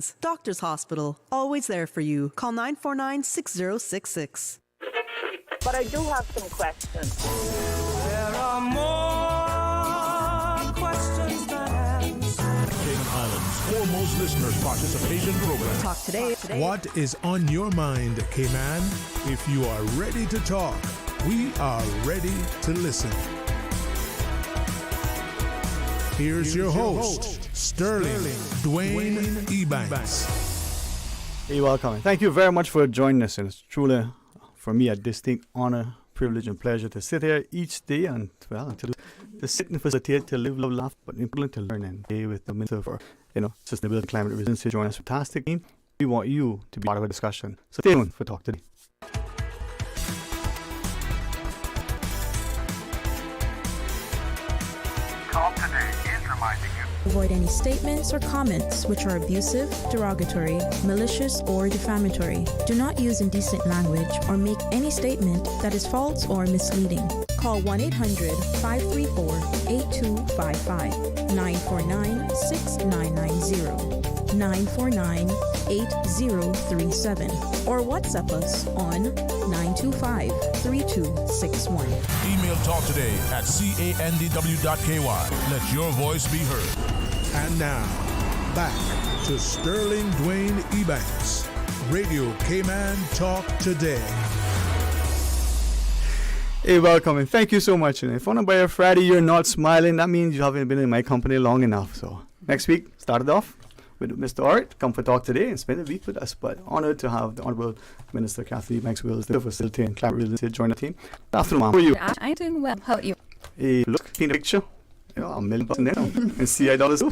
hands. Doctor's Hospital, always there for you. Call 949-6066. But I do have some questions. There are more questions than answers. Cayman Islands' foremost listeners participation program. Talk today. What is on your mind, Cayman? If you are ready to talk, we are ready to listen. Here's your host, Sterling Dwayne Ebanks. Hey, welcome. Thank you very much for joining us. And it's truly, for me, a distinct honor, privilege, and pleasure to sit here each day and, to sit and facilitate, to live, love, laugh, but importantly to learn and be with the Minister for, Sustainability and Climate Resilience to join us. Fantastic team. We want you to be part of a discussion. So stay tuned for Talk Today. Talk Today is reminding you. Avoid any statements or comments which are abusive, derogatory, malicious, or defamatory. Do not use indecent language or make any statement that is false or misleading. Call 1-800-534-8255, 949-6990, 949-8037, or WhatsApp us on 925-3261. Email Talk Today at candw.ky. Let your voice be heard. And now, back to Sterling Dwayne Ebanks. Radio Cayman Talk Today. Hey, welcome, and thank you so much. And if on a Friday you're not smiling, that means you haven't been in my company long enough. So next week, started off with Mr. Art, come for Talk Today and spend a week with us. But honored to have the Honorable Minister Kathleen Ebanks Wills, the facility and climate resilience, join the team. Good afternoon, ma'am. How are you? I'm doing well. How are you? Hey, look, paint a picture. $1 million in there and CI dollars too.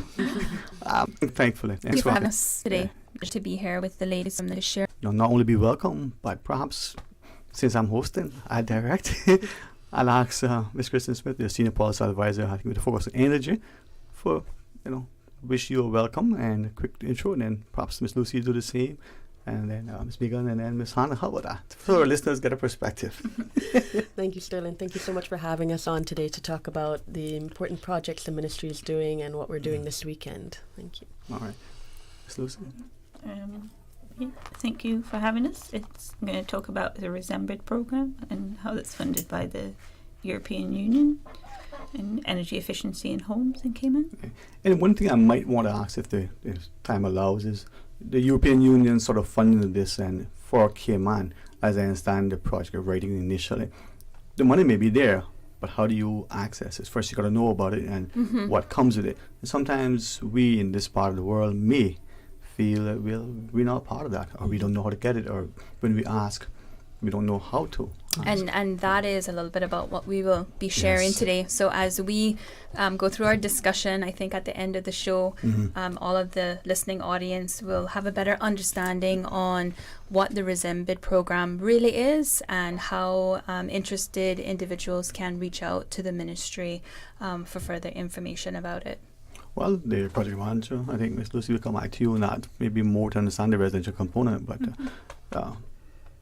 Thankfully. Thank you for having us today to be here with the ladies from the share. Not only be welcome, but perhaps since I'm hosting, I direct. I'll ask Ms. Kristen Smith, the Senior Policy Advisor, I think with the focus on energy, for, wish you a welcome and a quick intro, and then perhaps Ms. Lucy do the same, and then Ms. Megan, and then Ms. Hannah. How about that? So our listeners get a perspective. Thank you, Sterling. Thank you so much for having us on today to talk about the important projects the ministry is doing and what we're doing this weekend. Thank you. All right. Ms. Lucy? Thank you for having us. I'm going to talk about the Resembid program and how that's funded by the European Union and energy efficiency in homes in Cayman. Okay. And one thing I might want to ask, if time allows, is the European Union sort of funding this, and for Cayman, as I understand the project of writing initially, the money may be there, but how do you access it? First, you got to know about it and what comes with it. And sometimes we in this part of the world may feel that we're not part of that, or we don't know how to get it, or when we ask, we don't know how to ask. And that is a little bit about what we will be sharing today. So as we go through our discussion, I think at the end of the show, all of the listening audience will have a better understanding on what the Resembid program really is and how interested individuals can reach out to the ministry for further information about it. Well, the project manager, I think Ms. Lucy will come back to you on that, maybe more to understand the residential component, but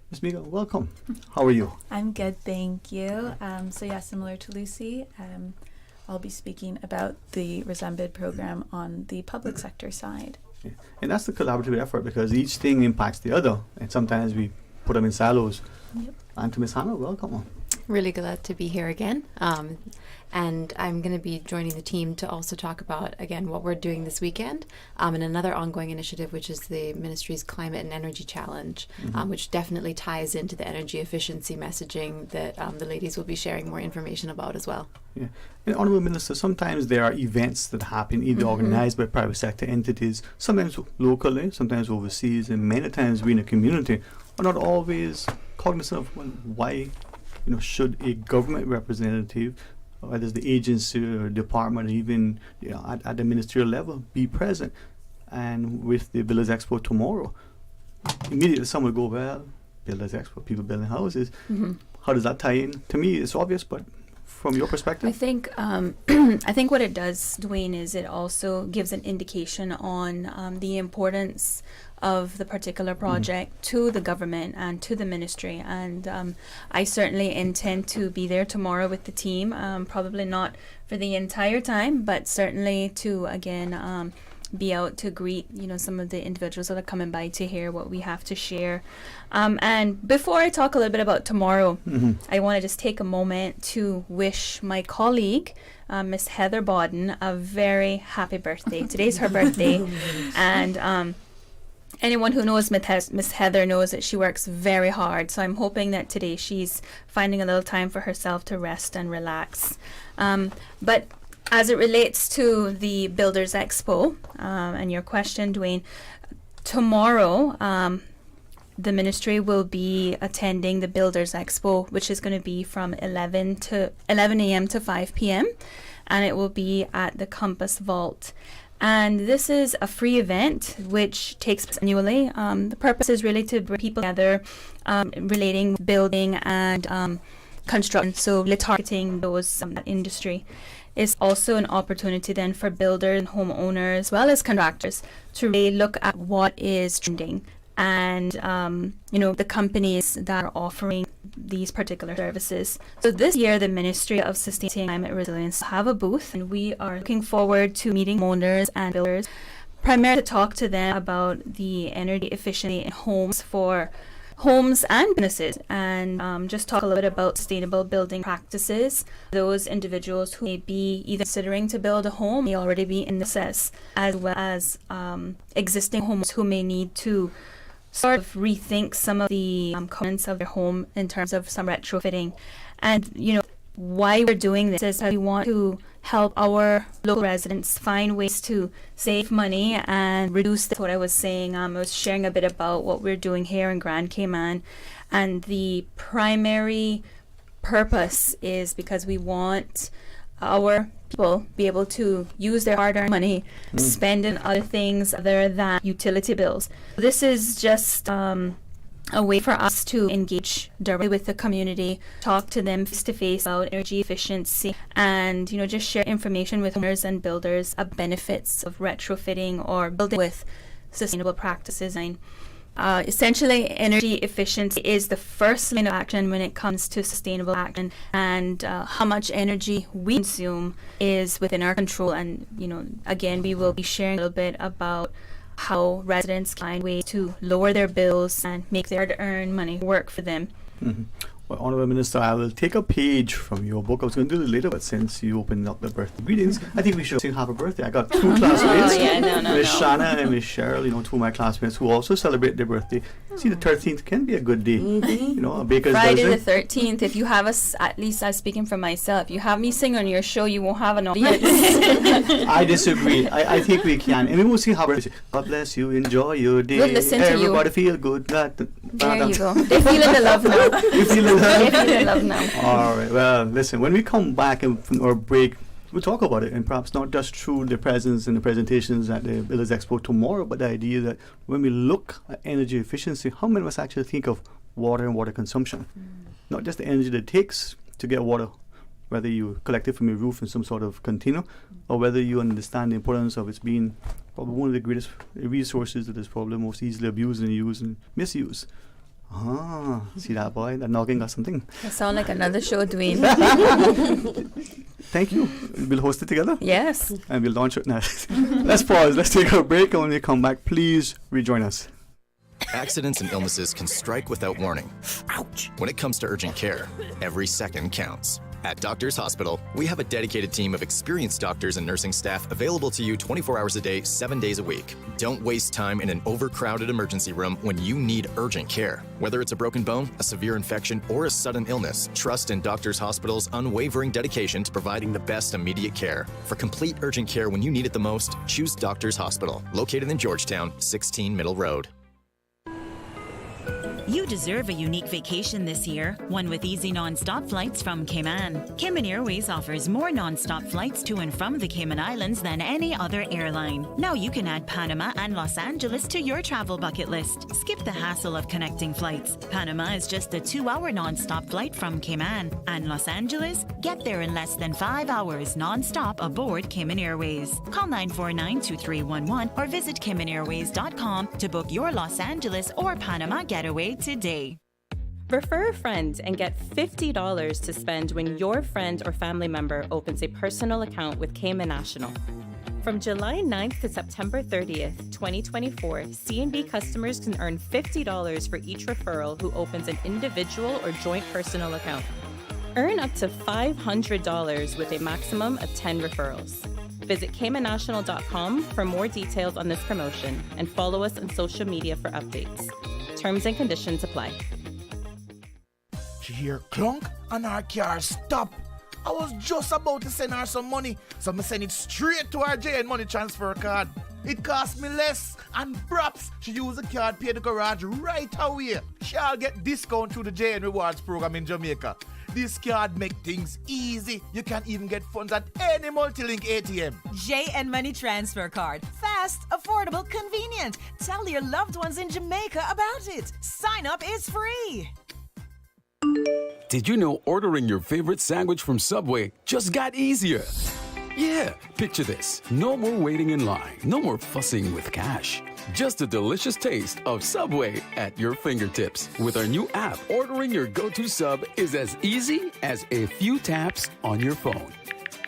Ms. Mika, welcome. How are you? I'm good, thank you. Similar to Lucy, I'll be speaking about the Resembid program on the public sector side. Yeah. And that's the collaborative effort, because each thing impacts the other, and sometimes we put them in silos. Yep. And to Ms. Hannah, welcome. Really glad to be here again. And I'm going to be joining the team to also talk about, again, what we're doing this weekend and another ongoing initiative, which is the Ministry's Climate and Energy Challenge, which definitely ties into the energy efficiency messaging that the ladies will be sharing more information about as well. Yeah. And Honourable Minister, sometimes there are events that happen either organised by private sector entities, sometimes locally, sometimes overseas, and many times we in the community are not always cognizant of why should a government representative, whether it's the agency or department, even at the ministerial level, be present. And with the Builders Expo tomorrow, immediately someone will go, well, Builders Expo, people building houses. How does that tie in? To me, it's obvious, but from your perspective? I think what it does, Dwayne, is it also gives an indication on the importance of the particular project to the government and to the ministry. And I certainly intend to be there tomorrow with the team, probably not for the entire time, but certainly to, again, be out to greet, some of the individuals that are coming by to hear what we have to share. And before I talk a little bit about tomorrow, I want to just take a moment to wish my colleague, Miss Heather Bodden, a very happy birthday. Today's her birthday. And anyone who knows Miss Heather knows that she works very hard. So I'm hoping that today she's finding a little time for herself to rest and relax. But as it relates to the Builders Expo and your question, Dwayne, tomorrow the ministry will be attending the Builders Expo, which is going to be from 11 a.m. to 5 p.m. and it will be at the Compass Vault. And this is a free event which takes place annually. The purpose is really to bring people together relating building and construction, so targeting those industry. Is also an opportunity then for builders and homeowners as well as contractors to really look at what is trending and the companies that are offering these particular services. So this year the Ministry of Sustainability and Climate Resilience have a booth, and we are looking forward to meeting owners and builders primarily to talk to them about the energy efficiency in homes for homes and businesses, and just talk a little bit about sustainable building practices. Those individuals who may be either considering to build a home may already be in the process, as well as existing homeowners who may need to sort of rethink some of the components of their home in terms of some retrofitting. And why we're doing this is that we want to help our local residents find ways to save money and reduce what I was saying. I was sharing a bit about what we're doing here in Grand Cayman, and the primary purpose is because we want our people be able to use their hard-earned money, spend on other things other than utility bills. This is just a way for us to engage directly with the community, talk to them face-to-face about energy efficiency, and just share information with owners and builders of benefits of retrofitting or building with sustainable practices. And essentially, energy efficiency is the first line of action when it comes to sustainable action, and how much energy we consume is within our control. And again, we will be sharing a little bit about how residents can find ways to lower their bills and make their hard-earned money work for them. Well, Honourable Minister, I will take a page from your book. I was going to do it later, but since you opened up the birthday greetings, I think we should sing happy birthday. I got two classmates, Miss Shanna and Miss Cheryl, two of my classmates who also celebrate their birthday. See, the 13th can be a good day. A baker's Friday dozen. the 13th, if you have us, at least I'm speaking for myself, you have me sing on your show, you won't have an audience. I disagree. I think we can. And we will see how birthday. God bless you, enjoy your day. We'll listen to you. Everybody feel good. There you go. They're feeling the love now. You feel the love? They're feeling the love now. All right. Well, listen, when we come back from our break, we'll talk about it, and perhaps not just through the presence and the presentations at the Builders Expo tomorrow, but the idea that when we look at energy efficiency, how many of us actually think of water and water consumption? Not just the energy that it takes to get water, whether you collect it from your roof in some sort of container, or whether you understand the importance of it being probably one of the greatest resources that is probably most easily abused and used and misused. See that boy? That noggin got something. That sound like another show, Dwayne. Thank you. We'll host it together. Yes. And we'll launch it now. Let's pause. Let's take a break. And when we come back, please rejoin us. Accidents and illnesses can strike without warning. Ouch! When it comes to urgent care, every second counts. At Doctors Hospital, we have a dedicated team of experienced doctors and nursing staff available to you 24 hours a day, 7 days a week. Don't waste time in an overcrowded emergency room when you need urgent care. Whether it's a broken bone, a severe infection, or a sudden illness, trust in Doctors Hospital's unwavering dedication to providing the best immediate care. For complete urgent care when you need it the most, choose Doctors Hospital, located in Georgetown, 16 Middle Road. You deserve a unique vacation this year, one with easy non-stop flights from Cayman. Cayman Airways offers more non-stop flights to and from the Cayman Islands than any other airline. Now you can add Panama and Los Angeles to your travel bucket list. Skip the hassle of connecting flights. Panama is just a 2-hour non-stop flight from Cayman. And Los Angeles? Get there in less than 5 hours non-stop aboard Cayman Airways. Call 949-2311 or visit CaymanAirways.com to book your Los Angeles or Panama getaway today. Refer a friend and get $50 to spend when your friend or family member opens a personal account with Cayman National. From July 9th to September 30th, 2024, C&B customers can earn $50 for each referral who opens an individual or joint personal account. Earn up to $500 with a maximum of 10 referrals. Visit caymannational.com for more details on this promotion and follow us on social media for updates. Terms and conditions apply. She hear clunk and her car stop. I was just about to send her some money, so I send it straight to her JN money transfer card. It cost me less, and perhaps she use the card, pay the garage right away. She'll get discount through the JN Rewards program in Jamaica. This card make things easy. You can even get funds at any multi-link ATM. JN Money Transfer Card. Fast, affordable, convenient. Tell your loved ones in Jamaica about it. Sign up is free. Did you know ordering your favorite sandwich from Subway just got easier? Yeah, picture this. No more waiting in line. No more fussing with cash. Just a delicious taste of Subway at your fingertips. With our new app, ordering your go-to sub is as easy as a few taps on your phone.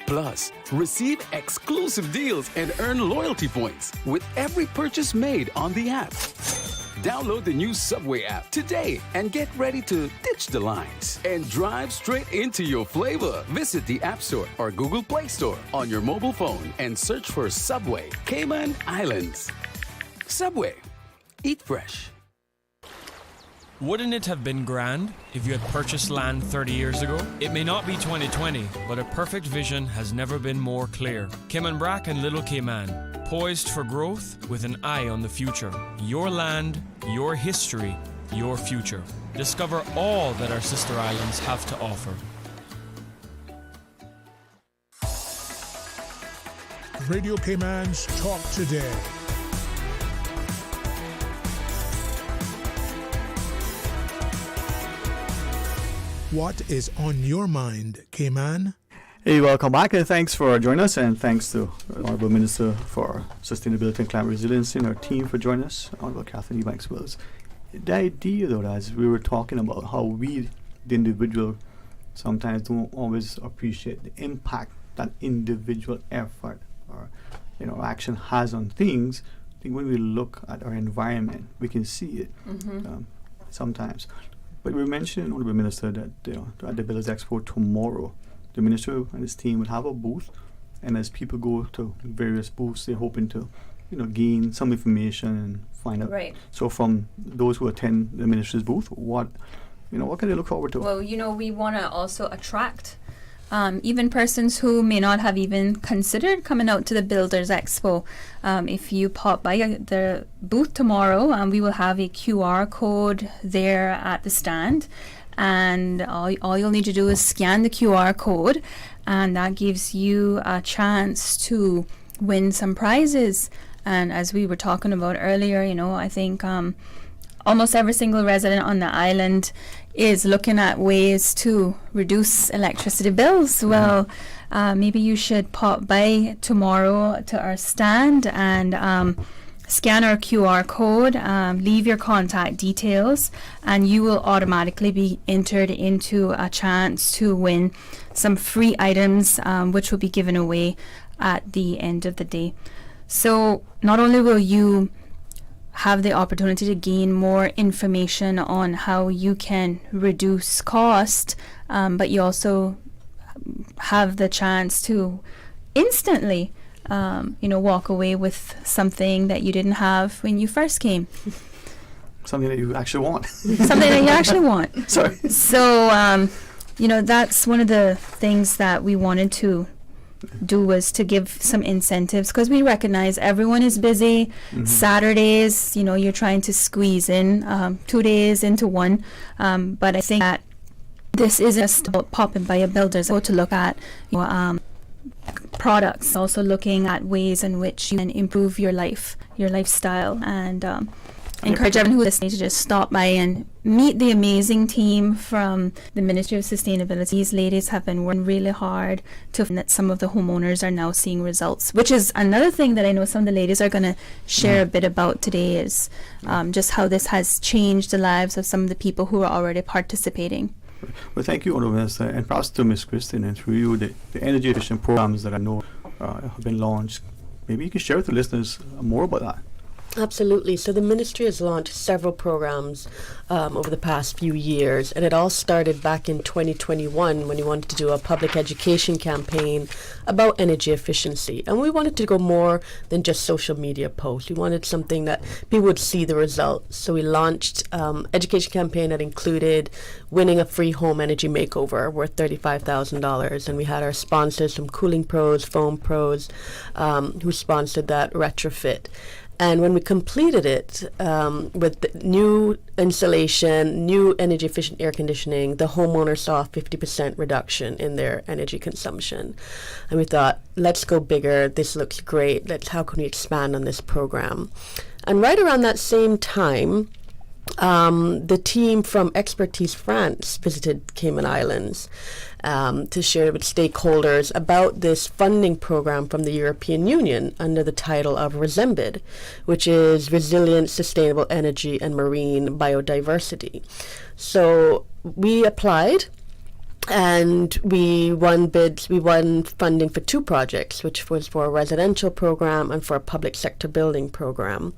Plus, receive exclusive deals and earn loyalty points with every purchase made on the app. Download the new Subway app today and get ready to ditch the lines and drive straight into your flavor. Visit the App Store or Google Play Store on your mobile phone and search for Subway Cayman Islands. Subway. Eat fresh. Wouldn't it have been grand if you had purchased land 30 years ago? It may not be 2020, but a perfect vision has never been more clear. Cayman Brac and Little Cayman, poised for growth with an eye on the future. Your land, your history, your future. Discover all that our sister islands have to offer. Radio Cayman's Talk Today. What is on your mind, Cayman? Hey, welcome back, and thanks for joining us, and thanks to Honourable Minister for Sustainability and Climate Resilience and our team for joining us, Honourable Kathleen Ebanks Wills. The idea, though, as we were talking about how we, the individual, sometimes don't always appreciate the impact that individual effort or action has on things. I think when we look at our environment, we can see it sometimes. But we mentioned, Honourable Minister, that at the Builders Expo tomorrow, the Minister and his team will have a booth, and as people go to various booths, they're hoping to, gain some information and find out. Right. So from those who attend the Minister's booth, what can they look forward to? Well, we want to also attract even persons who may not have even considered coming out to the Builders Expo. If you pop by the booth tomorrow, we will have a QR code there at the stand, and all you'll need to do is scan the QR code, and that gives you a chance to win some prizes. And as we were talking about earlier, I think almost every single resident on the island is looking at ways to reduce electricity bills. Well, maybe you should pop by tomorrow to our stand and scan our QR code, leave your contact details, and you will automatically be entered into a chance to win some free items, which will be given away at the end of the day. So not only will you have the opportunity to gain more information on how you can reduce cost, but you also have the chance to instantly walk away with something that you didn't have when you first came. Something that you actually want. Something that you actually want. Sorry. So, that's one of the things that we wanted to do, was to give some incentives, because we recognize everyone is busy. Mm-hmm. Saturdays, you're trying to squeeze in 2 days into one. But I think that this isn't just about popping by a builder's to look at products, also looking at ways in which you can improve your lifestyle, and encourage everyone who is listening to just stop by and meet the amazing team from the Ministry of Sustainability. These ladies have been working really hard to find that some of the homeowners are now seeing results, which is another thing that I know some of the ladies are going to share a bit about today, is just how this has changed the lives of some of the people who are already participating. Well, thank you, Honourable Minister, and perhaps to Ms. Christine, and through you, the energy efficient programs that I know have been launched maybe you can share with the listeners more about that. Absolutely. So the ministry has launched several programs over the past few years, and it all started back in 2021 when we wanted to do a public education campaign about energy efficiency. And we wanted to go more than just social media posts. We wanted something that people would see the results. So we launched education campaign that included winning a free home energy makeover worth $35,000. And we had our sponsors, some Cooling Pros, Foam Pros, who sponsored that retrofit. And when we completed it with the new insulation, new energy efficient air conditioning, the homeowner saw a 50% reduction in their energy consumption. And we thought, let's go bigger. This looks great. How can we expand on this program? And right around that same time, the team from Expertise France visited Cayman Islands to share with stakeholders about this funding program from the European Union under the title of RESEMBID, which is Resilient, Sustainable Energy and Marine Biodiversity. So we applied, and we won bids. We won funding for 2 projects, which was for a residential program and for a public sector building program.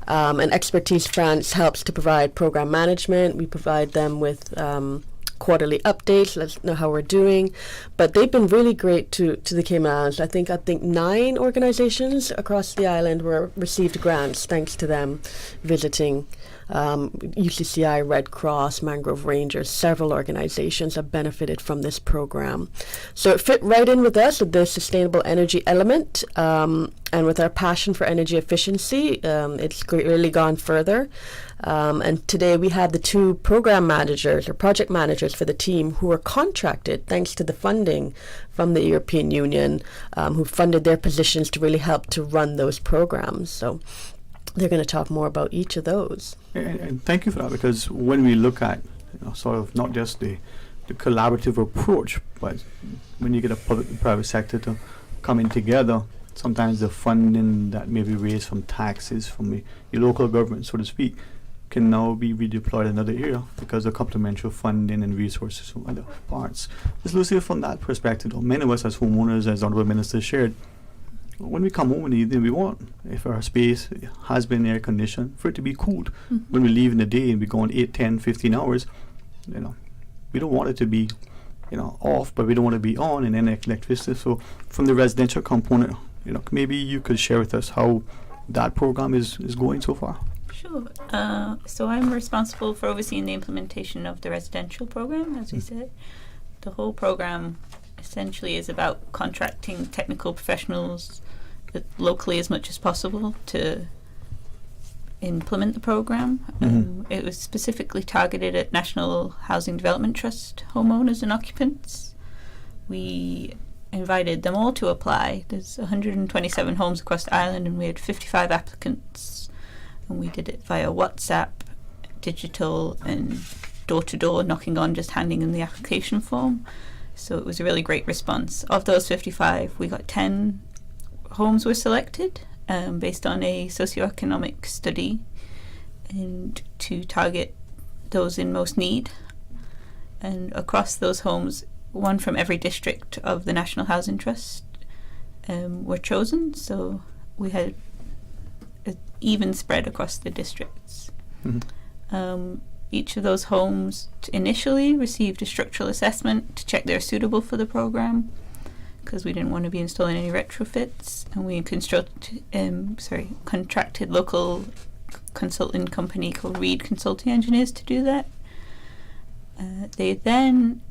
And Expertise France helps to provide program management. We provide them with quarterly updates, let us know how we're doing. But they've been really great to the Cayman Islands. I think 9 organizations across the island received grants thanks to them visiting. UCCI, Red Cross, Mangrove Rangers, several organizations have benefited from this program. So it fit right in with us, with the sustainable energy element, and with our passion for energy efficiency, it's really gone further. And today we have the 2 program managers or project managers for the team who are contracted thanks to the funding from the European Union, who funded their positions to really help to run those programs. So they're going to talk more about each of those. And thank you for that, because when we look at sort of not just the collaborative approach, but when you get a public and private sector to coming together, sometimes the funding that may be raised from taxes from your local government, so to speak, can now be redeployed in another area because of complementary funding and resources from other parts. Ms. Lucia, from that perspective, many of us as homeowners, as Honourable Minister shared, when we come home in the evening, we want, if our space has been air conditioned, for it to be cooled. When we leave in the day and we go on 8, 10, 15 hours, we don't want it to be, off, but we don't want to be on and then electricity. So from the residential component, maybe you could share with us how that program is going so far. Sure. So I'm responsible for overseeing the implementation of the residential program, as we said. The whole program essentially is about contracting technical professionals locally as much as possible to implement the program. It was specifically targeted at National Housing Development Trust homeowners and occupants. We invited them all to apply. There's 127 homes across the island, and we had 55 applicants. And we did it via WhatsApp, digital, and door-to-door, knocking on, just handing in the application form. So it was a really great response. Of those 55, we got 10 homes were selected based on a socioeconomic study, and to target those in most need. And across those homes, 1 from every district of the National Housing Trust were chosen. So we had an even spread across the districts. Each of those homes initially received a structural assessment to check they're suitable for the program, because we didn't want to be installing any retrofits, and we contracted local consulting company called Reed Consulting Engineers to do that. They then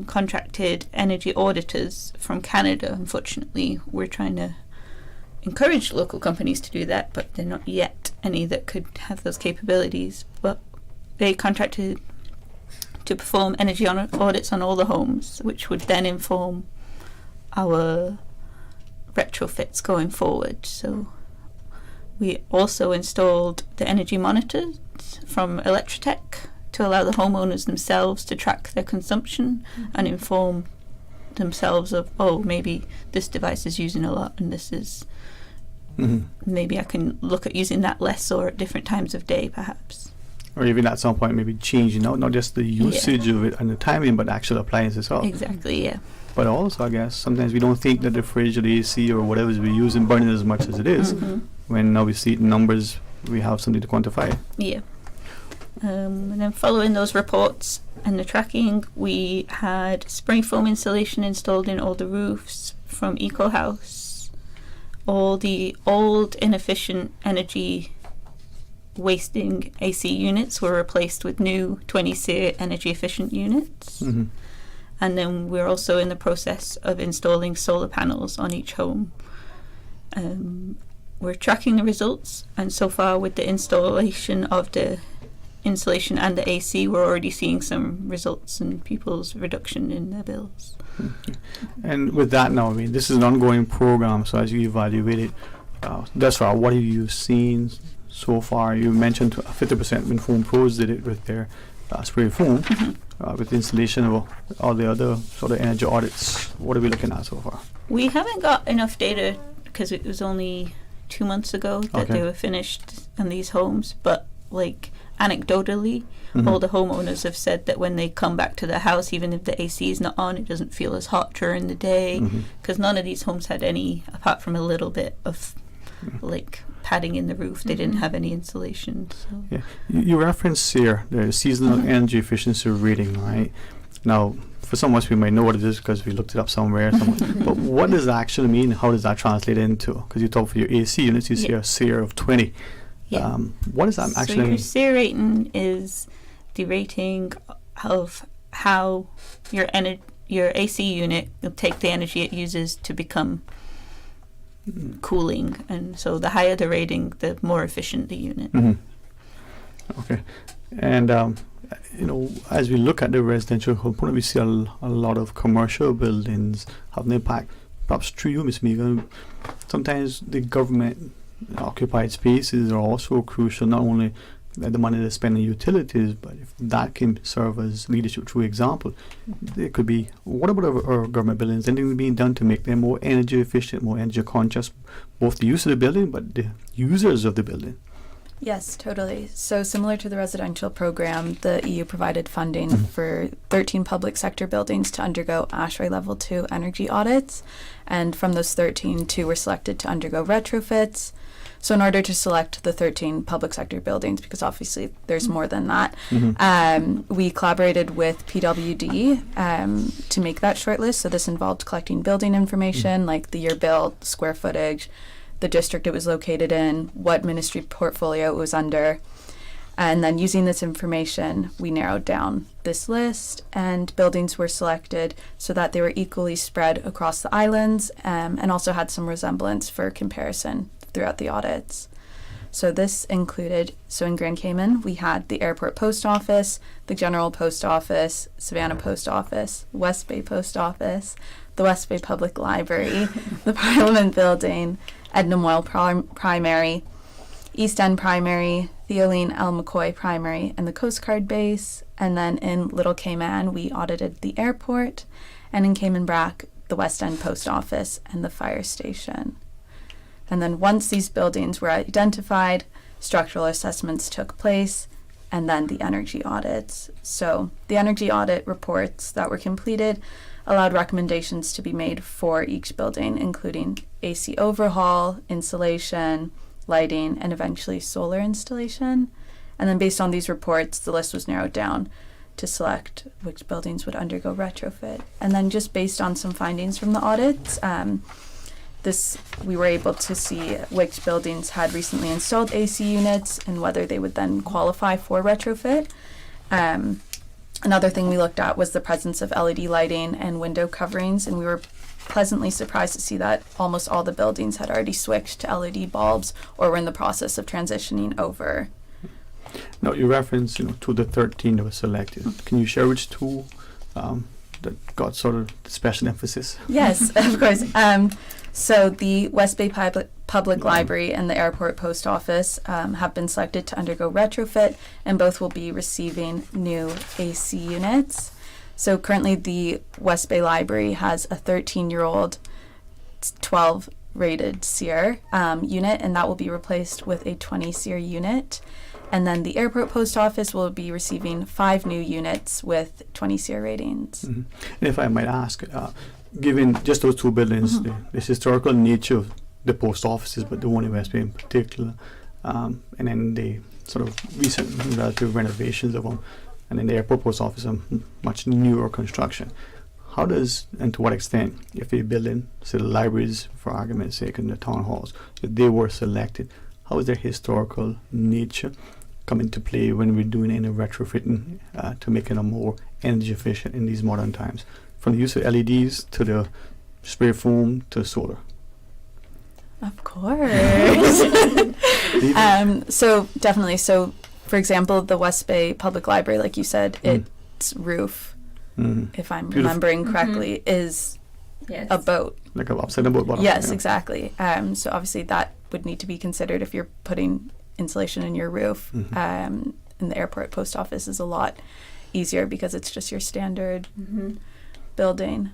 contracted energy auditors from Canada. Unfortunately, we're trying to encourage local companies to do that, but they're not yet any that could have those capabilities. But they contracted to perform energy audits on all the homes, which would then inform our retrofits going forward. So we also installed the energy monitors from Electrotech to allow the homeowners themselves to track their consumption and inform themselves of, maybe this device is using a lot and this is maybe I can look at using that less or at different times of day perhaps. Or even at some point maybe changing out not just the usage of it and the timing, but actual appliance as well. Exactly, yeah. But also, I guess, sometimes we don't think that the fridge or the AC or whatever we're using burning as much as it is. When now we see the numbers, we have something to quantify. Yeah. And then following those reports and the tracking, we had spray foam insulation installed in all the roofs from Eco House. All the old, inefficient energy wasting AC units were replaced with new 20 SEER energy efficient units. And then we're also in the process of installing solar panels on each home. We're tracking the results, and so far with the installation of the insulation and the AC, we're already seeing some results in people's reduction in their bills. And with that now, I mean, this is an ongoing program, so as you evaluate it, thus far, what have you seen so far? You mentioned 50% when Foam Pros did it with their spray foam. With the installation of all the other sort of energy audits, what are we looking at so far? We haven't got enough data because it was only 2 months ago that they were finished in these homes, but like anecdotally, all the homeowners have said that when they come back to the house, even if the AC is not on, it doesn't feel as hot during the day, because none of these homes had any, apart from a little bit of like padding in the roof. They didn't have any insulation. So. Yeah, you referenced here the seasonal energy efficiency rating, right? Now, for some of us, we might know what it is because we looked it up somewhere. But what does that actually mean? How does that translate into? Because you talk for your AC units, you see a SEER of 20. Yeah. What does that actually mean? So your SEER rating is the rating of how your AC unit will take the energy it uses to become cooling, and so the higher the rating, the more efficient the unit. Okay, and you know, as we look at the residential component, we see a lot of commercial buildings have an impact. Perhaps through you, Ms. Megan, sometimes the government occupied spaces are also crucial, not only the money they spend on utilities, but if that can serve as leadership through example, there could be, what about our government buildings? Anything being done to make them more energy efficient, more energy conscious, both the use of the building, but the users of the building? Yes, totally. So similar to the residential program, the EU provided funding for 13 public sector buildings to undergo ASHRAE Level 2 energy audits. And from those 13, 2 were selected to undergo retrofits. So in order to select the 13 public sector buildings, because obviously there's more than that, we collaborated with PWD to make that shortlist. So this involved collecting building information like the year built, square footage, the district it was located in, what ministry portfolio it was under. And then using this information, we narrowed down this list, and buildings were selected so that they were equally spread across the islands and also had some resemblance for comparison throughout the audits. So this included, so in Grand Cayman, we had the Airport Post Office, the General Post Office, Savannah Post Office, West Bay Post Office, the West Bay Public Library, the Parliament Building, Edna Moyle Primary, East End Primary, Theoline L. McCoy Primary, and the Coast Guard Base. And then in Little Cayman, we audited the airport, and in Cayman Brac, the West End Post Office and the fire station. And then once these buildings were identified, structural assessments took place, and then the energy audits. So the energy audit reports that were completed allowed recommendations to be made for each building, including AC overhaul, insulation, lighting, and eventually solar installation. And then based on these reports, the list was narrowed down to select which buildings would undergo retrofit. And then just based on some findings from the audits, we were able to see which buildings had recently installed AC units and whether they would then qualify for retrofit. Another thing we looked at was the presence of LED lighting and window coverings, and we were pleasantly surprised to see that almost all the buildings had already switched to LED bulbs or were in the process of transitioning over. Now, you referenced, to the 13 that were selected. Can you share which two that got sort of special emphasis? Yes, of course. So the West Bay Public Library and the Airport Post Office have been selected to undergo retrofit, and both will be receiving new AC units. So currently the West Bay Library has a 13-year-old 12 rated SEER unit, and that will be replaced with a 20 SEER unit. And then the Airport Post Office will be receiving 5 new units with 20 SEER ratings. And if I might ask, given just those two buildings, the historical nature of the post offices, but the one in West Bay in particular, and then the sort of recent relative renovations of them, and then the airport post office, a much newer construction. How does, and to what extent, if a building, say the libraries, for argument's sake, and the town halls, if they were selected, how is their historical nature come into play when we're doing any retrofitting to make it a more energy efficient in these modern times, from the use of LEDs to the spray foam to solar? Of course. So definitely. So, for example, the West Bay Public Library, like you said, its roof, if I'm remembering correctly, is a boat. Like an upside down boat bottom. Yes, exactly. So obviously that would need to be considered if you're putting insulation in your roof. And the airport post office is a lot easier because it's just your standard building.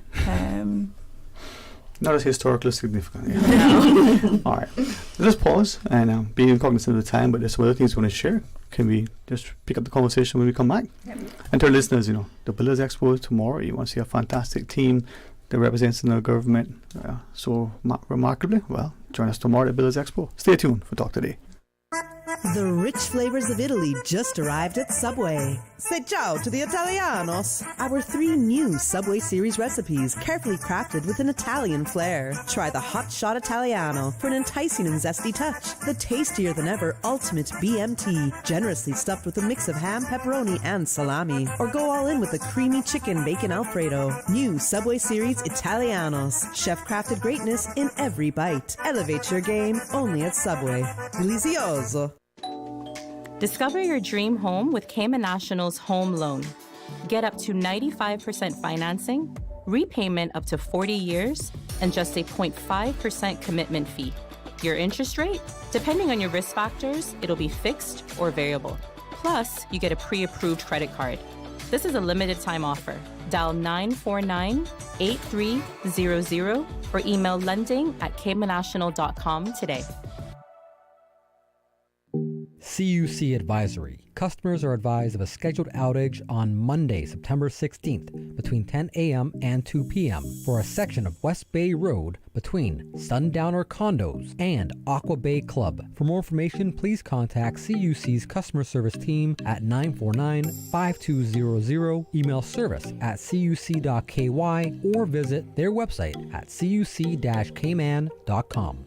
Not as historically significant. No. All right. Let's pause and being cognizant of the time, but there's some other things we want to share. Can we just pick up the conversation when we come back? Yep. And to our listeners, the Builders Expo is tomorrow. You want to see a fantastic team that represents the government so remarkably. Well, join us tomorrow at Builders Expo. Stay tuned for Talk Today. The rich flavors of Italy just arrived at Subway. Say ciao to the Italianos. Our 3 new Subway series recipes, carefully crafted with an Italian flair. Try the Hot Shot Italiano for an enticing and zesty touch. The tastier than ever Ultimate BMT, generously stuffed with a mix of ham, pepperoni, and salami. Or go all in with the creamy chicken bacon Alfredo. New Subway series Italianos. Chef-crafted greatness in every bite. Elevate your game only at Subway. Delizioso. Discover your dream home with Cayman National's home loan. Get up to 95% financing, repayment up to 40 years, and just a 0.5% commitment fee. Your interest rate? Depending on your risk factors, it'll be fixed or variable. Plus, you get a pre-approved credit card. This is a limited time offer. Dial 949-8300 or email lending@caymannational.com today. CUC Advisory. Customers are advised of a scheduled outage on Monday, September 16th between 10 a.m. and 2 p.m. for a section of West Bay Road between Sundowner Condos and Aqua Bay Club. For more information, please contact CUC's customer service team at 949-5200, email service@cuc.ky, or visit their website at cuc-cayman.com.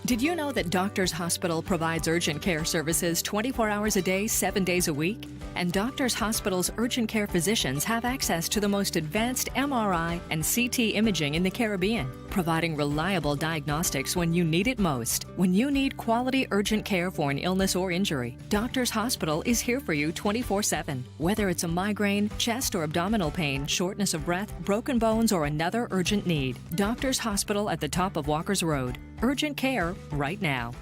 Did you know that Doctors Hospital provides urgent care services 24 hours a day, 7 days a week? And Doctors Hospital's urgent care physicians have access to the most advanced MRI and CT imaging in the Caribbean, providing reliable diagnostics when you need it most. When you need quality urgent care for an illness or injury, Doctors Hospital is here for you 24/7. Whether it's a migraine, chest or abdominal pain, shortness of breath, broken bones, or another urgent need, Doctors Hospital at the top of Walker's Road. Urgent care right now.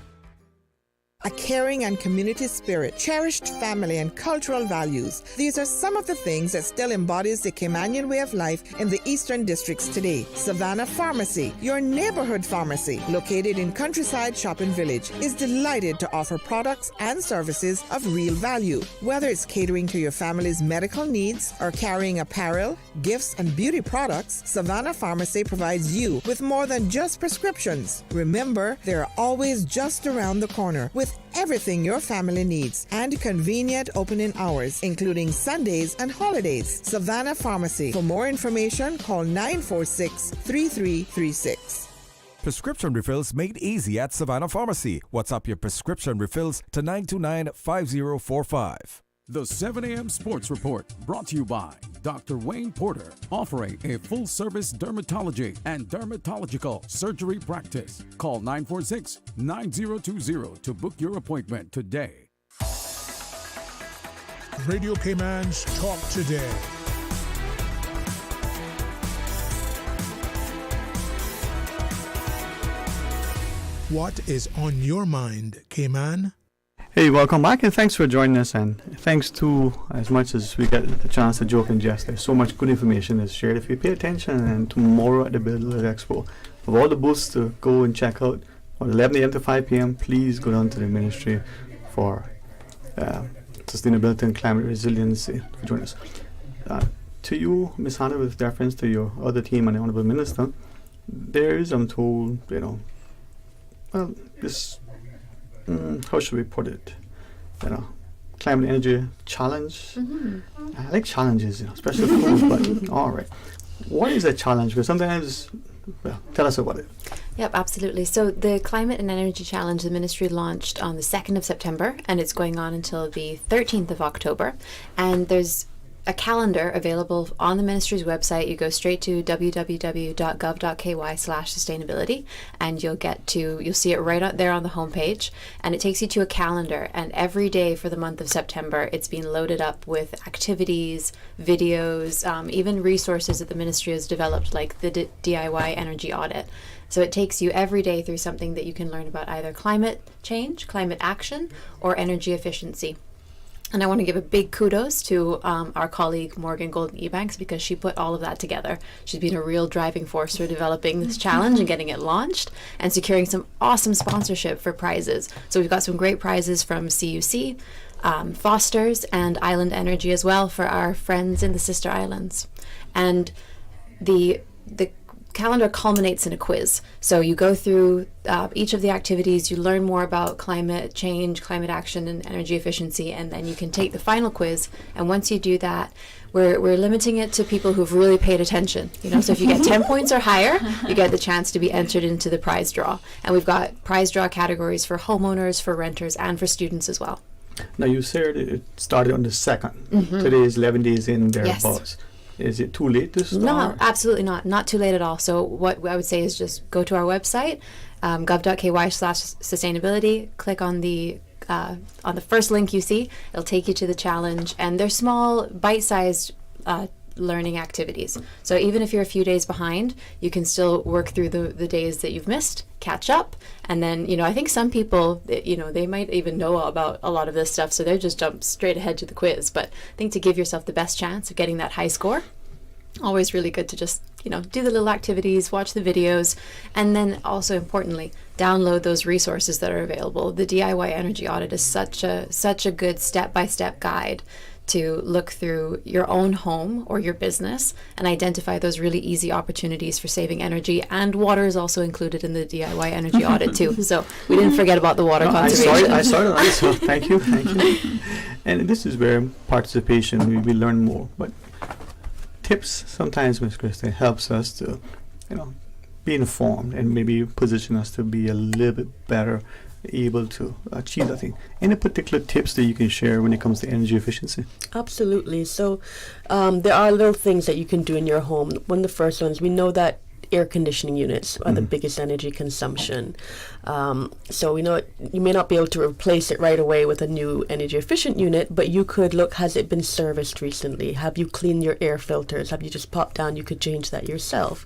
A caring and community spirit, cherished family and cultural values. These are some of the things that still embodies the Caymanian way of life in the Eastern Districts today. Savannah Pharmacy, your neighborhood pharmacy, located in Countryside Shopping Village, is delighted to offer products and services of real value. Whether it's catering to your family's medical needs or carrying apparel, gifts, and beauty products, Savannah Pharmacy provides you with more than just prescriptions. Remember, they're always just around the corner with everything your family needs and convenient opening hours, including Sundays and holidays. Savannah Pharmacy. For more information, call 946-3336. Prescription refills made easy at Savannah Pharmacy. WhatsApp your prescription refills to 929-5045. The 7 a.m. Sports Report, brought to you by Dr. Wayne Porter, offering a full-service dermatology and dermatological surgery practice. Call 946-9020 to book your appointment today. Radio Cayman's Talk Today. What is on your mind, Cayman? Hey, welcome back, and thanks for joining us. And thanks to, as much as we get the chance to joke and jest, there's so much good information that's shared. If you pay attention, and tomorrow at the Builders Expo, with all the booths to go and check out, from 11 a.m. to 5 p.m., please go down to the Ministry for Sustainability and Climate Resiliency. Join us. To you, Ms. Hannah, with reference to your other team and the Honourable Minister, there is, I'm told, this, how should we put it? Climate energy challenge. I like challenges, especially food, but all right. What is a challenge? Because sometimes, tell us about it. Yep, absolutely. So the Climate and Energy Challenge, the Ministry launched on the 2nd of September, and it's going on until the 13th of October. And there's a calendar available on the Ministry's website. You go straight to www.gov.ky/sustainability, and you'll see it right out there on the homepage, and it takes you to a calendar. And every day for the month of September, it's being loaded up with activities, videos, even resources that the Ministry has developed, like the DIY energy audit. So it takes you every day through something that you can learn about either climate change, climate action, or energy efficiency. And I want to give a big kudos to our colleague Morgan Golden Ebanks, because she put all of that together. She's been a real driving force for developing this challenge and getting it launched and securing some awesome sponsorship for prizes. So we've got some great prizes from CUC, Foster's, and Island Energy as well for our friends in the Sister Islands. And the calendar culminates in a quiz. So you go through each of the activities, you learn more about climate change, climate action, and energy efficiency, and then you can take the final quiz. And once you do that, we're limiting it to people who've really paid attention. So if you get 10 points or higher, you get the chance to be entered into the prize draw. And we've got prize draw categories for homeowners, for renters, and for students as well. Now, you said it started on the 2nd. Today is 11 days in thereabouts. Yes. Is it too late to start? No, absolutely not. Not too late at all. So what I would say is just go to our website, gov.ky/sustainability, click on the first link you see. It'll take you to the challenge, and they're small, bite-sized learning activities. So even if you're a few days behind, you can still work through the days that you've missed, catch up, and then, I think some people, they might even know about a lot of this stuff, so they'll just jump straight ahead to the quiz. But I think to give yourself the best chance of getting that high score, always really good to just, do the little activities, watch the videos, and then also importantly, download those resources that are available. The DIY energy audit is such a good step-by-step guide to look through your own home or your business and identify those really easy opportunities for saving energy. And water is also included in the DIY energy audit too. So we didn't forget about the water conservation. I saw that. So thank you. And this is where participation, we learn more. But tips sometimes, Ms. Christie, helps us to, be informed and maybe position us to be a little bit better able to achieve that thing. Any particular tips that you can share when it comes to energy efficiency? Absolutely. So there are little things that you can do in your home. One of the first ones, we know that air conditioning units are the biggest energy consumption. So we know you may not be able to replace it right away with a new energy efficient unit, but you could look, has it been serviced recently? Have you cleaned your air filters? Have you just popped down? You could change that yourself.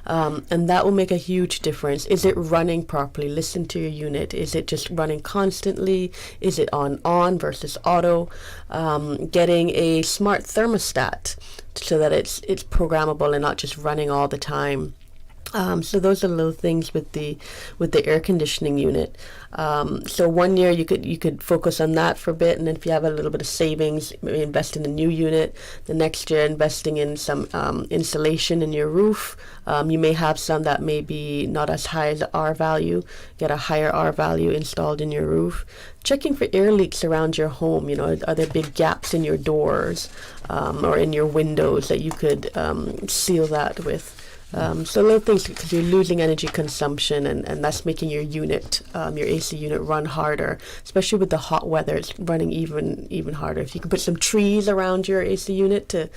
And that will make a huge difference. Is it running properly? Listen to your unit. Is it just running constantly? Is it on versus auto? Getting a smart thermostat so that it's programmable and not just running all the time. So those are little things with the air conditioning unit. So 1 year you could focus on that for a bit, and then if you have a little bit of savings, maybe invest in a new unit. The next year, investing in some insulation in your roof. You may have some that may be not as high as R value. Get a higher R value installed in your roof. Checking for air leaks around your home. Are there big gaps in your doors or in your windows that you could seal that with? So little things, because you're losing energy consumption, and that's making your unit, your AC unit, run harder. Especially with the hot weather, it's running even harder. If you can put some trees around your AC unit to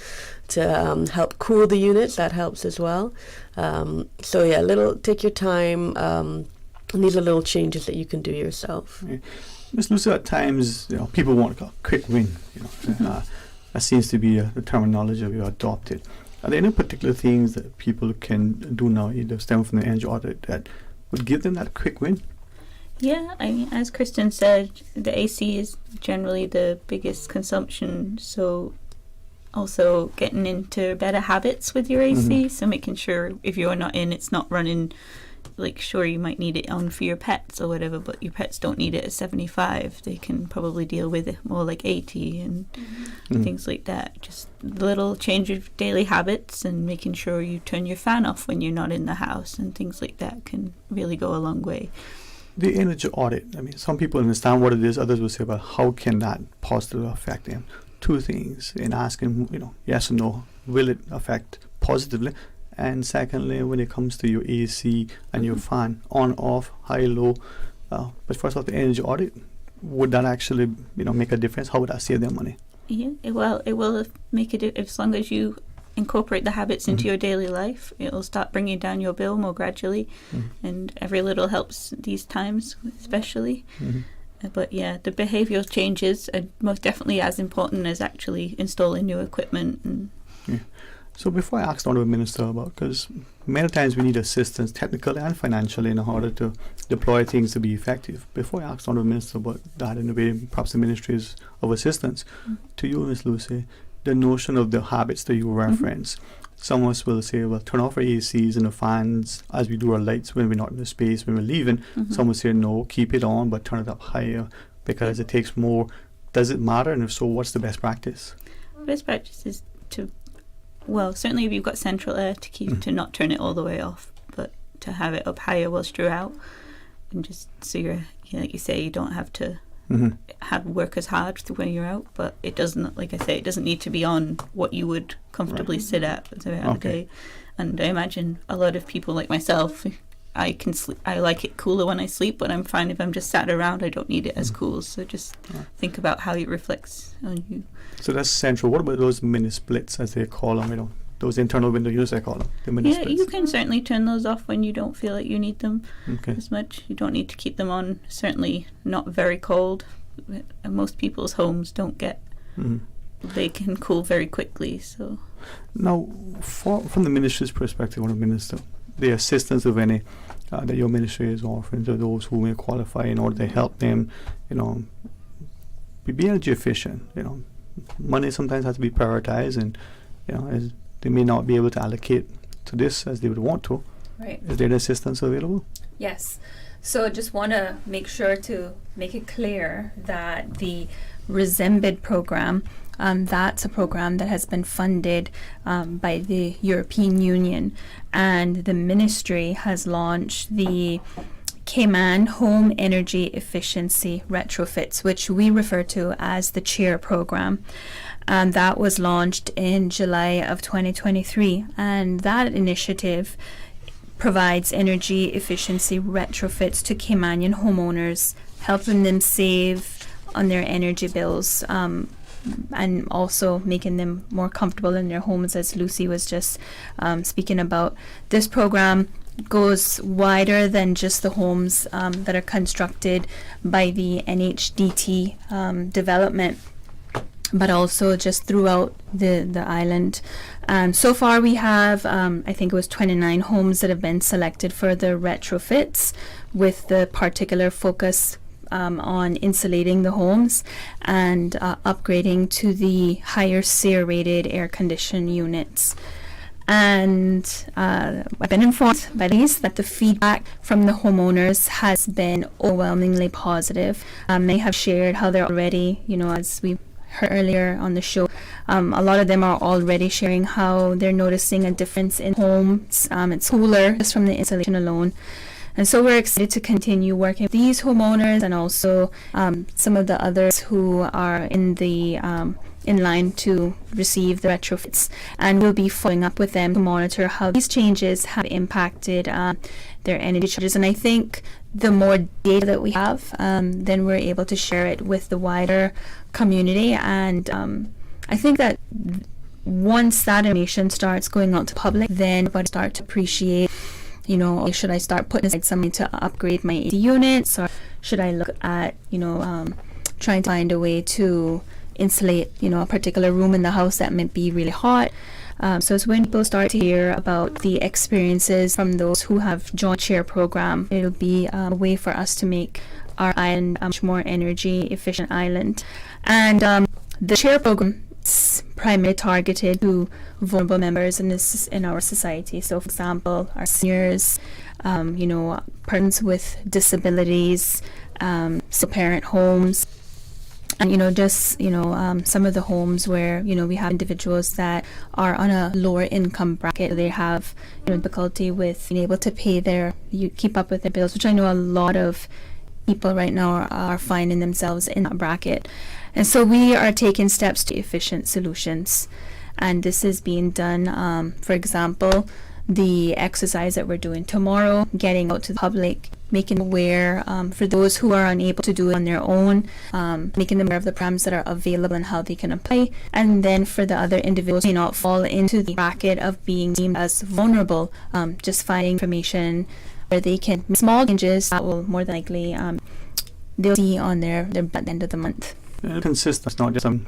help cool the units, that helps as well. So yeah, take your time. And these are little changes that you can do yourself. Yeah. Ms. Lucy, at times, people want a quick win. That seems to be the terminology we adopted. Are there any particular things that people can do now, either stem from the energy audit, that would give them that quick win? Yeah, I mean, as Kristen said, the AC is generally the biggest consumption, so also getting into better habits with your AC, so making sure if you're not in, it's not running like, sure, you might need it on for your pets or whatever, but your pets don't need it at 75. They can probably deal with it more like 80 and things like that. Just little change of daily habits and making sure you turn your fan off when you're not in the house and things like that can really go a long way. The energy audit, I mean, some people understand what it is, others will say, but how can that positively affect them? Two things in asking, yes or no, will it affect positively? And secondly, when it comes to your AC and your fan, on, off, high, low, but first off, the energy audit, would that actually, make a difference? How would that save them money? Yeah, it will make it, as long as you incorporate the habits into your daily life, it'll start bringing down your bill more gradually, and every little helps these times, especially. But yeah, the behavioural changes are most definitely as important as actually installing new equipment. And So before I ask the Honourable Minister about, because many times we need assistance technically and financially in order to deploy things to be effective. Before I ask the Honourable Minister about that in a way, perhaps the Ministries of Assistance, to you, Ms. Lucy, the notion of the habits that you reference. Some of us will say, well, turn off our ACs and the fans as we do our lights when we're not in the space, when we're leaving. Some will say, no, keep it on, but turn it up higher because it takes more. Does it matter? And if so, what's the best practice? Best practice is to, well, certainly if you've got central air, to keep to not turn it all the way off, but to have it up higher whilst you're out, and just so you're, like you say, you don't have to work as hard when you're out, but it doesn't, like I say, it doesn't need to be on what you would comfortably sit at throughout the day. And I imagine a lot of people like myself, I can sleep, I like it cooler when I sleep, but I'm fine if I'm just sat around. I don't need it as cool. So just think about how it reflects on you. So that's central. What about those mini splits, as they call them? Those internal window units, I call them. The mini splits. You can certainly turn those off when you don't feel like you need them as much. You don't need to keep them on. Certainly not very cold. Most people's homes don't get. They can cool very quickly. So now, from the ministry's perspective, Honourable Minister, the assistance of any that your ministry is offering to those who may qualify in order to help them, be energy efficient. Money sometimes has to be prioritized, and as they may not be able to allocate to this as they would want to. Right. Is there assistance available? Yes. So just want to make sure to make it clear that the Resembid program, that's a program that has been funded by the European Union, and the ministry has launched the Cayman Home Energy Efficiency Retrofits, which we refer to as the CHEER program. That was launched in July of 2023, and that initiative provides energy efficiency retrofits to Caymanian homeowners, helping them save on their energy bills, and also making them more comfortable in their homes, as Lucy was just speaking about. This program goes wider than just the homes that are constructed by the NHDT development, but also just throughout the island. So far we have, I think it was 29 homes that have been selected for the retrofits, with the particular focus on insulating the homes and upgrading to the higher SEER rated air conditioned units. And I've been informed by these that the feedback from the homeowners has been overwhelmingly positive. Many have shared how they're already, as we heard earlier on the show, a lot of them are already sharing how they're noticing a difference in homes. It's cooler just from the insulation alone. And so we're excited to continue working with these homeowners and also some of the others who are in line to receive the retrofits, and we'll be following up with them to monitor how these changes have impacted their energy charges. And I think the more data that we have, then we're able to share it with the wider community. And I think that once that information starts going out to public, then everybody start to appreciate, should I start putting aside some money to upgrade my AC units, or should I look at, trying to find a way to insulate, a particular room in the house that might be really hot. So it's when people start to hear about the experiences from those who have joined CHEER program, it'll be a way for us to make our island a much more energy efficient island. And the CHEER program It's primarily targeted to vulnerable members in our society. So, for example, our seniors, persons with disabilities, parent homes, and some of the homes where we have individuals that are on a lower income bracket. They have difficulty with being able to keep up with their bills, which I know a lot of people right now are finding themselves in that bracket. And so we are taking steps to efficient solutions, and this is being done. For example, the exercise that we're doing tomorrow, getting out to the public, making them aware, for those who are unable to do it on their own, making them aware of the programs that are available and how they can apply. And then for the other individuals who may not fall into the bracket of being deemed as vulnerable, just finding information where they can make small changes that will more than likely they'll see on their at the end of the month. Consistent, not just I'm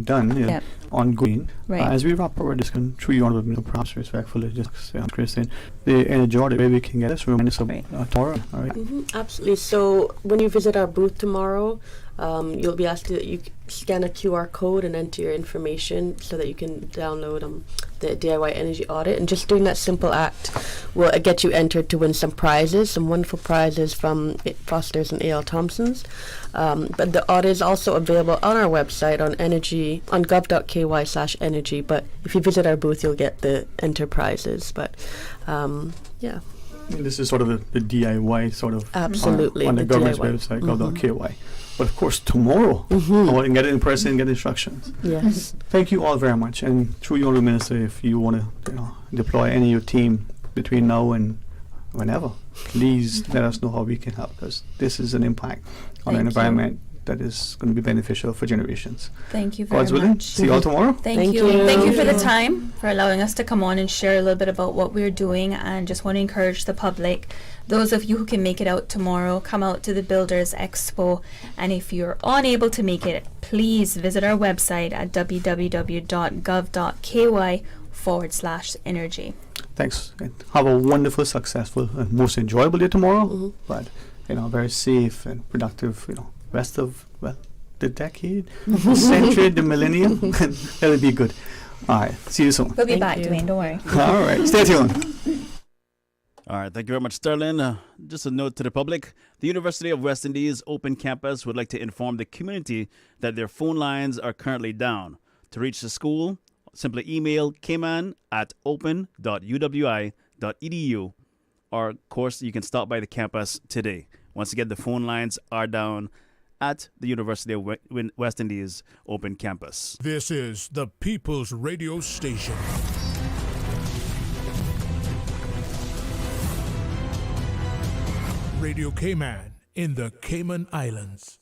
done, Yep. ongoing. Right. As we wrap up our discussion, through you on perhaps respectfully, just Christine, the energy audit, where we can get this, remind us of tomorrow, all right? Absolutely. So when you visit our booth tomorrow, you'll be asked to scan a QR code and enter your information so that you can download the DIY energy audit. And just doing that simple act will get you entered to win some prizes, some wonderful prizes from Foster's and A.L. Thompson's. But the audit is also available on our website on gov.ky/energy. But if you visit our booth, you'll get the enterprises. But yeah. I mean, this is sort of the DIY sort of Absolutely, on the government's DIY. website, gov.ky. But of course, tomorrow, I want to get it in person and get instructions. Yes. Thank you all very much. And through you, Honourable Minister, if you want to deploy any of your team between now and whenever, please let us know how we can help, because this is an impact on an environment that is going to be beneficial for generations. Thank you very God's willing. much. See you all tomorrow. Thank you. Thank you for the time, for allowing us to come on and share a little bit about what we're doing, and just want to encourage the public, those of you who can make it out tomorrow, come out to the Builders Expo, and if you're unable to make it, please visit our website at www.gov.ky/energy. Thanks. And have a wonderful, successful, and most enjoyable day tomorrow. But very safe and productive. Rest of the decade, the century, the millennium. That'll be good. All right. See you soon. We'll be back, Dwayne. Don't worry. All right. Stay tuned. All right, thank you very much, Sterling. Just a note to the public. The University of West Indies Open Campus would like to inform the community that their phone lines are currently down. To reach the school, simply email cayman@open.uwi.edu, or, of course, you can stop by the campus today. Once again, the phone lines are down at the University of West Indies Open Campus. This is the People's Radio Station. Radio Cayman in the Cayman Islands.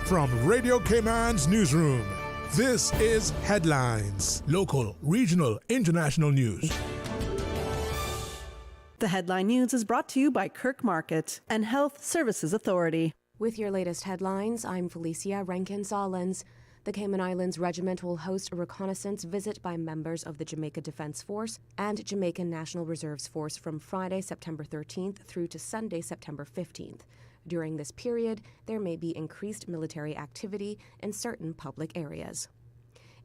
From Radio Cayman's newsroom, this is Headlines. Local, regional, international news. The Headline News is brought to you by Kirk Market and Health Services Authority. With your latest headlines, I'm Felicia Rankin-Solins. The Cayman Islands Regiment will host a reconnaissance visit by members of the Jamaica Defense Force and Jamaican National Reserves Force from Friday, September 13th through to Sunday, September 15th. During this period, there may be increased military activity in certain public areas.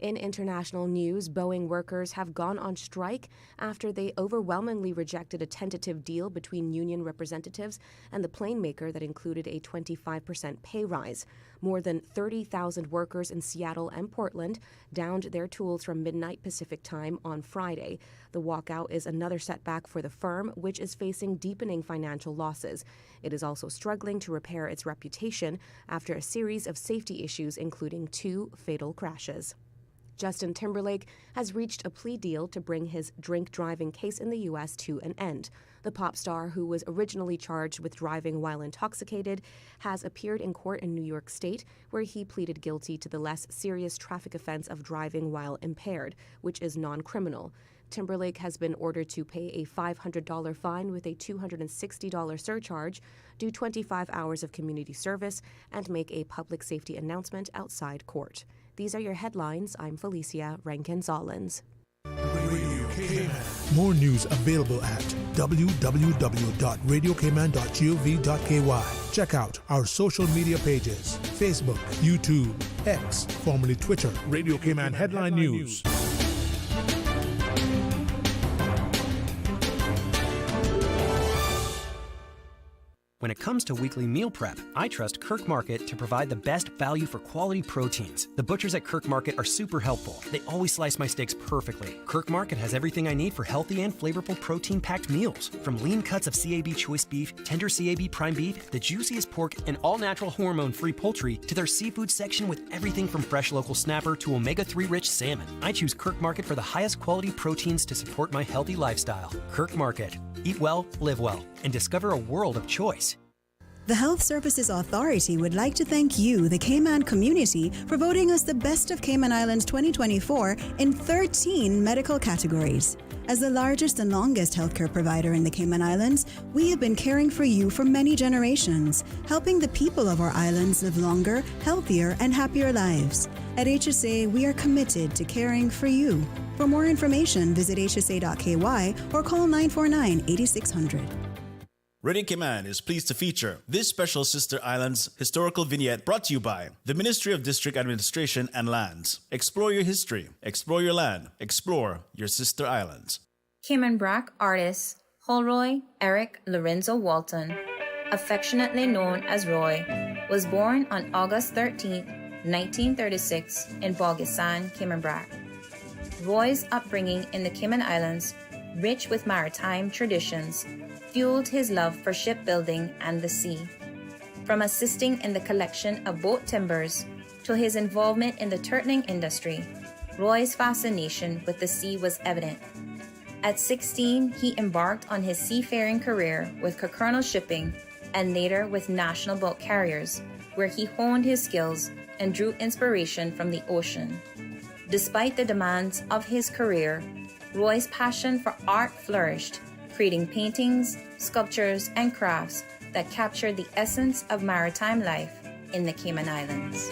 In international news, Boeing workers have gone on strike after they overwhelmingly rejected a tentative deal between union representatives and the plane maker that included a 25% pay rise. More than 30,000 workers in Seattle and Portland downed their tools from midnight Pacific time on Friday. The walkout is another setback for the firm, which is facing deepening financial losses. It is also struggling to repair its reputation after a series of safety issues, including 2 fatal crashes. Justin Timberlake has reached a plea deal to bring his drink driving case in the U.S. to an end. The pop star, who was originally charged with driving while intoxicated, has appeared in court in New York State, where he pleaded guilty to the less serious traffic offense of driving while impaired, which is non-criminal. Timberlake has been ordered to pay a $500 fine with a $260 surcharge, do 25 hours of community service, and make a public safety announcement outside court. These are your headlines. I'm Felicia Rankin-Solins. Radio Cayman. More news available at www.radiocayman.gov.ky. Check out our social media pages: Facebook, YouTube, X, formerly Twitter, Radio Cayman Headline News. When it comes to weekly meal prep, I trust Kirk Market to provide the best value for quality proteins. The butchers at Kirk Market are super helpful. They always slice my steaks perfectly. Kirk Market has everything I need for healthy and flavorful protein-packed meals. From lean cuts of CAB choice beef, tender CAB prime beef, the juiciest pork, and all-natural hormone-free poultry, to their seafood section with everything from fresh local snapper to omega-3 rich salmon. I choose Kirk Market for the highest quality proteins to support my healthy lifestyle. Kirk Market. Eat well, live well, and discover a world of choice. The Health Services Authority would like to thank you, the Cayman community, for voting us the Best of Cayman Islands 2024 in 13 medical categories. As the largest and longest healthcare provider in the Cayman Islands, we have been caring for you for many generations, helping the people of our islands live longer, healthier, and happier lives. At HSA, we are committed to caring for you. For more information, visit hsa.ky or call 949-8600. Radio Cayman is pleased to feature this special Sister Islands historical vignette brought to you by the Ministry of District Administration and Lands. Explore your history, explore your land, explore your Sister Islands. Cayman Brac artist Holroy Eric Lorenzo Walton, affectionately known as Roy, was born on August 13, 1936 in Bogasan, Cayman Brac. Roy's upbringing in the Cayman Islands, rich with maritime traditions, fueled his love for shipbuilding and the sea. From assisting in the collection of boat timbers to his involvement in the turtling industry, Roy's fascination with the sea was evident. At 16, he embarked on his seafaring career with Colonel Shipping and later with National Boat Carriers, where he honed his skills and drew inspiration from the ocean. Despite the demands of his career, Roy's passion for art flourished, creating paintings, sculptures, and crafts that captured the essence of maritime life in the Cayman Islands.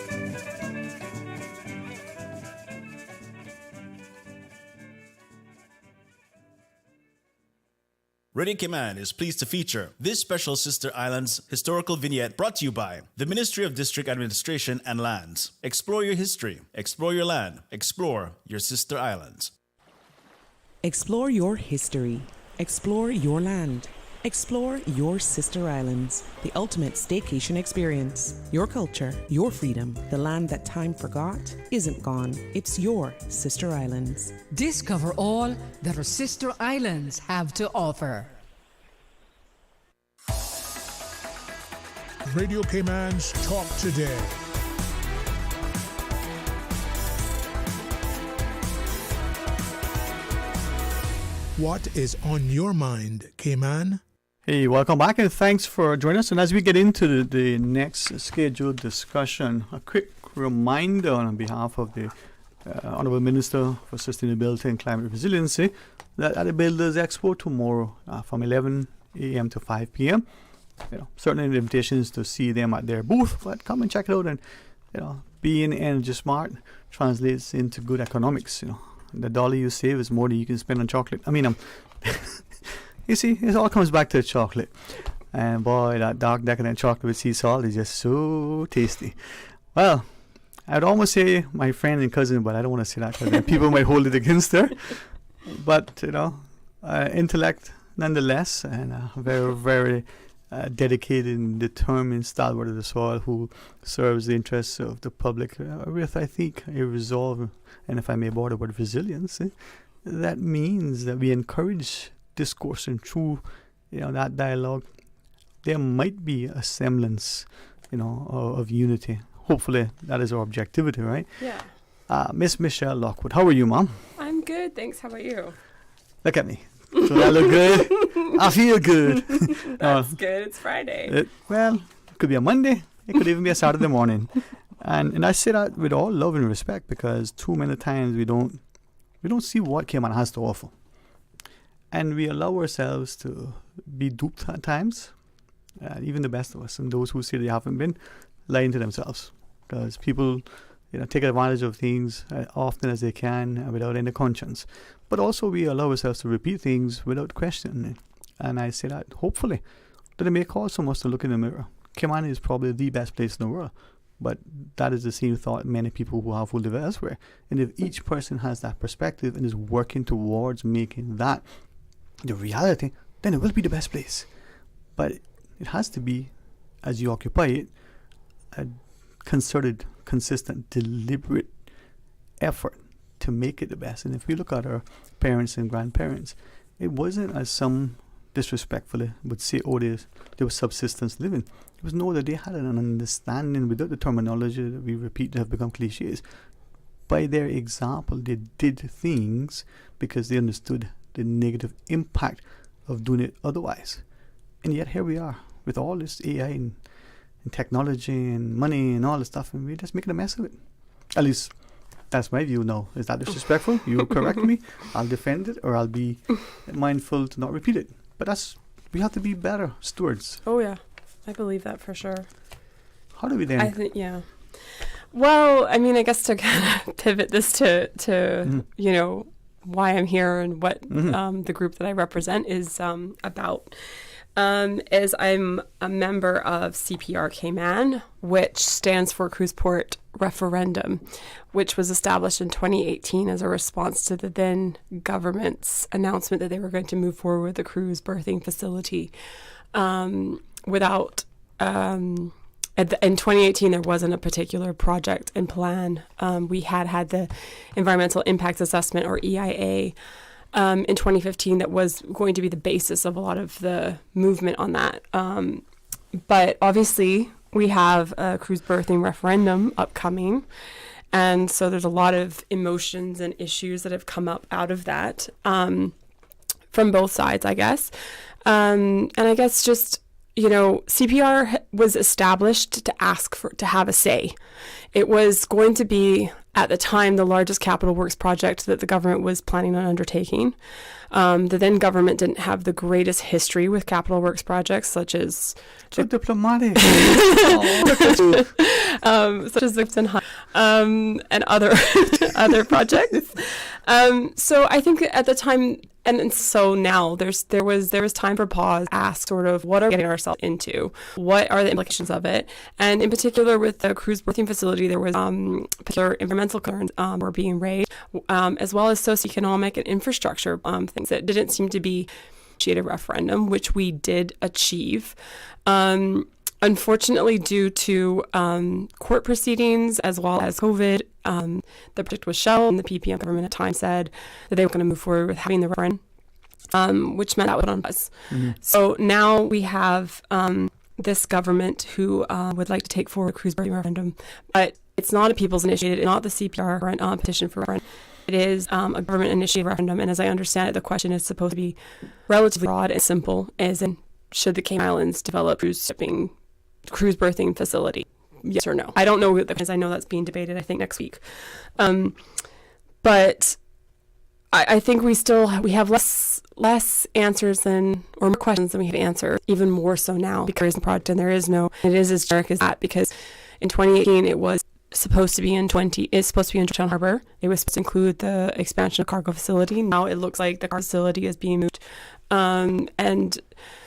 Radio Cayman is pleased to feature this special Sister Islands historical vignette brought to you by the Ministry of District Administration and Lands. Explore your history, explore your land, explore your Sister Islands. Explore your history. Explore your land. Explore your Sister Islands, the ultimate staycation experience. Your culture, your freedom, the land that time forgot isn't gone. It's your Sister Islands. Discover all that our Sister Islands have to offer. Radio Cayman's Talk Today. What is on your mind, Cayman? Hey, welcome back and thanks for joining us. And as we get into the next scheduled discussion, a quick reminder on behalf of the Honorable Minister for Sustainability and Climate Resiliency that at the Builders Expo tomorrow from 11 a.m. to 5 p.m., certain invitations to see them at their booth, but come and check it out. And being energy smart translates into good economics. The dollar you save is more than you can spend on chocolate. You see, it all comes back to chocolate. And boy, that dark decadent chocolate with sea salt is just so tasty. Well, I'd almost say my friend and cousin, but I don't want to say that because people might hold it against her. But, intellect nonetheless, and very, very dedicated and determined stalwart of the soil who serves the interests of the public with, I think, a resolve, and if I may borrow the word resilience, that means that we encourage discourse, and through that dialogue there might be a semblance of unity. Hopefully that is our objectivity, right? Yeah. Miss Michelle Lockwood, how are you, Mom? I'm good, thanks. How about you? Look at me. Do I look good? I feel good. That's good. It's Friday. It could be a Monday. It could even be a Saturday morning. And I say that with all love and respect because too many times we don't see what Cayman has to offer. And we allow ourselves to be duped at times. Even the best of us, and those who say they haven't been, lying to themselves. Because people, take advantage of things often as they can without any conscience. But also we allow ourselves to repeat things without questioning. And I say that hopefully that it may cause some of us to look in the mirror. Cayman is probably the best place in the world, but that is the same thought many people who live elsewhere. And if each person has that perspective and is working towards making that the reality, then it will be the best place. But it has to be, as you occupy it, a concerted, consistent, deliberate effort to make it the best. And if we look at our parents and grandparents, it wasn't as some disrespectfully would say, oh, they were subsistence living. It was no, that they had an understanding without the terminology that we repeat that have become cliches. By their example, they did things because they understood the negative impact of doing it otherwise. And yet here we are with all this AI and technology and money and all this stuff, and we're just making a mess of it. At least that's my view now. Is that disrespectful? You correct me, I'll defend it, or I'll be mindful to not repeat it. But we have to be better stewards. Oh yeah, I believe that for sure. How do we then? I think, yeah. Well, I mean, I guess to kind of pivot this to why I'm here and what the group that I represent is about. Is I'm a member of CPR Cayman, which stands for Cruise Port Referendum, which was established in 2018 as a response to the then government's announcement that they were going to move forward with the cruise berthing facility. In 2018, there wasn't a particular project and plan. We had the Environmental Impact Assessment, or EIA, in 2015 that was going to be the basis of a lot of the movement on that. But obviously, we have a cruise berthing referendum upcoming. And so there's a lot of emotions and issues that have come up out of that from both sides, I guess. And I guess just, CPR was established to to have a say. It was going to be, at the time, the largest capital works project that the government was planning on undertaking. The then government didn't have the greatest history with capital works projects, such as... So diplomatic. Such as the and other projects. So I think at the time, and so now there was time for pause, ask sort of what are we getting ourselves into, what are the implications of it, and in particular with the cruise berthing facility, there was particular environmental concerns were being raised, as well as socioeconomic and infrastructure things that didn't seem to be a referendum, which we did achieve. Unfortunately, due to court proceedings as well as COVID, the project was shelved, and the PPM government at the time said that they were going to move forward with having the referendum, which meant that would on us. So now we have this government who would like to take forward a cruise berthing referendum, but it's not a people's initiated, it's not the CPR petition for referendum. It is a government-initiated referendum, and as I understand it, the question is supposed to be relatively broad and simple, as in, should the Cayman Islands develop cruise berthing facility? Yes or no? I don't know, because I know that's being debated, I think, next week. But I think we have less answers or more questions than we have answers, even more so now, because there is no project and there is no, it is as generic as that, because in 2018 it was supposed to be in Georgetown Harbor. It was supposed to include the expansion of cargo facility. Now it looks like the cargo facility is being moved, and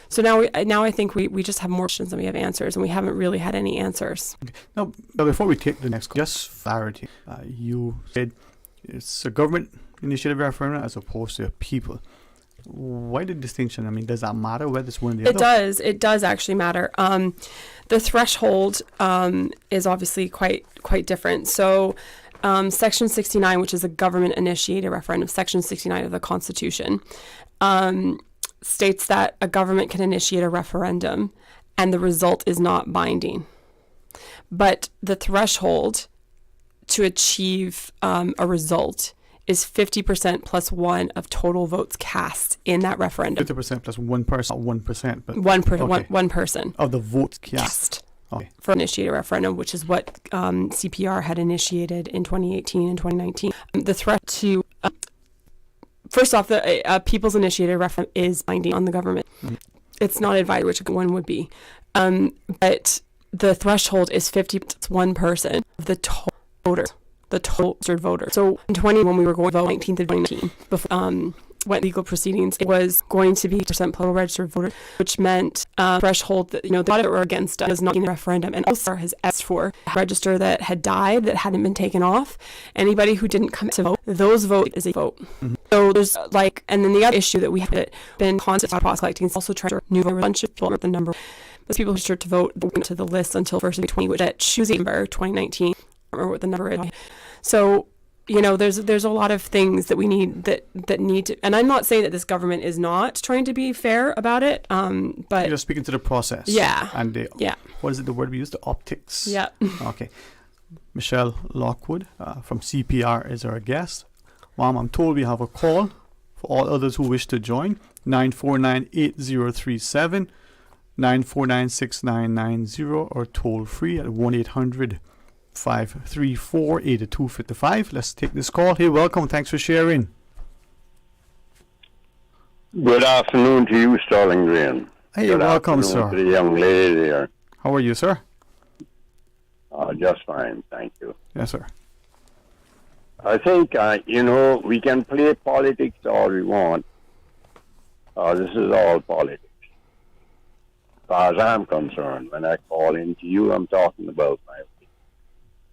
so now I think we just have more questions than we have answers, and we haven't really had any answers. Okay. Now, before we take the next, just clarity. You said it's a government initiative referendum as opposed to a people. Why the distinction? I mean, does that matter whether it's one or the other? It does actually matter. The threshold is obviously quite different. So Section 69, which is a government-initiated referendum, Section 69 of the Constitution, states that a government can initiate a referendum and the result is not binding. But the threshold to achieve a result is 50% plus one of total votes cast in that referendum. 50% plus one person, not 1%. But one person. Of the votes cast. Okay. For initiate a referendum, which is what CPR had initiated in 2018 and 2019. The threat to... First off, the People's Initiated Referendum is binding on the government. It's not advisory, which one would be. But the threshold is 50 plus one person of the total voters. the total registered voters. So in 20, when we were going to vote 19th of 2019, before went legal proceedings, it was going to be % total registered voters, which meant threshold that, the audit or against us not in the referendum, and also has asked for a register that had died, that hadn't been taken off. Anybody who didn't come to vote, those vote is a vote. Mm-hmm. So there's and then the other issue that we have been constantly collecting is also trying to new bunch of people, the number of people registered to vote to the list until 1st of 2020, which at choosing number 2019, or what the number is. So there's a lot of things that we need that need to, and I'm not saying that this government is not trying to be fair about it, but you're speaking to the process. Yeah. And what is it, the word we use? The optics. Yeah. Okay. Michelle Lockwood from CPR is our guest. Mom, I'm told we have a call for all others who wish to join. 949-8037, 949-6990, or toll free at 1-800-534-8255. Let's take this call. Hey, welcome. Thanks for sharing. Good afternoon to you, Sterling Green. Hey, Good welcome, afternoon sir. to the young lady there. How are you, sir? Just fine, thank you. Yes, sir. I think, we can play politics all we want. This is all politics. As far as I'm concerned, when I call into you, I'm talking about my opinion.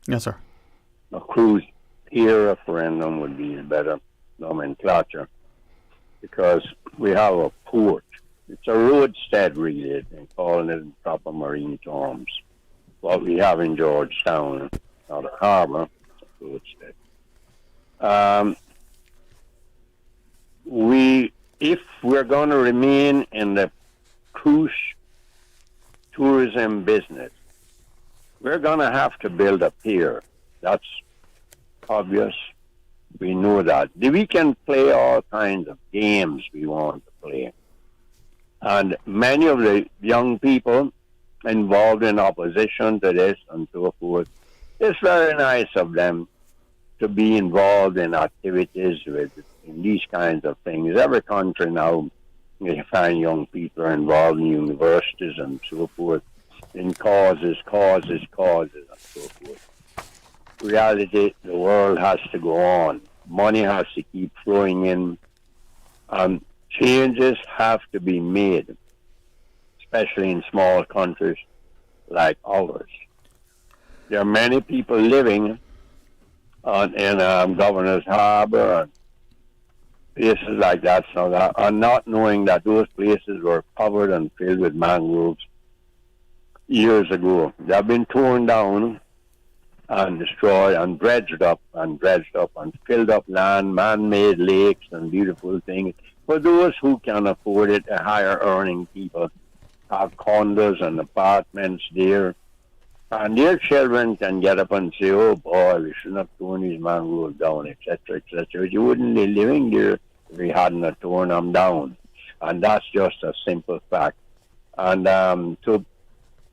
Yes, sir. A cruise peer referendum would be a better nomenclature because we have a port. It's a roadstead, really, and calling it in proper marine terms. What we have in Georgetown, not a harbor, it's a roadstead. If we're going to remain in the cruise tourism business, we're going to have to build a pier. That's obvious. We know that. We can play all kinds of games we want to play. And many of the young people involved in opposition to this and so forth, it's very nice of them to be involved in activities in these kinds of things. Every country now, you find young people are involved in universities and so forth, in causes, and so forth. Reality, the world has to go on. Money has to keep flowing in. Changes have to be made, especially in small countries like ours. There are many people living in Governor's Harbor and places like that, so that are not knowing that those places were covered and filled with mangroves years ago. They have been torn down and destroyed and dredged up and filled up land, man-made lakes and beautiful things. For those who can afford it, the higher earning people have condos and apartments there. And their children can get up and say, oh boy, we shouldn't have torn these mangroves down, etc., etc. But you wouldn't be living there if we hadn't have torn them down. And that's just a simple fact. And to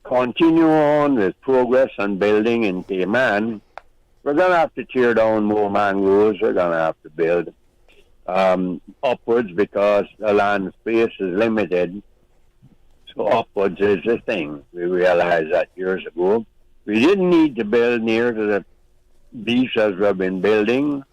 continue on with progress and building in Cayman, we're going to have to tear down more mangroves. We're going to have to build upwards because the land space is limited. So upwards is the thing. We realized that years ago. We didn't need to build near to the beach as we've been building.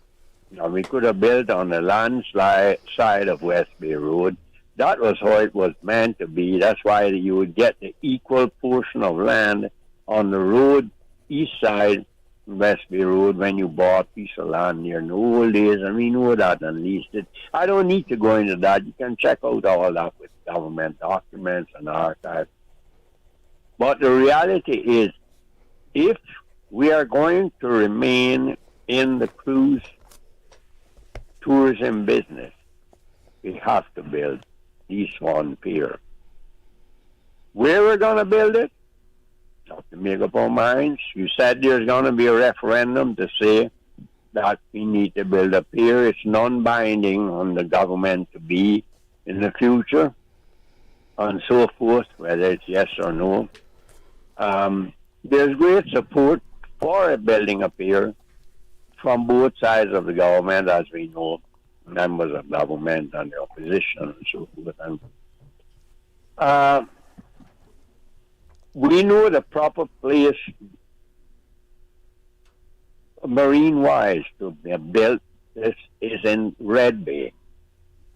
We could have built on the landslide side of West Bay Road. That was how it was meant to be. That's why you would get the equal portion of land on the road, east side, West Bay Road, when you bought a piece of land near in the old days, and we know that and leased it. I don't need to go into that. You can check out all that with government documents and archives. But the reality is, if we are going to remain in the cruise tourism business, we have to build at least one pier. Where we're going to build it? Have to make up our minds. You said there's going to be a referendum to say that we need to build a pier. It's non-binding on the government to be in the future and so forth, whether it's yes or no. There's great support for building a pier from both sides of the government, as we know, members of government and the opposition and so forth. And we know the proper place marine-wise, to be built, this is in Red Bay.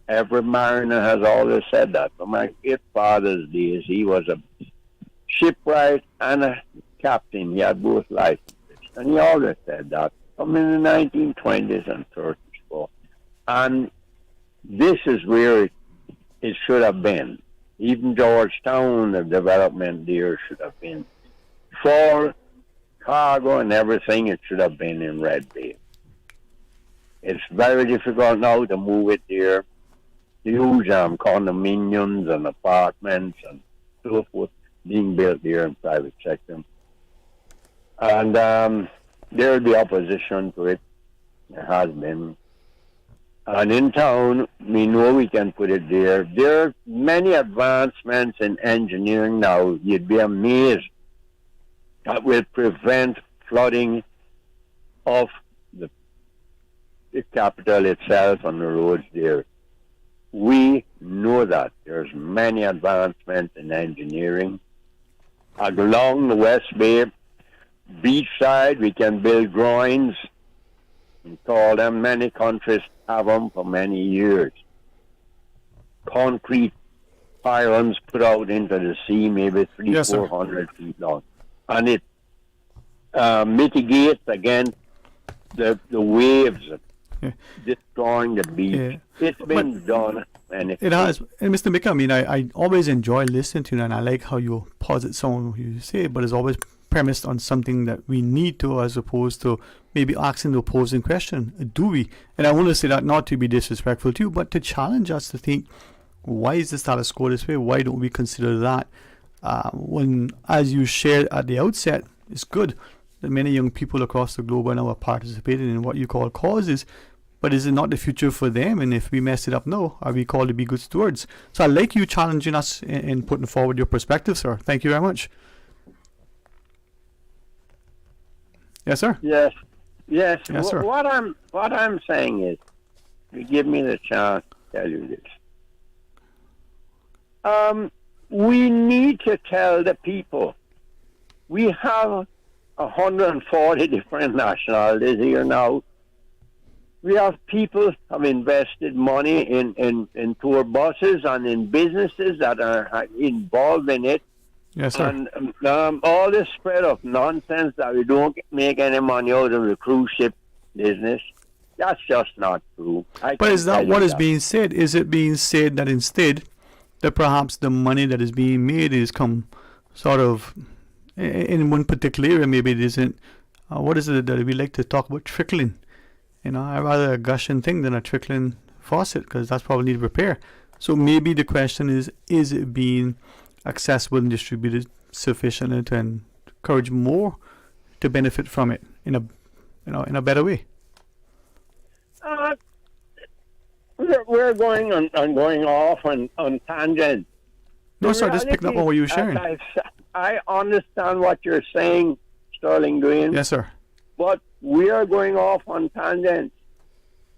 Every mariner has always said that. From my great father's days, he was a shipwright and a captain. He had both licenses. And he always said that. From in the 1920s and 30s. So. And this is where it should have been. Even Georgetown, the development there should have been. For cargo and everything, it should have been in Red Bay. It's very difficult now to move it there. Huge condominiums and apartments and so forth being built there in private sector. And there will be opposition to it. There has been. And in town, we know we can put it there. There are many advancements in engineering now. You'd be amazed that will prevent flooding of the capital itself and the roads there. We know that there's many advancements in engineering. Along the West Bay beach side, we can build groins and call them. Many countries have them for many years. Concrete pylons put out into the sea, maybe 400 feet long. And it mitigates against the waves destroying the beach. Yeah. It's been done. And it has. And Mr. Mick, I mean, I always enjoy listening to you, and I like how you posit some of you say, but it's always premised on something that we need to, as opposed to maybe asking the opposing question, do we? And I want to say that not to be disrespectful to you, but to challenge us to think, why is the status quo this way? Why don't we consider that? When, as you shared at the outset, it's good that many young people across the globe are now participating in what you call causes, but is it not the future for them? And if we mess it up now, are we called to be good stewards? So I like you challenging us in putting forward your perspective, sir. Thank you very much. Yes, sir. Yes, yes, sir. What I'm saying is, you give me the chance to tell you this. We need to tell the people. We have 140 different nationalities here now. We have people have invested money in tour buses and in businesses that are involved in it. Yes, sir. And all this spread of nonsense that we don't make any money out of the cruise ship business, that's just not true. But is that what is being said? Is it being said that instead that perhaps the money that is being made is come sort of in one particular area? Maybe it isn't. What is it that we like to talk about? Trickling. You know, I'd rather a gushing thing than a trickling faucet, because that's probably need repair. So maybe the question is it being accessible and distributed sufficiently to encourage more to benefit from it in a better way? We're going off on tangents. No, sir, just picking up on what you were sharing. I understand what you're saying, Sterling Green. Yes, sir. But we are going off on tangents.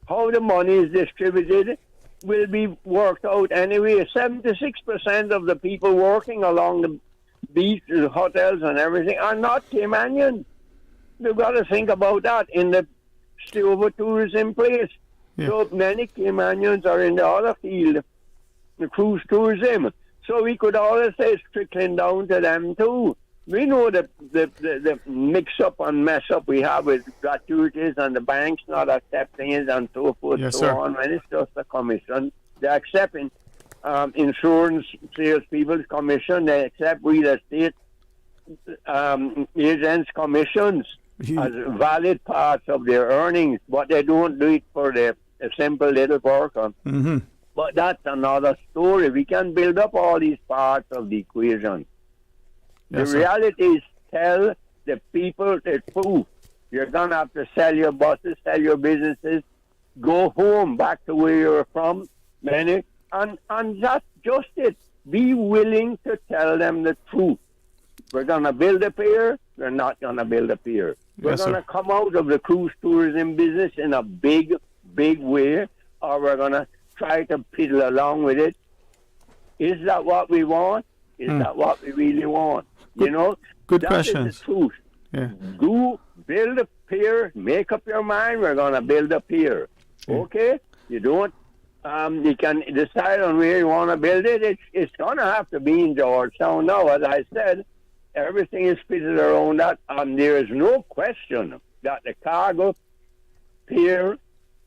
How the money is distributed will be worked out anyway. 76% of the people working along the beach, the hotels and everything are not Caymanians. You've got to think about that in the over tourism place. Yeah. So many Caymanians are in the other field, the cruise tourism. So we could always say it's trickling down to them too. We know the mix-up and mess-up we have with gratuities and the banks not accepting it and so forth, yes, so sir. on. When it's just a commission, they're accepting insurance salespeople's commission. They accept real estate agents' commissions as valid parts of their earnings, but they don't do it for the simple little worker. Mm-hmm. But that's another story. We can build up all these parts of the equation. Yes, the reality is tell the people the truth. You're going to have to sell your buses, sell your businesses, go home, back to where you're from, many, and that's just it. Be willing to tell them the truth. We're going to build a pier, we're not going to build a pier. We're Yes, going sir. to come out of the cruise tourism business in a big, big way, or we're going to try to piddle along with it. Is that what we want? Is that what we really want? Good, you know, good that questions. is the truth. Yeah. Go build a pier pier, make up your mind, we're going to build a pier. Okay? You don't, you can decide on where you want to build it. It's going to have to be in Georgetown now. As I said, everything is fitted around that. There is no question that the cargo pier,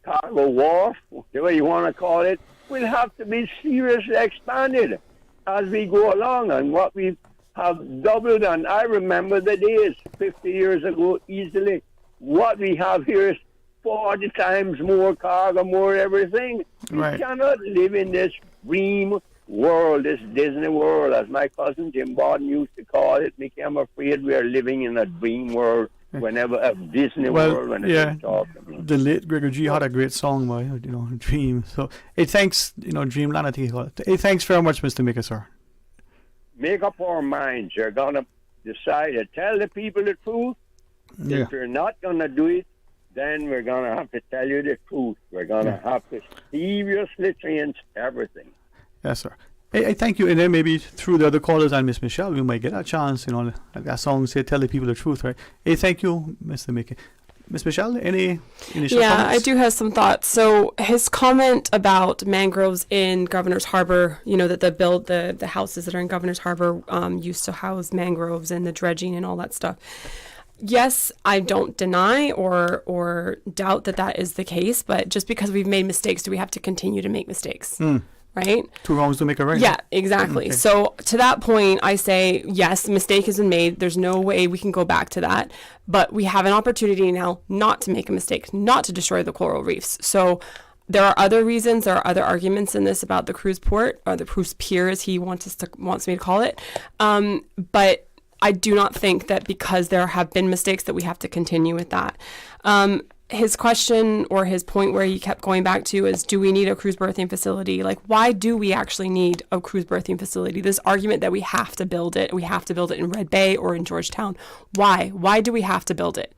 cargo wharf, whatever you want to call it, will have to be seriously expanded as we go along. And what we have doubled, and I remember the days 50 years ago easily, what we have here is 40 times more cargo, more everything. Right. We cannot live in this dream world, this Disney world, as my cousin Jim Borden used to call it. I'm afraid we are living in a dream world whenever a Disney world, when it's talking. The late Gregor G had a great song by, Dream. So, hey, thanks, Dreamland, I think he called it. Hey, thanks very much, Mr. Mika, sir. Make up our minds. You're going to decide to tell the people the truth. Yeah. If you're not going to do it, then we're going to have to tell you the truth. We're going to have to seriously change everything. Yes, sir. Hey, thank you. And then maybe through the other callers and Miss Michelle, we might get a chance, like that song say, tell the people the truth, right? Hey, thank you, Mr. Mickey. Miss Michelle, any initial comments? I do have some thoughts. So his comment about mangroves in Governor's Harbor, that the houses that are in Governor's Harbor used to house mangroves and the dredging and all that stuff. Yes, I don't deny or doubt that is the case, but just because we've made mistakes, do we have to continue to make mistakes? Right? Two wrongs don't make a right. Yeah, exactly. Okay. So to that point, I say, yes, a mistake has been made. There's no way we can go back to that. But we have an opportunity now not to make a mistake, not to destroy the coral reefs. So there are other reasons, there are other arguments in this about the cruise port, or the cruise pier, as he wants me to call it. But I do not think that because there have been mistakes that we have to continue with that. His question or his point where he kept going back to is, do we need a cruise berthing facility? Like, why do we actually need a cruise berthing facility? This argument that we have to build it in Red Bay or in Georgetown. Why? Why do we have to build it?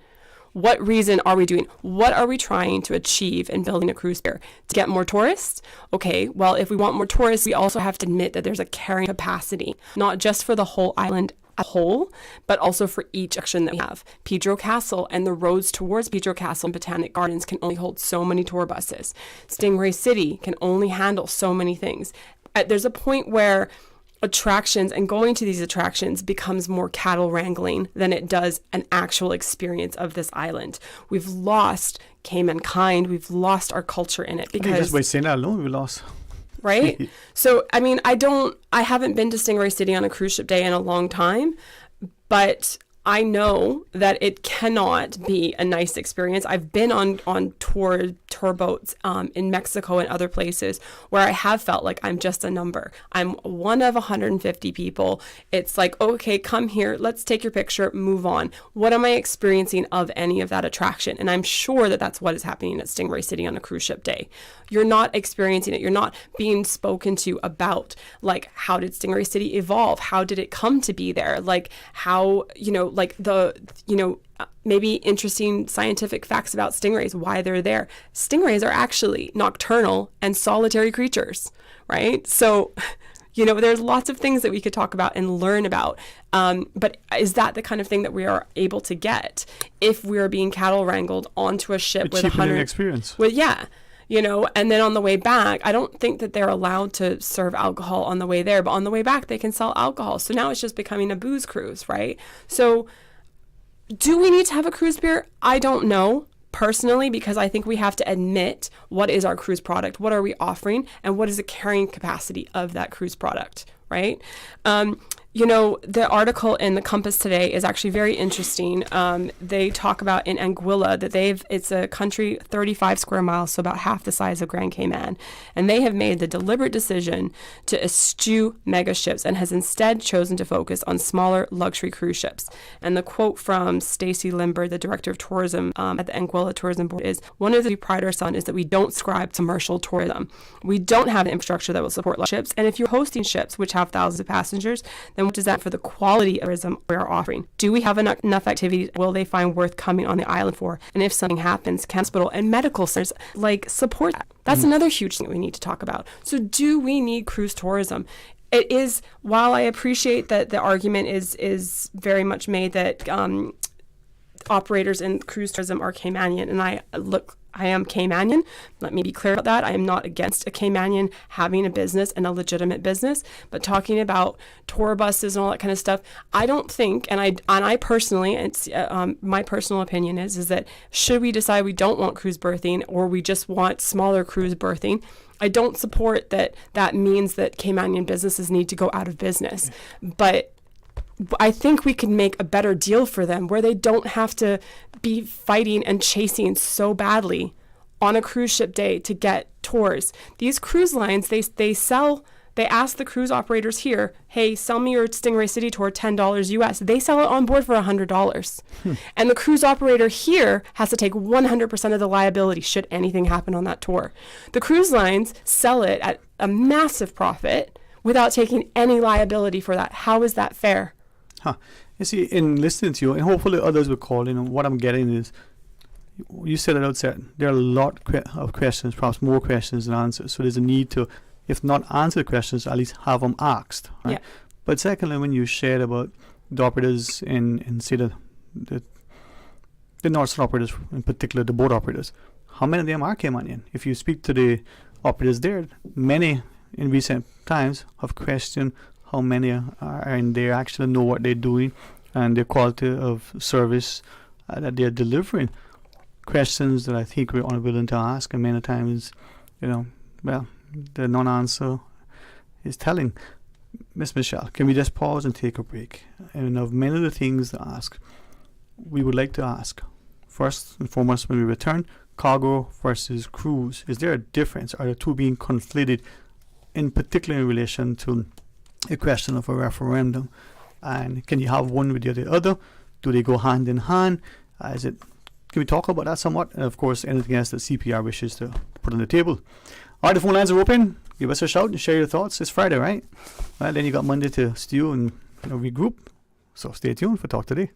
What reason are we doing? What are we trying to achieve in building a cruise pier? To get more tourists? Okay, well, if we want more tourists, we also have to admit that there's a carrying capacity, not just for the whole island a whole, but also for each section that we have. Pedro Castle and the roads towards Pedro Castle and Botanic Gardens can only hold so many tour buses. Stingray City can only handle so many things. There's a point where attractions and going to these attractions becomes more cattle wrangling than it does an actual experience of this island. We've lost Cayman kind. We've lost our culture in it because just by saying that alone, we lost. Right? So, I mean, I haven't been to Stingray City on a cruise ship day in a long time, but I know that it cannot be a nice experience. I've been on tour boats in Mexico and other places where I have felt like I'm just a number. I'm one of 150 people. It's like, okay, come here, let's take your picture, move on. What am I experiencing of any of that attraction? And I'm sure that that's what is happening at Stingray City on a cruise ship day. You're not experiencing it. You're not being spoken to about, like, how did Stingray City evolve? How did it come to be there? Like, how, maybe interesting scientific facts about stingrays, why they're there. Stingrays are actually nocturnal and solitary creatures, right? So, there's lots of things that we could talk about and learn about. But is that the kind of thing that we are able to get if we're being cattle wrangled onto a ship with 100 experience? Well, yeah. And then on the way back, I don't think that they're allowed to serve alcohol on the way there, but on the way back, they can sell alcohol. So now it's just becoming a booze cruise, right? So do we need to have a cruise pier? I don't know personally, because I think we have to admit what is our cruise product, what are we offering, and what is the carrying capacity of that cruise product, right? The article in the Compass today is actually very interesting. They talk about in Anguilla that it's a country 35 square miles, so about half the size of Grand Cayman. And they have made the deliberate decision to eschew mega ships and has instead chosen to focus on smaller luxury cruise ships. And the quote from Stacy Limber, the director of tourism at the Anguilla Tourism Board, is, "One of the we pride ourselves on is that we don't subscribe to commercial tourism. We don't have an infrastructure that will support large ships. And if you're hosting ships which have thousands of passengers, then what does that for the quality of tourism we are offering? Do we have enough activities? Will they find worth coming on the island for? And if something happens, can hospital and medical centers support that?" That's another huge thing we need to talk about. So do we need cruise tourism? It is, while I appreciate that the argument is very much made that operators in cruise tourism are Caymanian, and I am Caymanian. Let me be clear about that. I am not against a Caymanian having a business and a legitimate business, but talking about tour buses and all that kind of stuff, I don't think, and I personally, it's my personal opinion is that should we decide we don't want cruise berthing or we just want smaller cruise berthing, I don't support that means that Caymanian businesses need to go out of business. But I think we can make a better deal for them where they don't have to be fighting and chasing so badly on a cruise ship day to get tours. These cruise lines, they ask the cruise operators here, hey, sell me your Stingray City tour, $10 US. They sell it on board for $100. And the cruise operator here has to take 100% of the liability should anything happen on that tour. The cruise lines sell it at a massive profit without taking any liability for that. How is that fair? You see, in listening to you, and hopefully others will call in, and what I'm getting is, you said it outside, there are a lot of questions, perhaps more questions than answers. So there's a need to, if not answer the questions, at least have them asked. Right? Yeah. But secondly, when you shared about the operators in say the North Star operators, in particular the boat operators, how many of them are Caymanian? If you speak to the operators there, many in recent times have questioned how many are and they actually know what they're doing and the quality of service that they're delivering. Questions that I think we're unwilling to ask, and many times, the non-answer is telling. Miss Michelle, can we just pause and take a break? And of many of the things to ask, we would like to ask, first and foremost, when we return, cargo versus cruise. Is there a difference? Are the two being conflated, in particular in relation to a question of a referendum? And can you have one without the other? Do they go hand in hand? Can we talk about that somewhat? And of course, anything else that CPR wishes to put on the table. All right, the phone lines are open. Give us a shout and share your thoughts. It's Friday, right? Well, then you got Monday to stew and regroup. So stay tuned for Talk Today.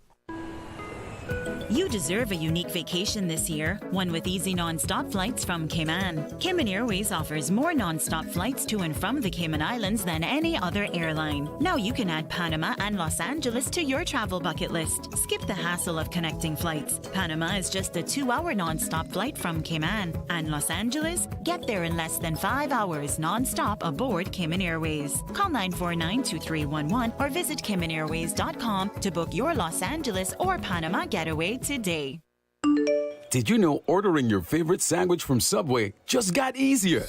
You deserve a unique vacation this year, one with easy non-stop flights from Cayman. Cayman Airways offers more non-stop flights to and from the Cayman Islands than any other airline. Now you can add Panama and Los Angeles to your travel bucket list. Skip the hassle of connecting flights. Panama is just a 2-hour non-stop flight from Cayman. And Los Angeles? Get there in less than 5 hours non-stop aboard Cayman Airways. Call 949-2311 or visit CaymanAirways.com to book your Los Angeles or Panama getaway today. Did you know ordering your favorite sandwich from Subway just got easier?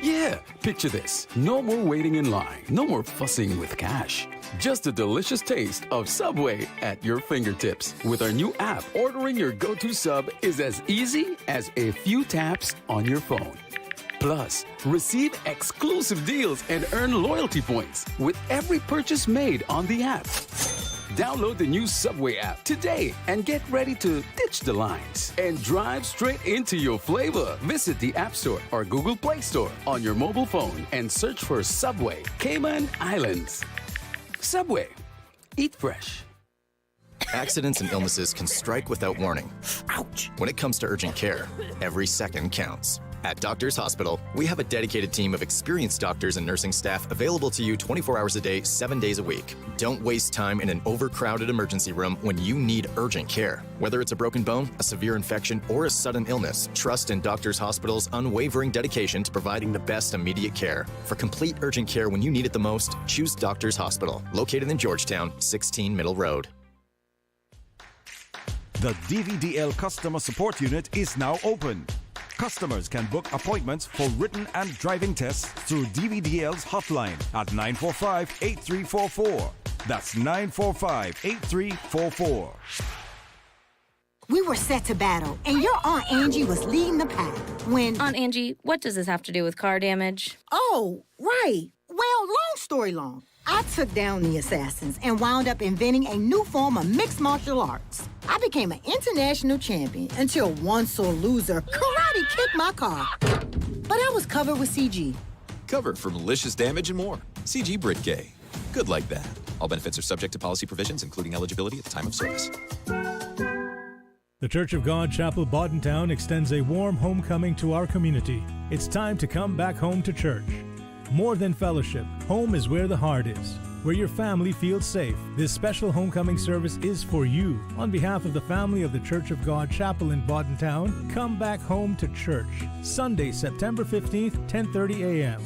Yeah, picture this. No more waiting in line. No more fussing with cash. Just a delicious taste of Subway at your fingertips. With our new app, ordering your go-to sub is as easy as a few taps on your phone. Plus, receive exclusive deals and earn loyalty points with every purchase made on the app. Download the new Subway app today and get ready to ditch the lines and drive straight into your flavor. Visit the App Store or Google Play Store on your mobile phone and search for Subway Cayman Islands. Subway. Eat fresh. Accidents and illnesses can strike without warning. Ouch! When it comes to urgent care, every second counts. At Doctors Hospital, we have a dedicated team of experienced doctors and nursing staff available to you 24 hours a day, 7 days a week. Don't waste time in an overcrowded emergency room when you need urgent care. Whether it's a broken bone, a severe infection, or a sudden illness, trust in Doctors Hospital's unwavering dedication to providing the best immediate care. For complete urgent care when you need it the most, choose Doctors Hospital, located in Georgetown, 16 Middle Road. The DVDL Customer Support Unit is now open. Customers can book appointments for written and driving tests through DVDL's hotline at 945-8344. That's 945-8344. We were set to battle, and your Aunt Angie was leading the pack when... Aunt Angie, what does this have to do with car damage? Oh, right. Well, long story long. I took down the assassins and wound up inventing a new form of mixed martial arts. I became an international champion until one sore loser karate kicked my car. But I was covered with CG. Covered for malicious damage and more. CG Britgay. Good like that. All benefits are subject to policy provisions, including eligibility at the time of service. The Church of God Chapel Boddentown extends a warm homecoming to our community. It's time to come back home to church. More than fellowship, home is where the heart is. where your family feels safe. This special homecoming service is for you. On behalf of the family of the Church of God Chapel in Boddentown, come back home to church. Sunday, September 15th, 10:30 a.m.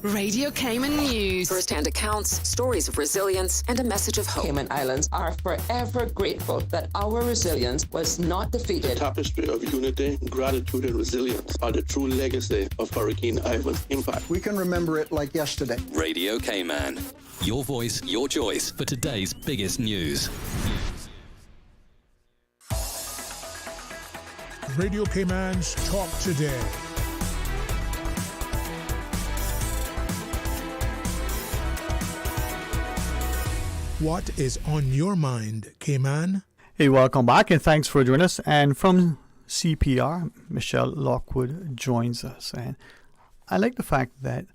Radio Cayman News. First-hand accounts, stories of resilience, and a message of hope. Cayman Islands are forever grateful that our resilience was not defeated. The tapestry of unity, gratitude, and resilience are the true legacy of Hurricane Ivan's impact. We can remember it like yesterday. Radio Cayman. Your voice, your choice for today's biggest news. Radio Cayman's Talk Today. What is on your mind, Cayman? Hey, welcome back and thanks for joining us. And from CPR, Michelle Lockwood joins us. And I like the fact that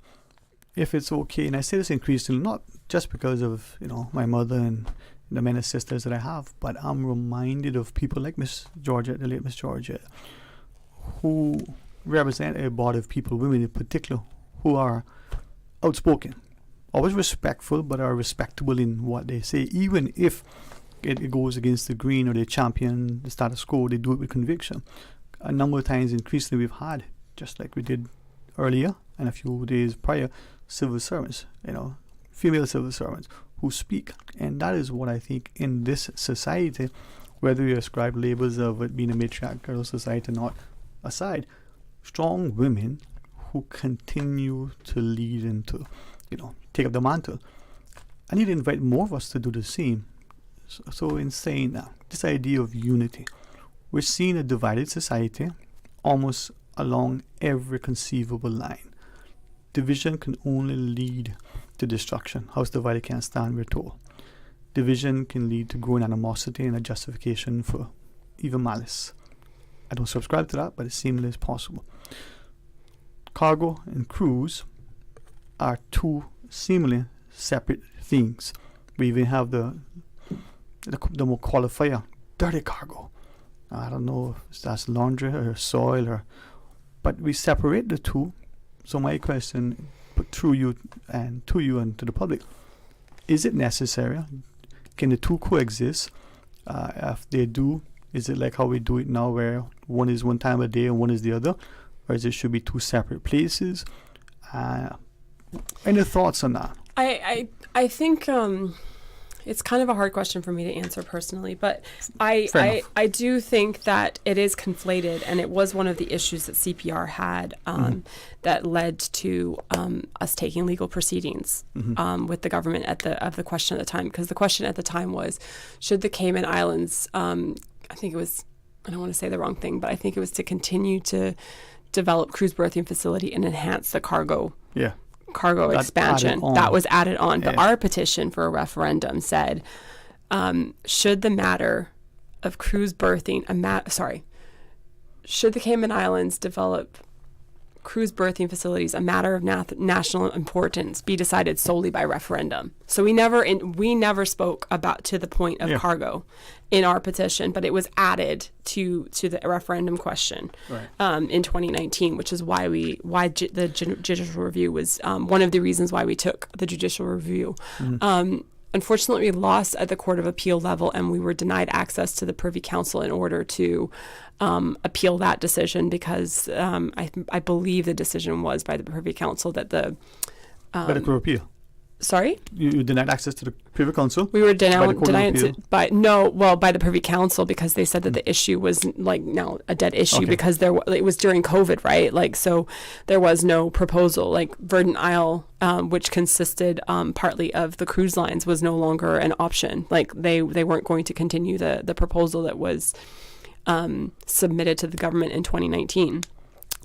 if it's okay, and I say this increasingly, not just because of, my mother and the many sisters that I have, but I'm reminded of people like Miss Georgia, the late Miss Georgia, who represent a body of people, women in particular, who are outspoken. Always respectful, but are respectable in what they say, even if it goes against the grain or they champion the status quo. They do it with conviction. A number of times, increasingly, we've had, just like we did earlier and a few days prior, civil servants, female civil servants who speak. And that is what I think in this society, whether you ascribe labels of it being a matriarchal society or not aside, strong women who continue to lead and to take up the mantle. I need to invite more of us to do the same. So in saying that, this idea of unity, we're seeing a divided society almost along every conceivable line. Division can only lead to destruction. House divided can't stand, we're told. Division can lead to growing animosity and a justification for even malice. I don't subscribe to that, but it seemingly is possible. Cargo and cruise are two seemingly separate things. We even have the more qualifier, dirty cargo. I don't know if that's laundry or soil, but we separate the two. So my question, put through you and to the public, is it necessary? Can the two coexist? If they do, is it like how we do it now, where one is one time a day and one is the other, or is it should be two separate places? Any thoughts on that? I think it's kind of a hard question for me to answer personally, but I do think that it is conflated, and it was one of the issues that CPR had that led to us taking legal proceedings with the government of the question at the time, because the question at the time was, should the Cayman Islands, I think it was, I don't want to say the wrong thing, but I think it was to continue to develop cruise berthing facility and enhance the cargo expansion that was added on. But our petition for a referendum said, should the matter of cruise berthing, should the Cayman Islands develop cruise berthing facilities, a matter of national importance, be decided solely by referendum? So we never spoke about to the point of cargo in our petition, but it was added to the referendum question in 2019, which is why the judicial review was one of the reasons why we took the judicial review. Unfortunately, we lost at the Court of Appeal level, and we were denied access to the Privy Council in order to appeal that decision, because I believe the decision was by the Privy Council that the by the Court of Appeal. Sorry? You denied access to the Privy Council? We were denied by the Privy Council, because they said that the issue was now a dead issue because it was during COVID, right? So there was no proposal. Verdant Isle, which consisted partly of the cruise lines, was no longer an option. They weren't going to continue the proposal that was submitted to the government in 2019.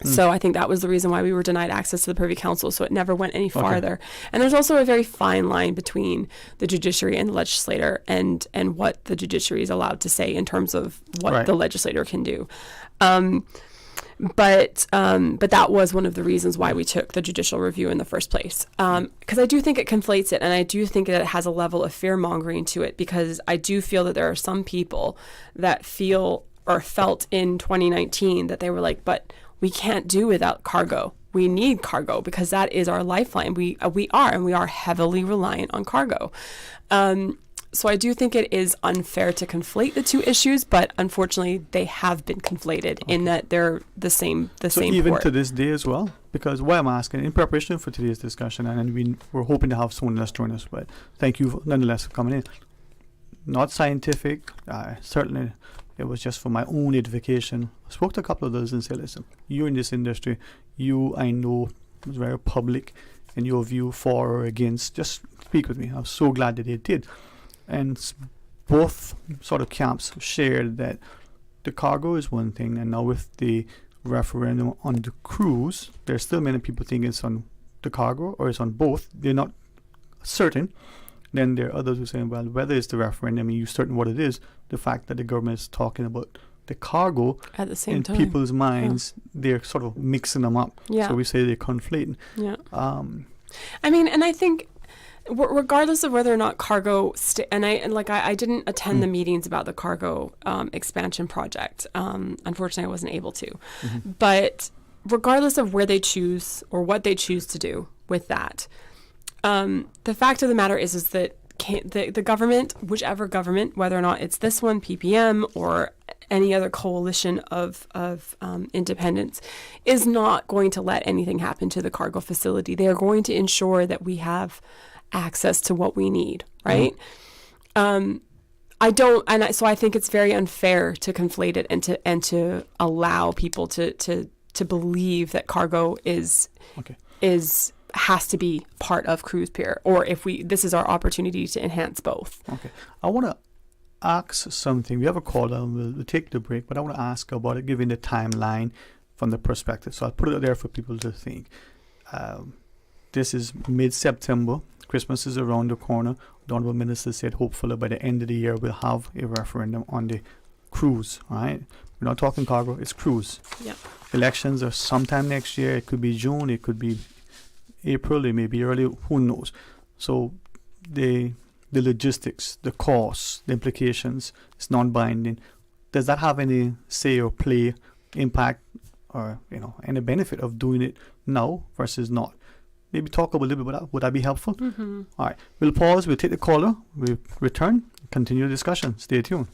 So I think that was the reason why we were denied access to the Privy Council, so it never went any farther. And there's also a very fine line between the judiciary and the legislator, and what the judiciary is allowed to say in terms of what the legislator can do. But that was one of the reasons why we took the judicial review in the first place. Because I do think it conflates it, and I do think that it has a level of fear-mongering to it, because I do feel that there are some people that feel or felt in 2019 that they were like, but we can't do without cargo. We need cargo because that is our lifeline. We are heavily reliant on cargo. So I do think it is unfair to conflate the two issues, but unfortunately they have been conflated in that they're the same even port. to this day as well, because why I'm asking, in preparation for today's discussion, and we're hoping to have someone else join us, but thank you nonetheless for coming in. Not scientific, certainly it was just for my own edification. I spoke to a couple of others and said, listen, you're in this industry, I know was very public in your view for or against, just speak with me. I'm so glad that they did. And both sort of camps shared that the cargo is one thing, and now with the referendum on the cruise, there's still many people think it's on the cargo or it's on both. They're not certain. Then there are others who say, well, whether it's the referendum, you're certain what it is, the fact that the government is talking about the cargo at the same in time. people's minds, they're sort of mixing them up. Yeah. So we say they're conflating. Yeah. I mean, and I think regardless of whether or not cargo, I didn't attend the meetings about the cargo expansion project. Unfortunately, I wasn't able to. Mm-hmm. But regardless of where they choose or what they choose to do with that, the fact of the matter is that the government, whichever government, whether or not it's this one, PPM, or any other coalition of independents, is not going to let anything happen to the cargo facility. They are going to ensure that we have access to what we need, right? Mm-hmm. So I think it's very unfair to conflate it and to allow people to believe that cargo has to be part of cruise pier, or this is our opportunity to enhance both. Okay, I want to ask something. We have a call and we'll take the break, but I want to ask about it, given the timeline from the perspective. So I'll put it there for people to think. This is mid-September. Christmas is around the corner. The Honorable Minister said hopefully by the end of the year we'll have a referendum on the cruise, right? We're not talking cargo, it's cruise. Yeah. Elections are sometime next year. It could be June, it could be April, it may be early, who knows. So the logistics, the costs, the implications, it's non-binding. Does that have any say or play, impact, or any benefit of doing it now versus not? Maybe talk a little bit about that. Would that be helpful? Mm-hmm. All right. We'll pause. We'll take the caller. We'll return. Continue the discussion. Stay tuned.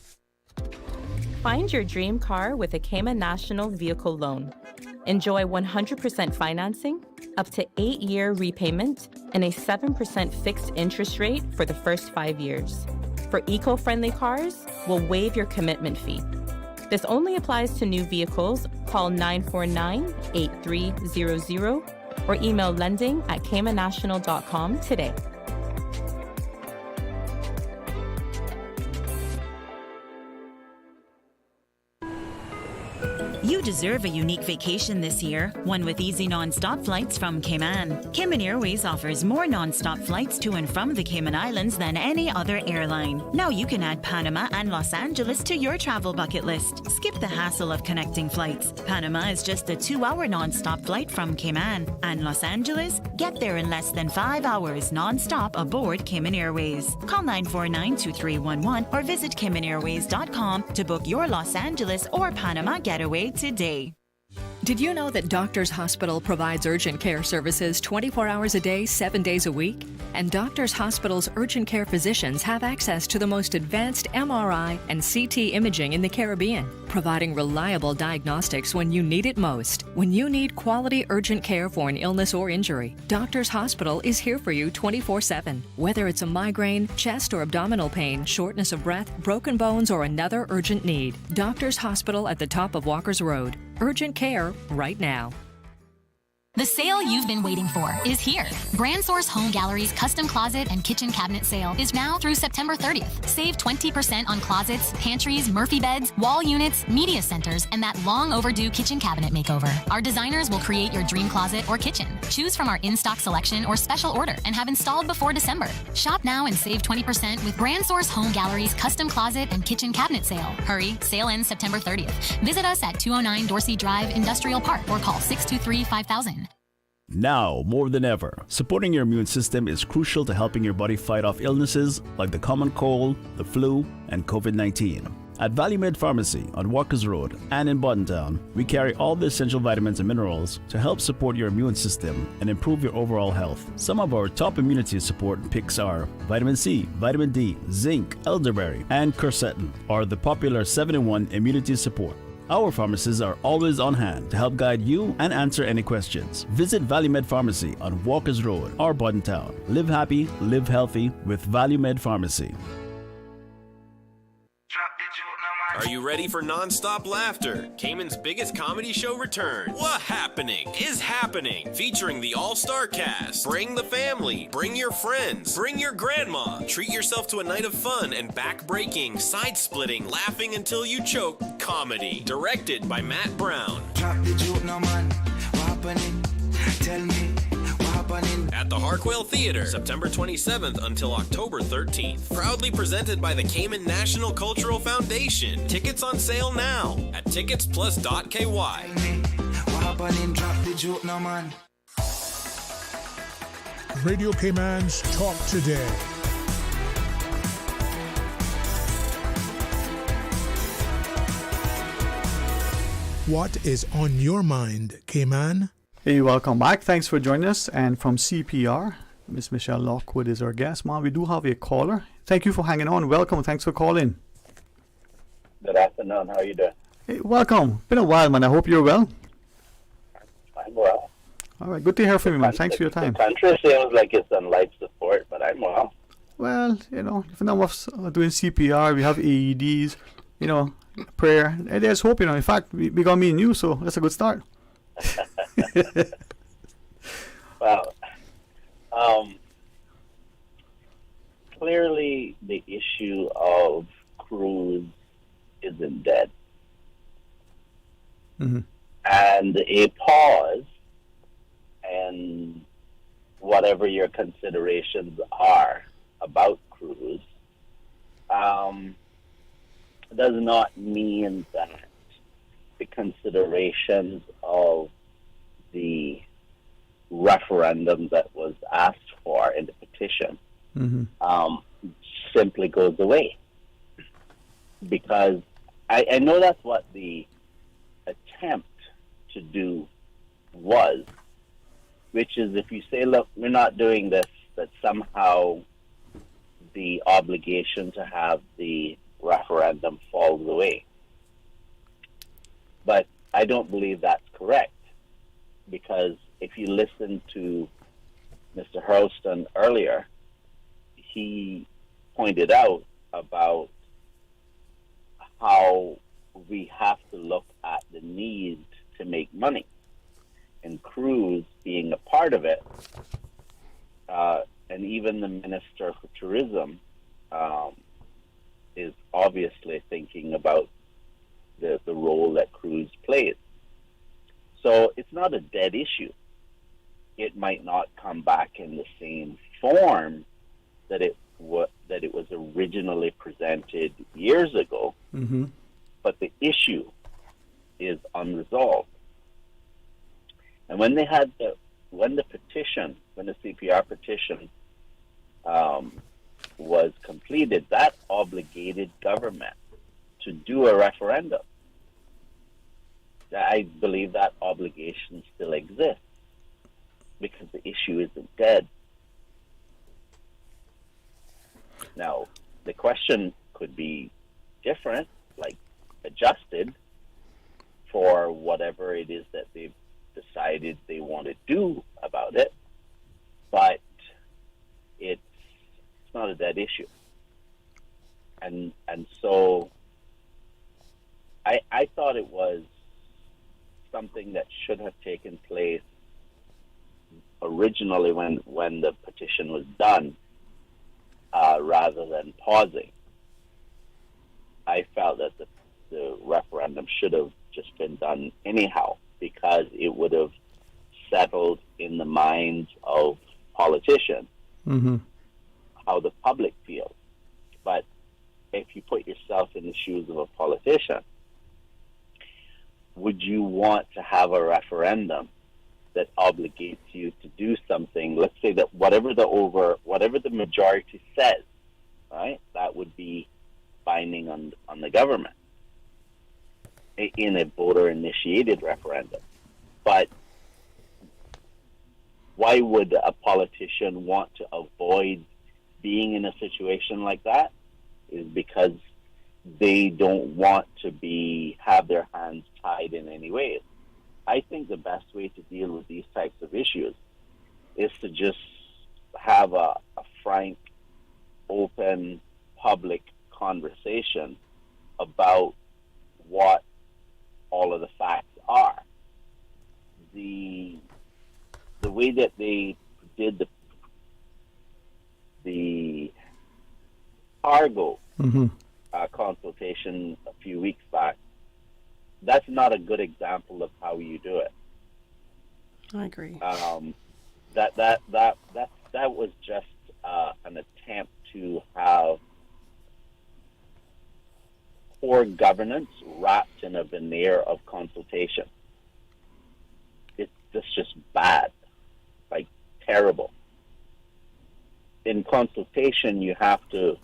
Find your dream car with a Cayman National Vehicle Loan. Enjoy 100% financing, up to 8-year repayment, and a 7% fixed interest rate for the first 5 years. For eco-friendly cars, we'll waive your commitment fee. This only applies to new vehicles. Call 949-8300 or email lending@caymannational.com today. You deserve a unique vacation this year, one with easy non-stop flights from Cayman. Cayman Airways offers more non-stop flights to and from the Cayman Islands than any other airline. Now you can add Panama and Los Angeles to your travel bucket list. Skip the hassle of connecting flights. Panama is just a 2-hour non-stop flight from Cayman. And Los Angeles? Get there in less than 5 hours non-stop aboard Cayman Airways. Call 949-2311 or visit CaymanAirways.com to book your Los Angeles or Panama getaway today. Did you know that Doctors Hospital provides urgent care services 24 hours a day, 7 days a week? And Doctors Hospital's urgent care physicians have access to the most advanced MRI and CT imaging in the Caribbean, providing reliable diagnostics when you need it most. When you need quality urgent care for an illness or injury, Doctors Hospital is here for you 24/7. Whether it's a migraine, chest or abdominal pain, shortness of breath, broken bones, or another urgent need, Doctors Hospital at the top of Walker's Road. Urgent care right now. The sale you've been waiting for is here. Brand Source Home Gallery's custom closet and kitchen cabinet sale is now through September 30th. Save 20% on closets, pantries, Murphy beds, wall units, media centers, and that long overdue kitchen cabinet makeover. Our designers will create your dream closet or kitchen. Choose from our in-stock selection or special order and have installed before December. Shop now and save 20% with Brand Source Home Gallery's custom closet and kitchen cabinet sale. Hurry, sale ends September 30th. Visit us at 209 Dorsey Drive, Industrial Park, or call 623-5000. Now, more than ever, supporting your immune system is crucial to helping your body fight off illnesses like the common cold, the flu, and COVID-19. At ValueMed Pharmacy on Walkers Road and in Boddentown, we carry all the essential vitamins and minerals to help support your immune system and improve your overall health. Some of our top immunity support picks are vitamin C, vitamin D, zinc, elderberry, and quercetin, or the popular 7-in-1 immunity support. Our pharmacists are always on hand to help guide you and answer any questions. Visit ValueMed Pharmacy on Walkers Road or Boddentown. Live happy, live healthy with ValueMed Pharmacy. Are you ready for non-stop laughter? Cayman's biggest comedy show returns. What Happening is happening, featuring the all-star cast. Bring the family, bring your friends, bring your grandma. Treat yourself to a night of fun and back-breaking, side-splitting, laughing until you choke comedy. Directed by Matt Brown. Drop the joke now, man. What happening? Tell me. At the Harquail Theater, September 27th until October 13th. Proudly presented by the Cayman National Cultural Foundation. Tickets on sale now at ticketsplus.ky. What happening? Drop the joke now, man. Radio Cayman's Talk Today. What is on your mind, Cayman? Hey, welcome back. Thanks for joining us. And from CPR, Miss Michelle Lockwood is our guest. Mom, we do have a caller. Thank you for hanging on. Welcome. Thanks for calling. Good afternoon. How are you doing? Hey, welcome. Been a while, man. I hope you're well. I'm well. All right. Good to hear from you, man. Thanks for your time. The country seems like it's on life support, but I'm well. Well, if none of us are doing CPR, we have AEDs, prayer. And there's hope, In fact, we got me and you, so that's a good start. Well, clearly the issue of cruise isn't dead. Mm-hmm. And a pause and whatever your considerations are about cruise does not mean that the considerations of the referendum that was asked for in the petition simply goes away. Because I know that's what the attempt to do was, which is if you say, look, we're not doing this, that somehow the obligation to have the referendum falls away. But I don't believe that's correct, because if you listen to Mr. Hurlston earlier, he pointed out about how we have to look at the need to make money, and cruise being a part of it, and even the Minister for Tourism is obviously thinking about the role that cruise plays. So it's not a dead issue. It might not come back in the same form that it was originally presented years ago, but the issue is unresolved. And when the CPR petition was completed, that obligated government to do a referendum. I believe that obligation still exists because the issue isn't dead. Now, the question could be different, like adjusted for whatever it is that they've decided they want to do about it, but it's not a dead issue. And so I thought it was something that should have taken place originally when the petition was done, rather than pausing. I felt that the referendum should have just been done anyhow, because it would have settled in the minds of politicians how the public feels. But if you put yourself in the shoes of a politician, would you want to have a referendum that obligates you to do something? Let's say that whatever the majority says, right? That would be by binding on the government in a voter-initiated referendum. But why would a politician want to avoid being in a situation like that? Is because they don't want to have their hands tied in any way. I think the best way to deal with these types of issues is to just have a frank, open, public conversation about what all of the facts are. The way that they did the cargo consultation a few weeks back, that's not a good example of how you do it. I agree. That was just an attempt to have poor governance wrapped in a veneer of consultation. It's just bad, like terrible. In consultation, you have to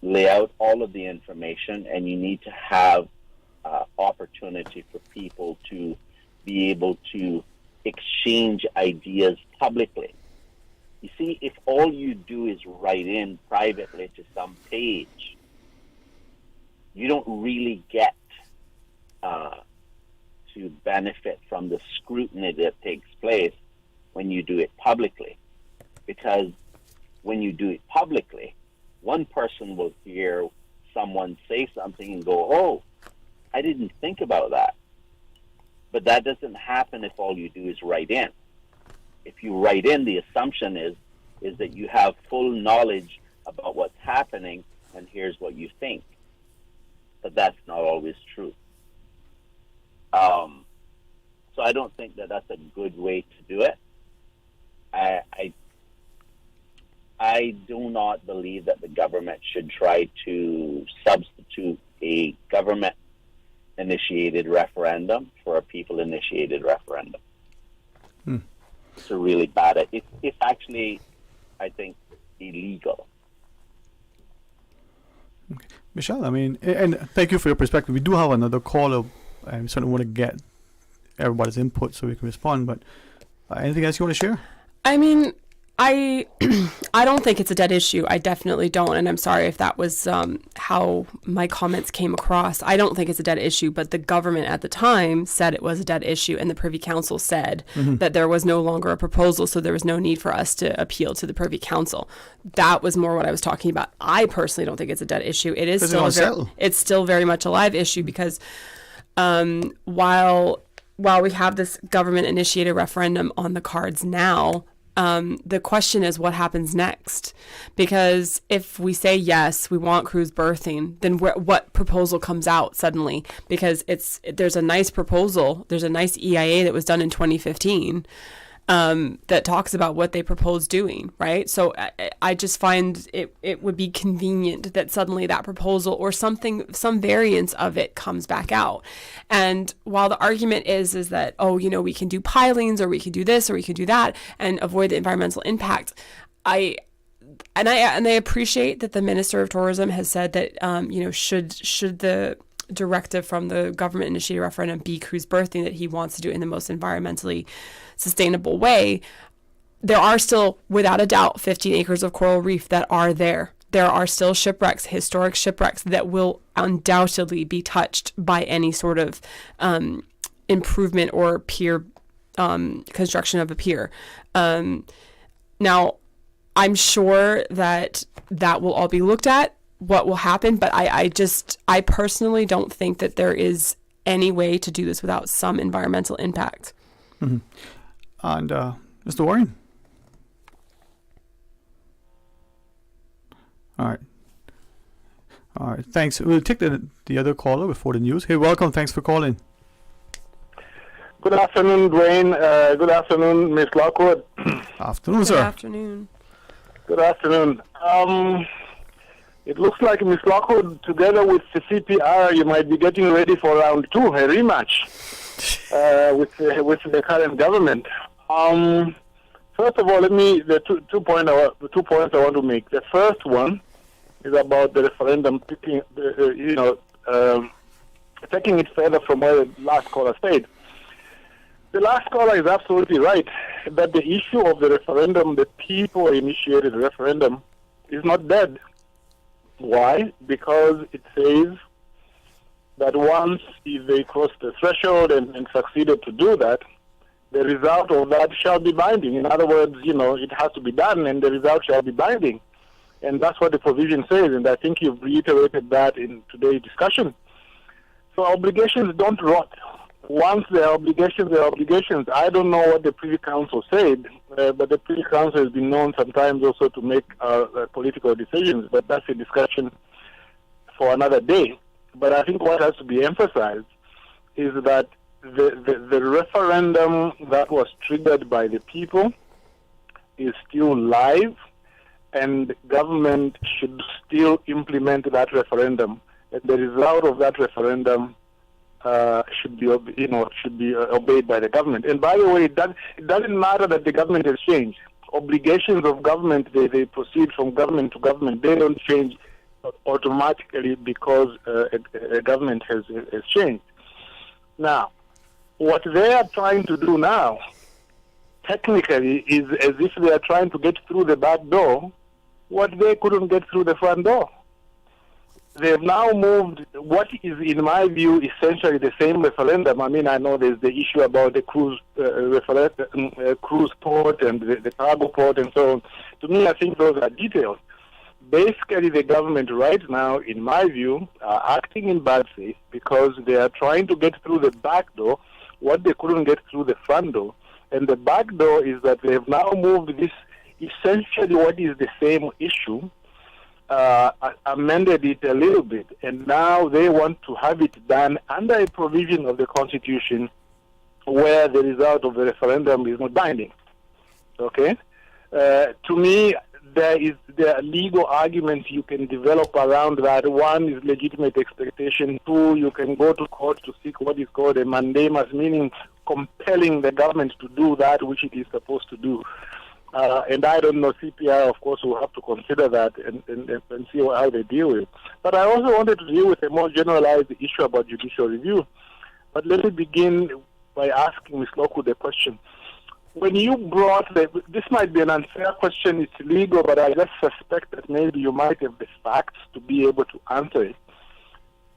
lay out all of the information, and you need to have opportunity for people to be able to exchange ideas publicly. You see, if all you do is write in privately to some page, you don't really get to benefit from the scrutiny that takes place when you do it publicly. Because when you do it publicly, one person will hear someone say something and go, "Oh, I didn't think about that." But that doesn't happen if all you do is write in. If you write in, the assumption is that you have full knowledge about what's happening, and here's what you think. But that's not always true. So I don't think that that's a good way to do it. I do not believe that the government should try to substitute a government-initiated referendum for a people-initiated referendum. It's a really bad. It's actually, I think, illegal. Okay. Michelle, I mean, and thank you for your perspective. We do have another caller. I certainly want to get everybody's input so we can respond. But anything else you want to share? I mean, I don't think it's a dead issue. I definitely don't. And I'm sorry if that was how my comments came across. I don't think it's a dead issue, but the government at the time said it was a dead issue, and the Privy Council said that there was no longer a proposal, so there was no need for us to appeal to the Privy Council. That was more what I was talking about. I personally don't think it's a dead issue. It is it's still very much a live issue because while we have this government-initiated referendum on the cards now, the question is what happens next, because if we say yes, we want cruise berthing, then what proposal comes out suddenly? Because there's a nice proposal, there's a nice EIA that was done in 2015 that talks about what they propose doing, right? So I just find it would be convenient that suddenly that proposal or some variance of it comes back out. And while the argument is that, oh, we can do pilings, or we can do this, or we can do that, and avoid the environmental impact, I appreciate that the Minister of Tourism has said that should the directive from the government-initiated referendum be cruise berthing, that he wants to do it in the most environmentally sustainable way. There are still, without a doubt, 15 acres of coral reef that are there. There are still shipwrecks, historic shipwrecks, that will undoubtedly be touched by any sort of improvement or pier construction of a pier. Now, I'm sure that will all be looked at, what will happen, but I personally don't think that there is any way to do this without some environmental impact. Mm-hmm. And Mr. Warren? All right, thanks. We'll take the other caller before the news. Hey, welcome, thanks for calling. Good afternoon, Dwayne. Good afternoon, Miss Lockwood. Afternoon, sir. Good afternoon. Good afternoon. It looks like Ms. Lockwood, together with the CPR, you might be getting ready for round 2, a rematch with the current government. First of all, the two points I want to make. The first one, is about the referendum taking it further from where the last caller said. The last caller is absolutely right that the issue of the referendum, the people initiated the referendum, is not dead. Why? Because it says that once if they cross the threshold and succeeded to do that, the result of that shall be binding. In other words, it has to be done and the result shall be binding. And that's what the provision says, and I think you've reiterated that in today's discussion. So obligations don't rot. Once there are obligations, there are obligations. I don't know what the Privy Council said, but the Privy Council has been known sometimes also to make political decisions, but that's a discussion for another day. But I think what has to be emphasized is that the referendum that was triggered by the people is still live, and government should still implement that referendum. And the result of that referendum should be obeyed by the government. And by the way, it doesn't matter that the government has changed. Obligations of government, they proceed from government to government. They don't change automatically because a government has changed. Now, what they are trying to do now, technically, is as if they are trying to get through the back door what they couldn't get through the front door. They've now moved what is, in my view, essentially the same referendum. I mean, I know there's the issue about the cruise port and the cargo port and so on. To me, I think those are details. Basically, the government right now, in my view, are acting in bad faith because they are trying to get through the back door what they couldn't get through the front door. And the back door is that they have now moved this, essentially what is the same issue, amended it a little bit, and now they want to have it done under a provision of the Constitution where the result of the referendum is not binding. Okay? To me, there are legal arguments you can develop around that. One is legitimate expectation. Two, you can go to court to seek what is called a mandamus, meaning compelling the government to do that which it is supposed to do. And I don't know, CPI, of course, will have to consider that and see how they deal with it. But I also wanted to deal with a more generalized issue about judicial review. But let me begin by asking Ms. Lockwood a question. When you brought this might be an unfair question, it's legal, but I just suspect that maybe you might have the facts to be able to answer it.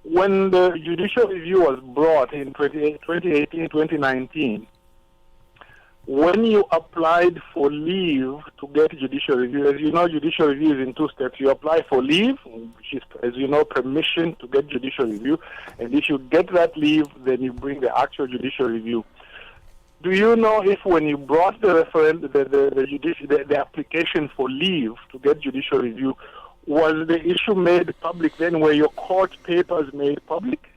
When the judicial review was brought in 2018, 2019, when you applied for leave to get judicial review, as you know, judicial review is in two steps. You apply for leave, which is, as you know, permission to get judicial review. And if you get that leave, then you bring the actual judicial review. Do you know if when you brought the the application for leave to get judicial review, was the issue made public then? Were your court papers made public?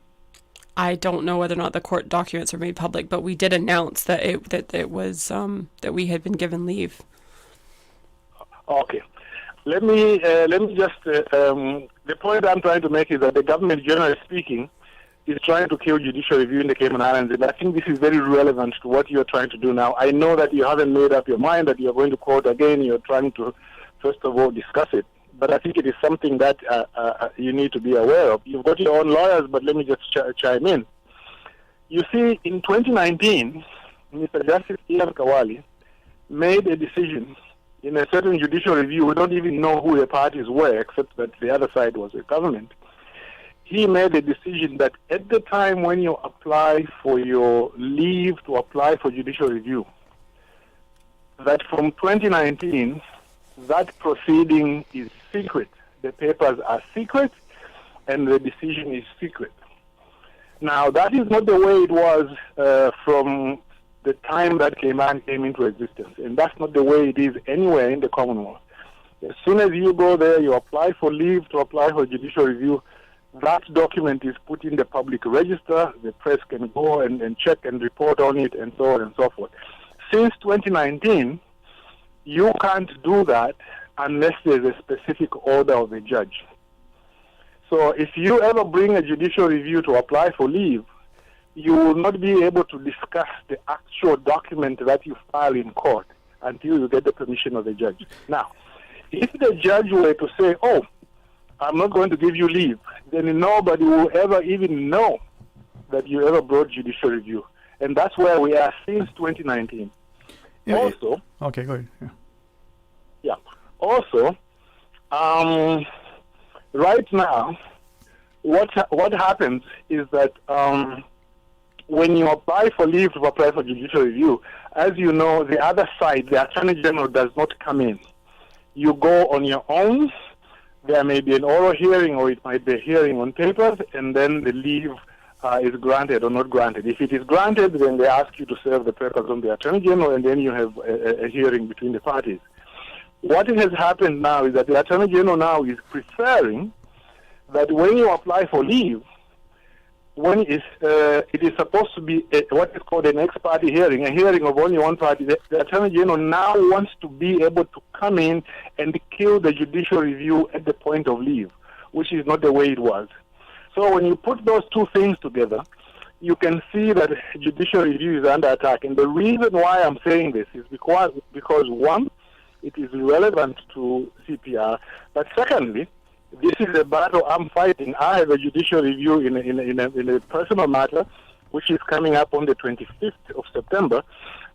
I don't know whether or not the court documents were made public, but we did announce that it was that we had been given leave. Okay, let me just the point I'm trying to make is that the government, generally speaking, is trying to kill judicial review in the Cayman Islands, and I think this is very relevant to what you're trying to do now. I know that you haven't made up your mind that you're going to court again. You're trying to, first of all, discuss it. But I think it is something that you need to be aware of. You've got your own lawyers, but let me just chime in. You see, in 2019, Mr. Justice Ian Kawali made a decision in a certain judicial review. We don't even know who the parties were, except that the other side was the government. He made a decision that at the time when you apply for your leave to apply for judicial review, that from 2019, that proceeding is secret. The papers are secret, and the decision is secret. Now, that is not the way it was from the time that Cayman came into existence, and that's not the way it is anywhere in the Commonwealth. As soon as you go there, you apply for leave to apply for judicial review, that document is put in the public register. The press can go and check and report on it and so on and so forth. Since 2019, you can't do that unless there's a specific order of a judge. So if you ever bring a judicial review to apply for leave, you will not be able to discuss the actual document that you file in court until you get the permission of the judge. Now, if the judge were to say, oh, I'm not going to give you leave, then nobody will ever even know that you ever brought judicial review. And that's where we are since 2019. Yeah, also, okay, go ahead. Yeah. yeah. Also, right now, what happens is that when you apply for leave to apply for judicial review, as you know, the other side, the Attorney General, does not come in. You go on your own. There may be an oral hearing, or it might be a hearing on papers, and then the leave is granted or not granted. If it is granted, then they ask you to serve the papers on the Attorney General, and then you have a hearing between the parties. What has happened now is that the Attorney General now is preferring that when you apply for leave, when it is supposed to be what is called an ex-party hearing, a hearing of only one party, the Attorney General now wants to be able to come in and kill the judicial review at the point of leave, which is not the way it was. So when you put those two things together, you can see that judicial review is under attack. And the reason why I'm saying this is because one, it is relevant to CPR, but secondly, this is a battle I'm fighting. I have a judicial review in a personal matter, which is coming up on the 25th of September,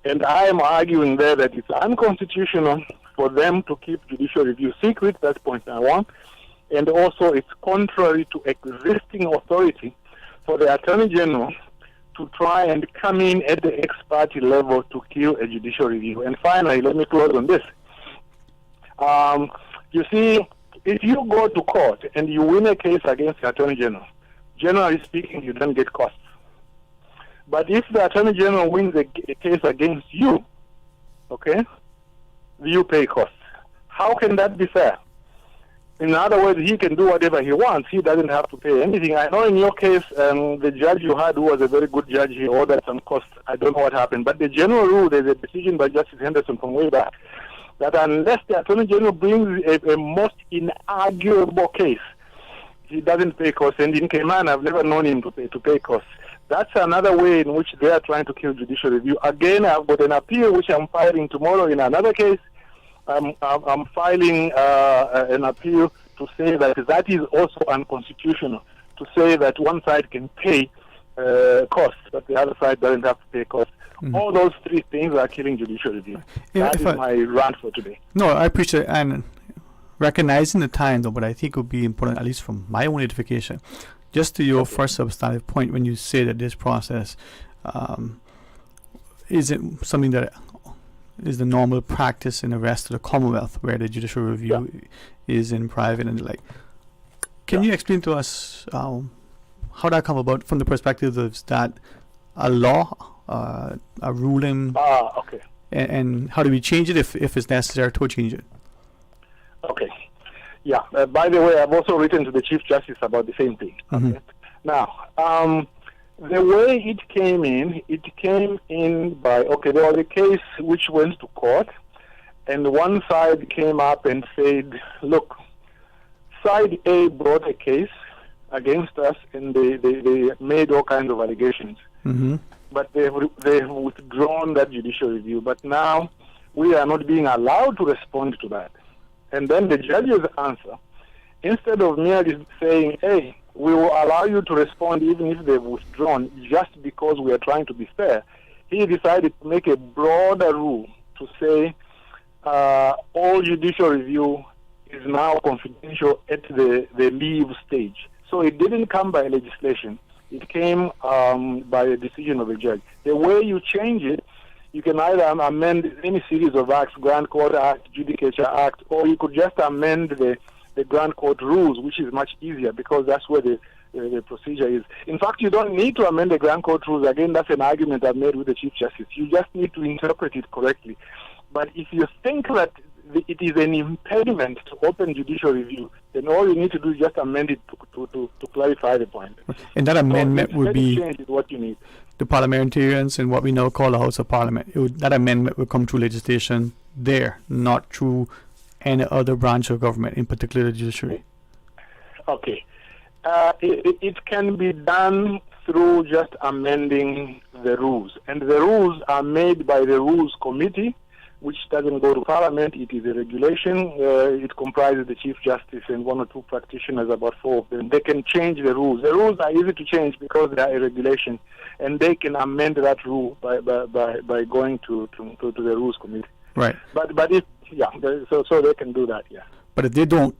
and I am arguing there that it's unconstitutional for them to keep judicial review secret. That's point number one. And also it's contrary to existing authority for the Attorney General to try and come in at the ex-party level to kill a judicial review. And finally, let me close on this. You see, if you go to court and you win a case against the Attorney General, generally speaking, you don't get costs. But if the Attorney General wins a case against you, okay, you pay costs. How can that be fair? In other words, he can do whatever he wants. He doesn't have to pay anything. I know in your case, the judge you had, who was a very good judge, he ordered some costs. I don't know what happened. But the general rule, there's a decision by Justice Henderson from way back, that unless the Attorney General brings a most inarguable case, he doesn't pay costs. And in Cayman, I've never known him to pay costs. That's another way in which they are trying to kill judicial review. Again, I've got an appeal which I'm filing tomorrow in another case. I'm filing an appeal to say that is also unconstitutional, to say that one side can pay costs, but the other side doesn't have to pay costs. Mm-hmm. All those three things are killing judicial review. That is my rant for today. No, I appreciate it. And recognizing the time, though, but I think it would be important, at least from my own edification, just to your first substantive point when you say that this process isn't something that is the normal practice in the rest of the Commonwealth, where the judicial review is in private and the like. Can you explain to us how that come about from the perspective of that a law, a ruling, okay, and how do we change it if it's necessary to change it? Okay. Yeah. By the way, I've also written to the Chief Justice about the same thing. Mm-hmm. Okay. Now, the way it came in by, there was a case which went to court, and one side came up and said, look, side A brought a case against us, and they made all kinds of allegations. Mm-hmm. But they've withdrawn that judicial review. But now we are not being allowed to respond to that. And then the judge's answer, instead of merely saying, hey, we will allow you to respond even if they've withdrawn, just because we are trying to be fair, he decided to make a broader rule to say all judicial review is now confidential at the leave stage. So it didn't come by legislation. It came by a decision of a judge. The way you change it, you can either amend any series of acts, Grand Court Act, Judicature Act, or you could just amend the Grand Court rules, which is much easier because that's where the procedure is. In fact, you don't need to amend the Grand Court rules. Again, that's an argument I've made with the Chief Justice. You just need to interpret it correctly. But if you think that it is an impediment to open judicial review, then all you need to do is just amend it to clarify the point. And that amendment would be change is what you need. The parliamentarians in what we now call the House of Parliament. That amendment would come through legislation there, not through any other branch of government, in particular the judiciary. Okay. It can be done through just amending the rules. And the rules are made by the Rules Committee, which doesn't go to Parliament. It is a regulation. It comprises the Chief Justice and one or two practitioners, about 4 of them. They can change the rules. The rules are easy to change because they are a regulation, and they can amend that rule by going to the Rules Committee. Right. But if so they can do that. Yeah. But if they don't,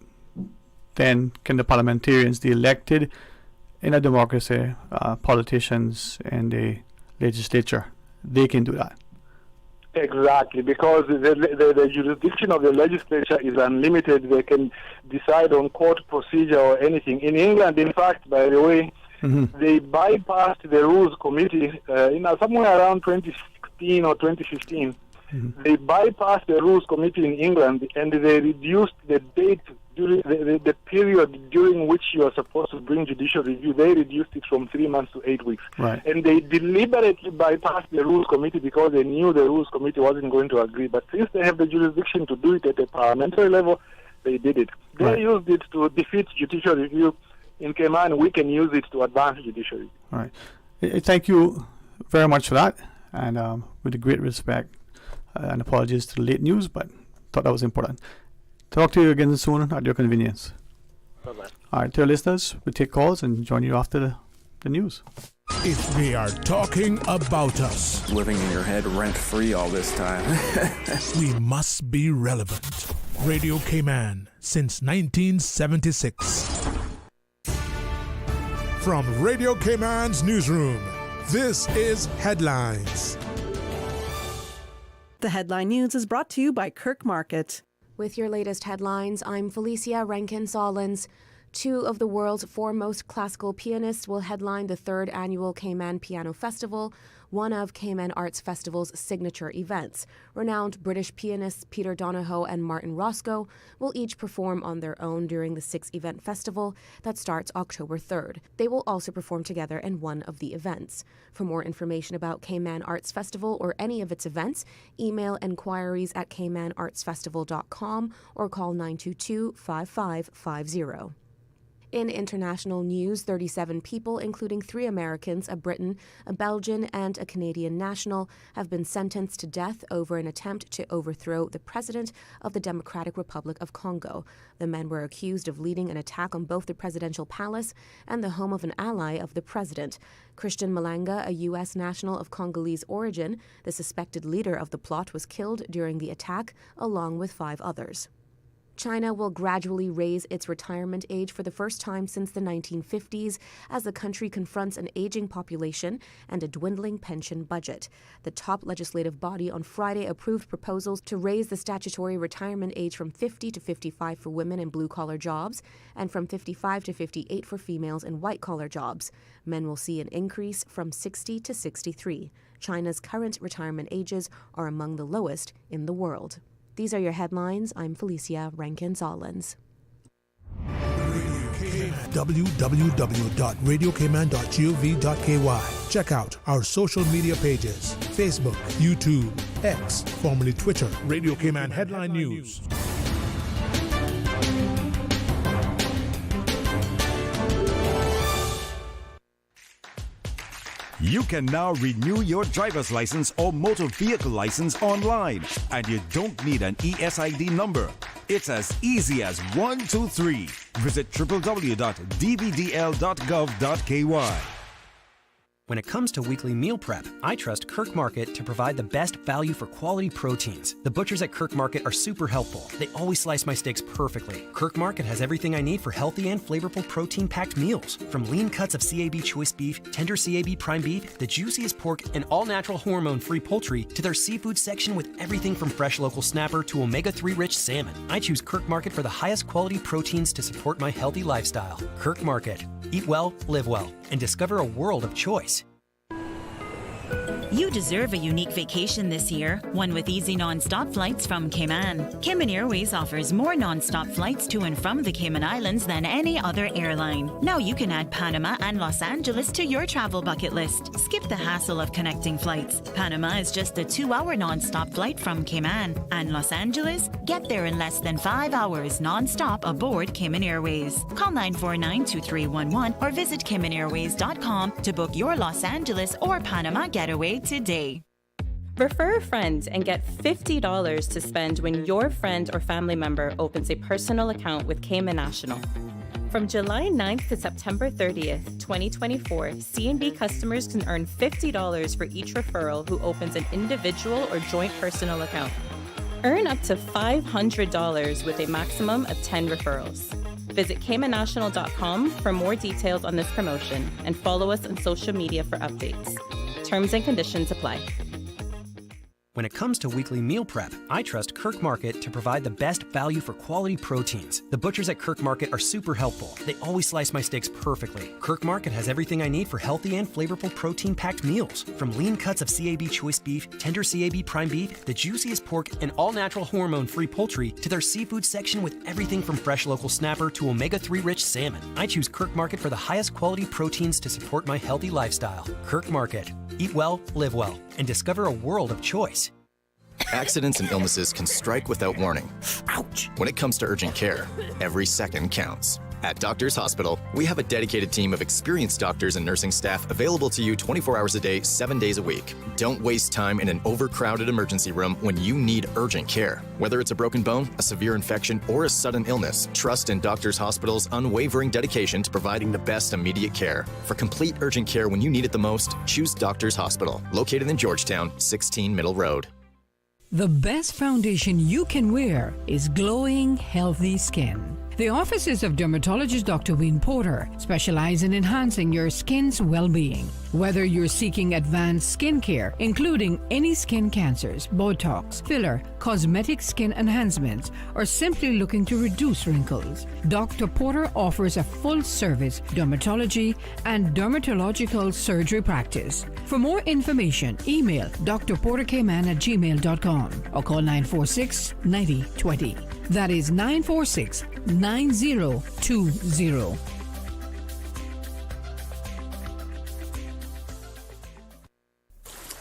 then can the parliamentarians, the elected in a democracy, politicians and the legislature, they can do that? Exactly, because the jurisdiction of the legislature is unlimited. They can decide on court procedure or anything. In England, in fact, by the way, they bypassed the Rules Committee somewhere around 2016 or 2015. They bypassed the Rules Committee in England, and they reduced the date during the period during which you are supposed to bring judicial review. They reduced it from 3 months to 8 weeks. Right. And they deliberately bypassed the Rules Committee because they knew the Rules Committee wasn't going to agree. But since they have the jurisdiction to do it at a parliamentary level, they did it. They used it to defeat judicial review. In Cayman, we can use it to advance judicial review. All right. Thank you very much for that. And with great respect and apologies to the late news, but thought that was important. Talk to you again soon at your convenience. Bye-bye. All right, to our listeners, we'll take calls and join you after the news. If they are talking about us, living in your head rent-free all this time, we must be relevant. Radio Cayman since 1976. From Radio Cayman's newsroom, this is Headlines. The Headline News is brought to you by Kirk Market. With your latest headlines, I'm Felicia Rankin-Sollins. 2 of the world's foremost classical pianists will headline the 3rd annual Cayman Piano Festival, one of Cayman Arts Festival's signature events. Renowned British pianists Peter Donahoe and Martin Roscoe will each perform on their own during the 6-event festival that starts October 3rd. They will also perform together in one of the events. For more information about Cayman Arts Festival or any of its events, email enquiries at caymanartsfestival.com or call 922-5550. In international news, 37 people, including 3 Americans, a Briton, a Belgian, and a Canadian national, have been sentenced to death over an attempt to overthrow the president of the Democratic Republic of Congo. The men were accused of leading an attack on both the presidential palace and the home of an ally of the president. Christian Malanga, a U.S. national of Congolese origin, the suspected leader of the plot, was killed during the attack, along with 5 others. China will gradually raise its retirement age for the first time since the 1950s as the country confronts an aging population and a dwindling pension budget. The top legislative body on Friday approved proposals to raise the statutory retirement age from 50 to 55 for women in blue-collar jobs and from 55 to 58 for females in white-collar jobs. Men will see an increase from 60 to 63. China's current retirement ages are among the lowest in the world. These are your headlines. I'm Felicia Rankin-Sollins. www.radiocayman.gov.ky. Check out our social media pages: Facebook, YouTube, X, formerly Twitter, Radio Cayman Headline News. You can now renew your driver's license or motor vehicle license online, and you don't need an ESID number. It's as easy as 1, 2, 3. Visit www.dvdl.gov.ky. When it comes to weekly meal prep, I trust Kirk Market to provide the best value for quality proteins. The butchers at Kirk Market are super helpful. They always slice my steaks perfectly. Kirk Market has everything I need for healthy and flavorful protein-packed meals. From lean cuts of CAB choice beef, tender CAB prime beef, the juiciest pork, and all-natural hormone-free poultry, to their seafood section with everything from fresh local snapper to omega-3 rich salmon. I choose Kirk Market for the highest quality proteins to support my healthy lifestyle. Kirk Market. Eat well, live well, and discover a world of choice. You deserve a unique vacation this year, one with easy non-stop flights from Cayman. Cayman Airways offers more non-stop flights to and from the Cayman Islands than any other airline. Now you can add Panama and Los Angeles to your travel bucket list. Skip the hassle of connecting flights. Panama is just a 2-hour non-stop flight from Cayman. And Los Angeles? Get there in less than 5 hours non-stop aboard Cayman Airways. Call 949-2311 or visit CaymanAirways.com to book your Los Angeles or Panama getaway today. Refer a friend and get $50 to spend when your friend or family member opens a personal account with Cayman National. From July 9th to September 30th, 2024, C&B customers can earn $50 for each referral who opens an individual or joint personal account. Earn up to $500 with a maximum of 10 referrals. Visit CaymanNational.com for more details on this promotion and follow us on social media for updates. Terms and conditions apply. When it comes to weekly meal prep, I trust Kirk Market to provide the best value for quality proteins. The butchers at Kirk Market are super helpful. They always slice my steaks perfectly. Kirk Market has everything I need for healthy and flavorful protein-packed meals. From lean cuts of CAB choice beef, tender CAB prime beef, the juiciest pork, and all-natural hormone-free poultry, to their seafood section with everything from fresh local snapper to omega-3 rich salmon. I choose Kirk Market for the highest quality proteins to support my healthy lifestyle. Kirk Market. Eat well, live well, and discover a world of choice. Accidents and illnesses can strike without warning. Ouch! When it comes to urgent care, every second counts. At Doctors Hospital, we have a dedicated team of experienced doctors and nursing staff available to you 24 hours a day, 7 days a week. Don't waste time in an overcrowded emergency room when you need urgent care. Whether it's a broken bone, a severe infection, or a sudden illness, trust in Doctors Hospital's unwavering dedication to providing the best immediate care. For complete urgent care when you need it the most, choose Doctors Hospital, located in Georgetown, 16 Middle Road. The best foundation you can wear is glowing, healthy skin. The offices of dermatologist Dr. Wayne Porter specialize in enhancing your skin's well-being. Whether you're seeking advanced skincare, including any skin cancers, Botox, filler, cosmetic skin enhancements, or simply looking to reduce wrinkles, Dr. Porter offers a full-service dermatology and dermatological surgery practice. For more information, email drportercayman@gmail.com or call 946-9020. That is 946-9020.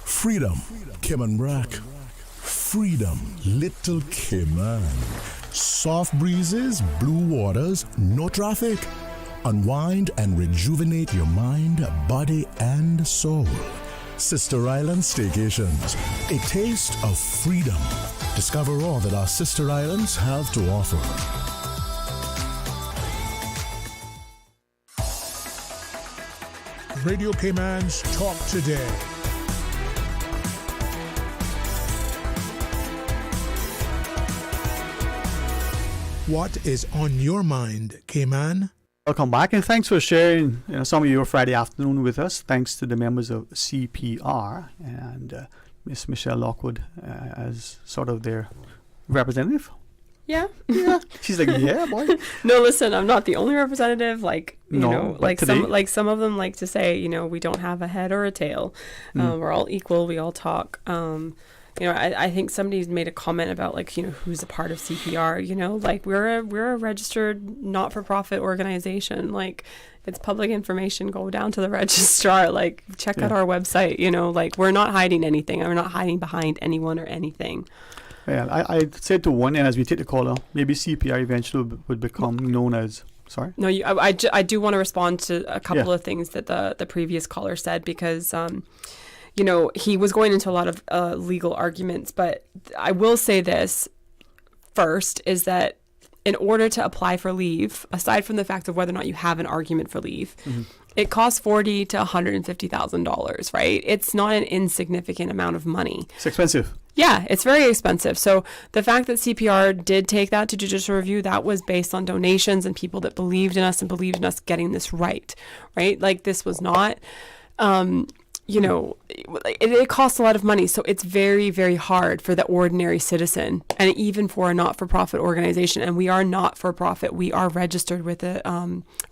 Freedom, Cayman Brack. Freedom, Little Cayman. Soft breezes, blue waters, no traffic. Unwind and rejuvenate your mind, body, and soul. Sister Island Staycations, a taste of freedom. Discover all that our sister islands have to offer. Radio Cayman's Talk Today. What is on your mind, Cayman? Welcome back, and thanks for sharing some of your Friday afternoon with us. Thanks to the members of CPR and Miss Michelle Lockwood as sort of their representative. Yeah. She's like, yeah, boy. No, listen, I'm not the only representative. Like, like some of them like to say, we don't have a head or a tail. We're all equal. We all talk. I think somebody's made a comment about who's a part of CPR. We're a registered not-for-profit organization. It's public information. Go down to the registrar. Check out our website. We're not hiding anything. We're not hiding behind anyone or anything. Yeah, I said to one end as we take the caller, maybe CPR eventually would become known as. Sorry. No, I do want to respond to a couple of things that the previous caller said because. He was going into a lot of legal arguments, but I will say this first is that in order to apply for leave, aside from the fact of whether or not you have an argument for leave, it costs $40,000 to $150,000, right? It's not an insignificant amount of money. It's expensive. Yeah, it's very expensive. So the fact that CPR did take that to judicial review, that was based on donations and people that believed in us and believed in us getting this right? This was not... it costs a lot of money. So it's very, very hard for the ordinary citizen and even for a not-for-profit organization. And we are not-for-profit. We are registered with the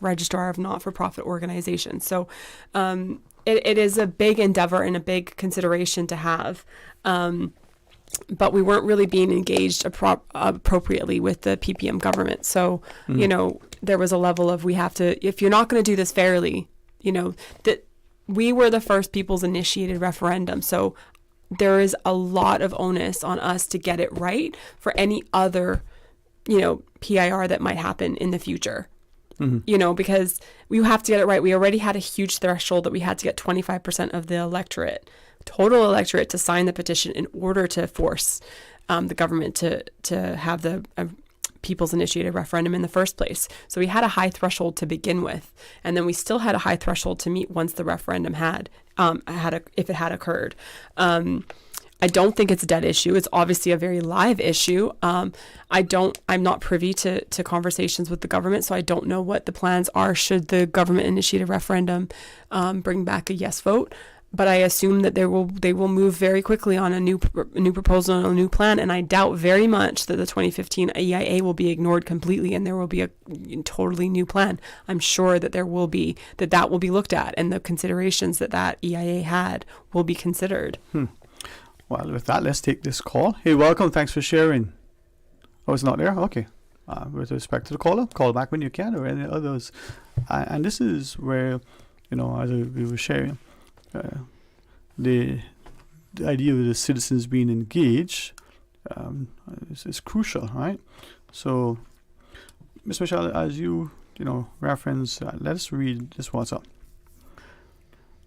registrar of not-for-profit organizations. So it is a big endeavor and a big consideration to have. But we weren't really being engaged appropriately with the PPM government. So, there was a level of we have to, if you're not going to do this fairly, that we were the first people's initiated referendum. So there is a lot of onus on us to get it right for any other, PIR that might happen in the future. Because we have to get it right. We already had a huge threshold that we had to get 25% of the electorate total electorate to sign the petition in order to force the government to have the people's initiated referendum in the first place. So we had a high threshold to begin with, and then we still had a high threshold to meet once the referendum if it had occurred. I don't think it's a dead issue. It's obviously a very live issue. I'm not privy to conversations with the government, so I don't know what the plans are should the government initiate a referendum bring back a yes vote. But I assume that they will move very quickly on a new proposal and a new plan, and I doubt very much that the 2015 EIA will be ignored completely and there will be a totally new plan. I'm sure that that will be looked at, and the considerations that EIA had will be considered. Well, with that, let's take this call. Hey, welcome. Thanks for sharing. Oh, it's not there? Okay. With respect to the caller, call back when you can, or any others. And this is where, as we were sharing, the idea of the citizens being engaged is crucial, right? So, Ms. Michelle, as you reference, let's read this WhatsApp.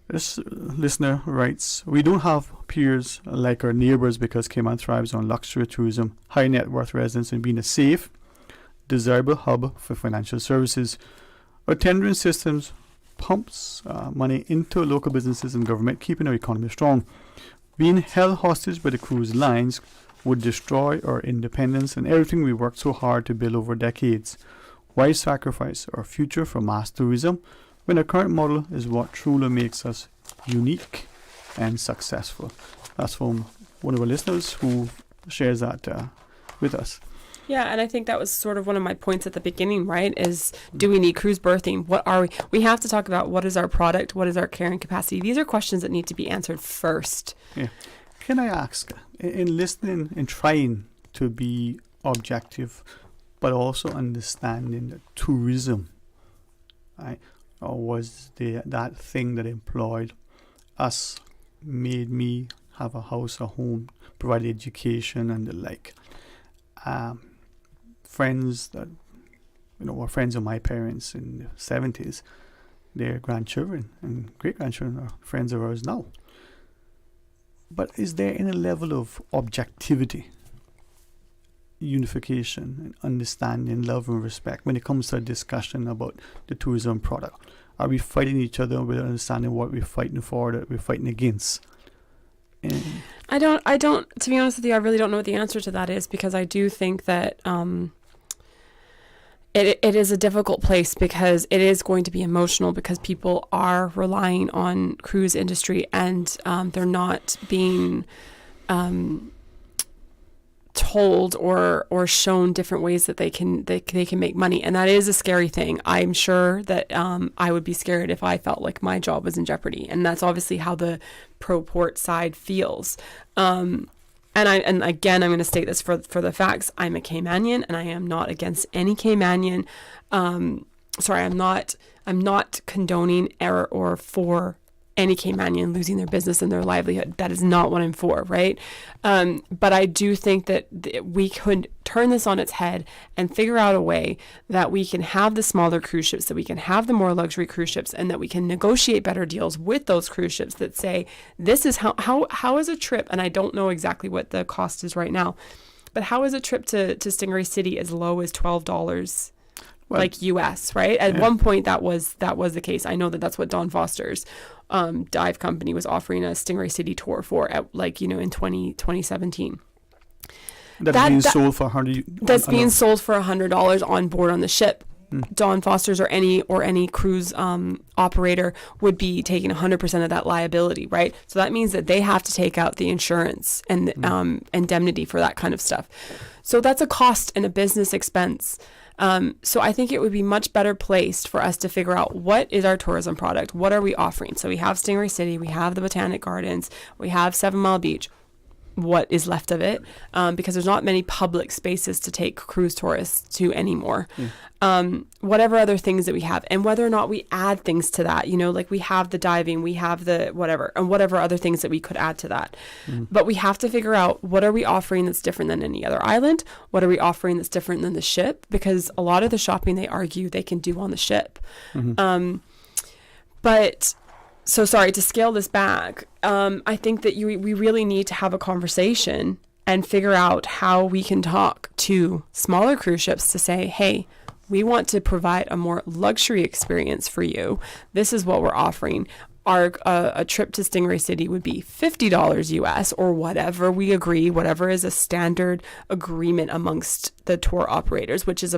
This listener writes, "We don't have peers like our neighbours because Cayman thrives on luxury tourism, high net worth residents, and being a safe, desirable hub for financial services. Our tendering systems pumps money into local businesses and government, keeping our economy strong. Being held hostage by the cruise lines would destroy our independence and everything we worked so hard to build over decades. Why sacrifice our future for mass tourism when our current model is what truly makes us unique and successful?" That's from one of our listeners who shares that with us. Yeah, and I think that was sort of one of my points at the beginning, right? Is, do we need cruise berthing? What are we? We have to talk about what is our product, what is our carrying capacity. These are questions that need to be answered first. Yeah. Can I ask, in listening and trying to be objective, but also understanding that tourism, right, or was that thing that employed us, made me have a house, a home, provide education and the like. Friends that were friends of my parents in the 70s, their grandchildren and great grandchildren are friends of ours now. But is there any level of objectivity, unification, and understanding, love and respect when it comes to a discussion about the tourism product? Are we fighting each other without understanding what we're fighting for, that we're fighting against? I don't, to be honest with you, I really don't know what the answer to that is, because I do think that it is a difficult place, because it is going to be emotional, because people are relying on cruise industry and they're not being told or shown different ways that they can make money, and that is a scary thing. I'm sure that I would be scared if I felt like my job was in jeopardy, and that's obviously how the pro-port side feels. And again, I'm going to state this for the facts. I'm a Caymanian, and I am not against any Caymanian. I'm not condoning error or for any Caymanian losing their business and their livelihood. That is not what I'm for, right? But I do think that we could turn this on its head and figure out a way that we can have the smaller cruise ships, that we can have the more luxury cruise ships, and that we can negotiate better deals with those cruise ships that say, this is how is a trip, and I don't know exactly what the cost is right now, but how is a trip to Stingray City as low as $12? Well, like US, right? At one point that was the case. I know that that's what Don Foster's dive company was offering a Stingray City tour for at in 2017. That's being sold for $100. That's being sold for $100 on board on the ship. Don Foster's or any cruise operator would be taking 100% of that liability, right? So that means that they have to take out the insurance and indemnity for that kind of stuff. So that's a cost and a business expense. So I think it would be much better placed for us to figure out what is our tourism product, what are we offering. So we have Stingray City, we have the Botanic Gardens, we have 7 Mile Beach. What is left of it? Because there's not many public spaces to take cruise tourists to anymore. Whatever other things that we have, and whether or not we add things to that, like we have the diving, we have the whatever, and whatever other things that we could add to that. But we have to figure out, what are we offering that's different than any other island? What are we offering that's different than the ship? Because a lot of the shopping, they argue they can do on the ship. So sorry, to scale this back, I think that we really need to have a conversation and figure out how we can talk to smaller cruise ships to say, hey, we want to provide a more luxury experience for you. This is what we're offering. Our a trip to Stingray City would be $50 US or whatever we agree, whatever is a standard agreement amongst the tour operators, which is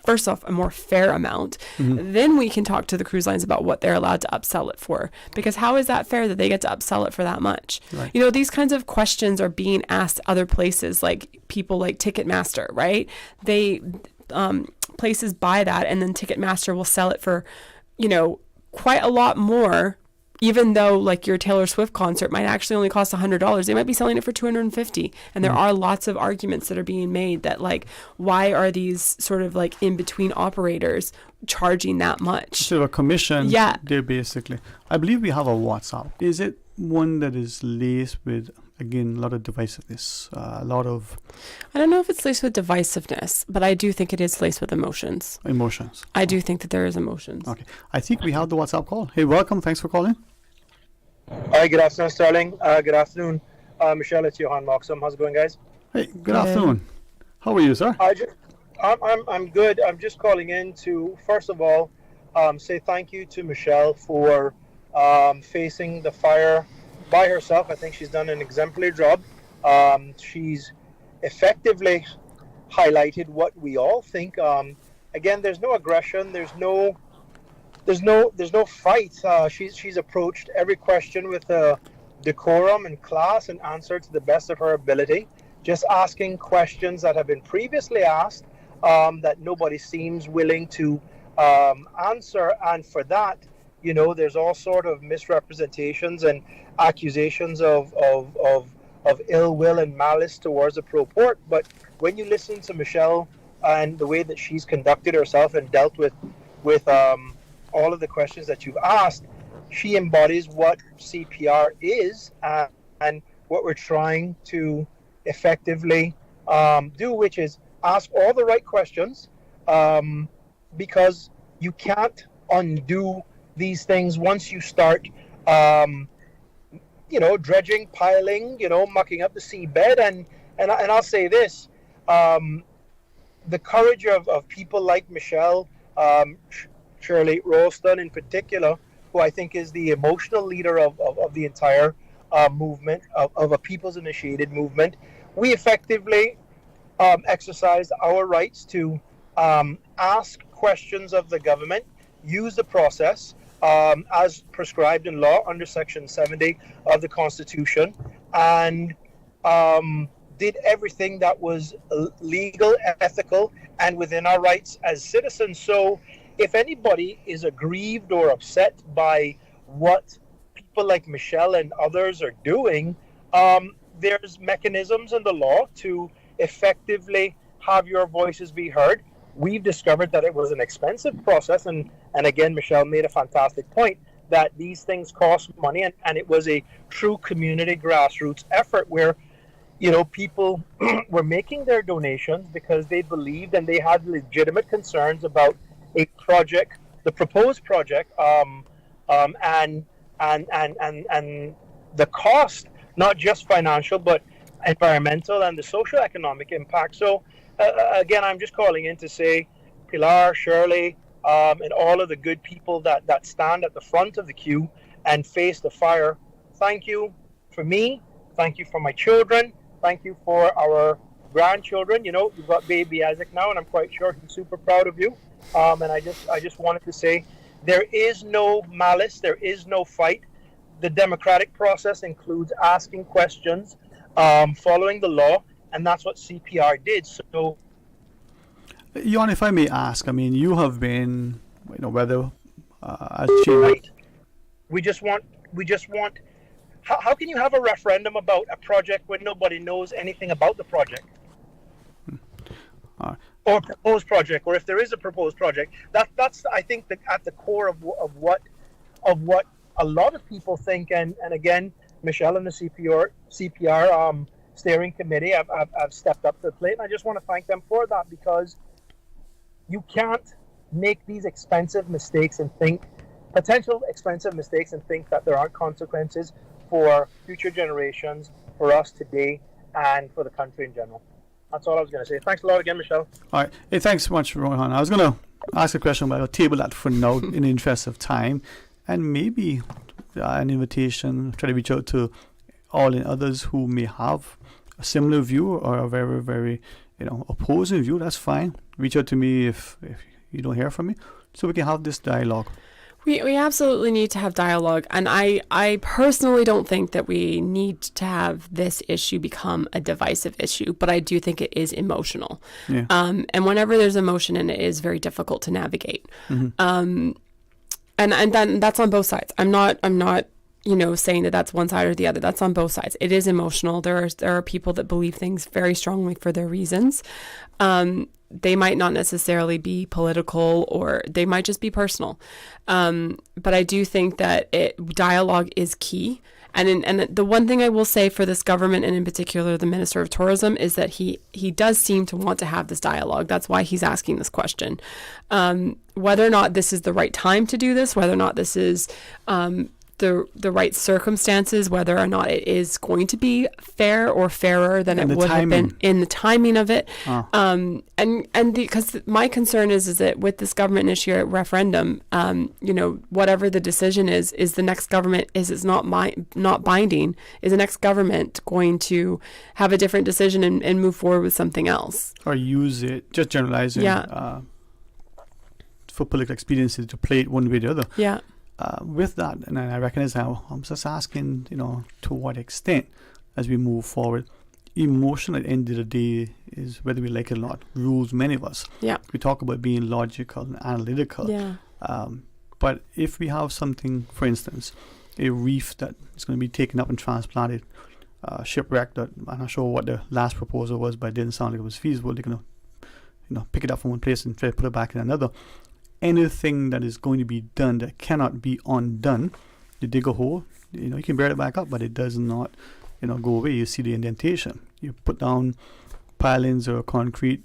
first off, a more fair amount. Then we can talk to the cruise lines about what they're allowed to upsell it for. Because how is that fair that they get to upsell it for that much? Right. You know, these kinds of questions are being asked other places, like people like Ticketmaster, right? They places buy that, and then Ticketmaster will sell it for, you know, quite a lot more. Even though like your Taylor Swift concert might actually only cost $100, they might be selling it for $250. And there are lots of arguments that are being made that like, why are these sort of like in between operators charging that much? So a commission, yeah. They're basically, I believe we have a WhatsApp. Is it one that is laced with, again, a lot of divisiveness, a lot of... I don't know if it's laced with divisiveness, but I do think it is laced with emotions. Emotions. I do think that there is emotions. Okay. I think we have the WhatsApp call. Hey, welcome. Thanks for calling. Hi, good afternoon, Sterling. Good afternoon, Michelle. It's Johan Moxham. How's it going, guys? Hey, good afternoon. How are you, sir? I'm good. I'm just calling in to, first of all, say thank you to Michelle for facing the fire by herself. I think she's done an exemplary job. She's effectively highlighted what we all think. Again, there's no aggression. There's no fight. She's approached every question with decorum and class and answered to the best of her ability. Just asking questions that have been previously asked that nobody seems willing to answer. And for that, you know, there's all sort of misrepresentations and accusations of ill will and malice towards the ProPort. But when you listen to Michelle and the way that she's conducted herself and dealt with all of the questions that you've asked, she embodies what CPR is and what we're trying to effectively do, which is ask all the right questions, because you can't undo these things once you start, dredging, piling, mucking up the seabed. And I'll say this, the courage of people like Michelle, Shirley Ralston in particular, who I think is the emotional leader of the entire movement, of a people's initiated movement. We effectively exercise our rights to ask questions of the government, use the process as prescribed in law under Section 70 of the Constitution, and did everything that was legal, ethical, and within our rights as citizens. So if anybody is aggrieved or upset by what people like Michelle and others are doing, there's mechanisms in the law to effectively have your voices be heard. We've discovered that it was an expensive process, and again, Michelle made a fantastic point that these things cost money, and it was a true community grassroots effort where, people were making their donations because they believed and they had legitimate concerns about a project, the proposed project, and the cost, not just financial, but environmental and the social economic impact. So again, I'm just calling in to say, Pilar, Shirley, and all of the good people that stand at the front of the queue and face the fire, thank you for me, thank you for my children, thank you for our grandchildren. You've got baby Isaac now, and I'm quite sure he's super proud of you. And I just wanted to say, there is no malice, there is no fight. The democratic process includes asking questions, following the law, and that's what CPR did. So, Jan, if I may ask, you have been, whether as right. We just want. How can you have a referendum about a project when nobody knows anything about the project? Or proposed project, or if there is a proposed project, that's I think at the core of what a lot of people think. And again, Michelle and the CPR steering committee have stepped up to the plate, and I just want to thank them for that, because you can't make these potential expensive mistakes and think that there aren't consequences for future generations, for us today, and for the country in general. That's all I was going to say. Thanks a lot again, Michelle. All right. Hey, thanks so much, Rohan. I was going to ask a question, but I'll table that for now in the interest of time. And maybe an invitation, try to reach out to all and others who may have a similar view or a very, very, opposing view. That's fine. Reach out to me if you don't hear from me, so we can have this dialogue. We absolutely need to have dialogue. And I personally don't think that we need to have this issue become a divisive issue, but I do think it is emotional. Yeah. And whenever there's emotion in it, it is very difficult to navigate. Mm-hmm. And then that's on both sides. I'm not saying that that's one side or the other. That's on both sides. It is emotional. There are people that believe things very strongly for their reasons. They might not necessarily be political, or they might just be personal. But I do think that dialogue is key. And the one thing I will say for this government, and in particular the Minister of Tourism, is that he does seem to want to have this dialogue. That's why he's asking this question. Whether or not this is the right time to do this, whether or not this is the right circumstances, whether or not it is going to be fair or fairer than it would have been in the timing of it. Because my concern is that with this government initiated referendum, whatever the decision is the next government is not binding. Is the next government going to have a different decision and move forward with something else? Or use it, just generalizing, for political expediency to play it one way or the other. Yeah. With that, and I recognize how I'm just asking, to what extent, as we move forward, emotion at the end of the day is, whether we like it or not, rules many of us. Yeah. We talk about being logical and analytical. Yeah. But if we have something, for instance, a reef that is going to be taken up and transplanted, shipwrecked, that I'm not sure what the last proposal was, but it didn't sound like it was feasible. They're going to, pick it up from one place and try to put it back in another. Anything that is going to be done that cannot be undone, you dig a hole, you can bury it back up, but it does not, go away. You see the indentation. You put down pilings or concrete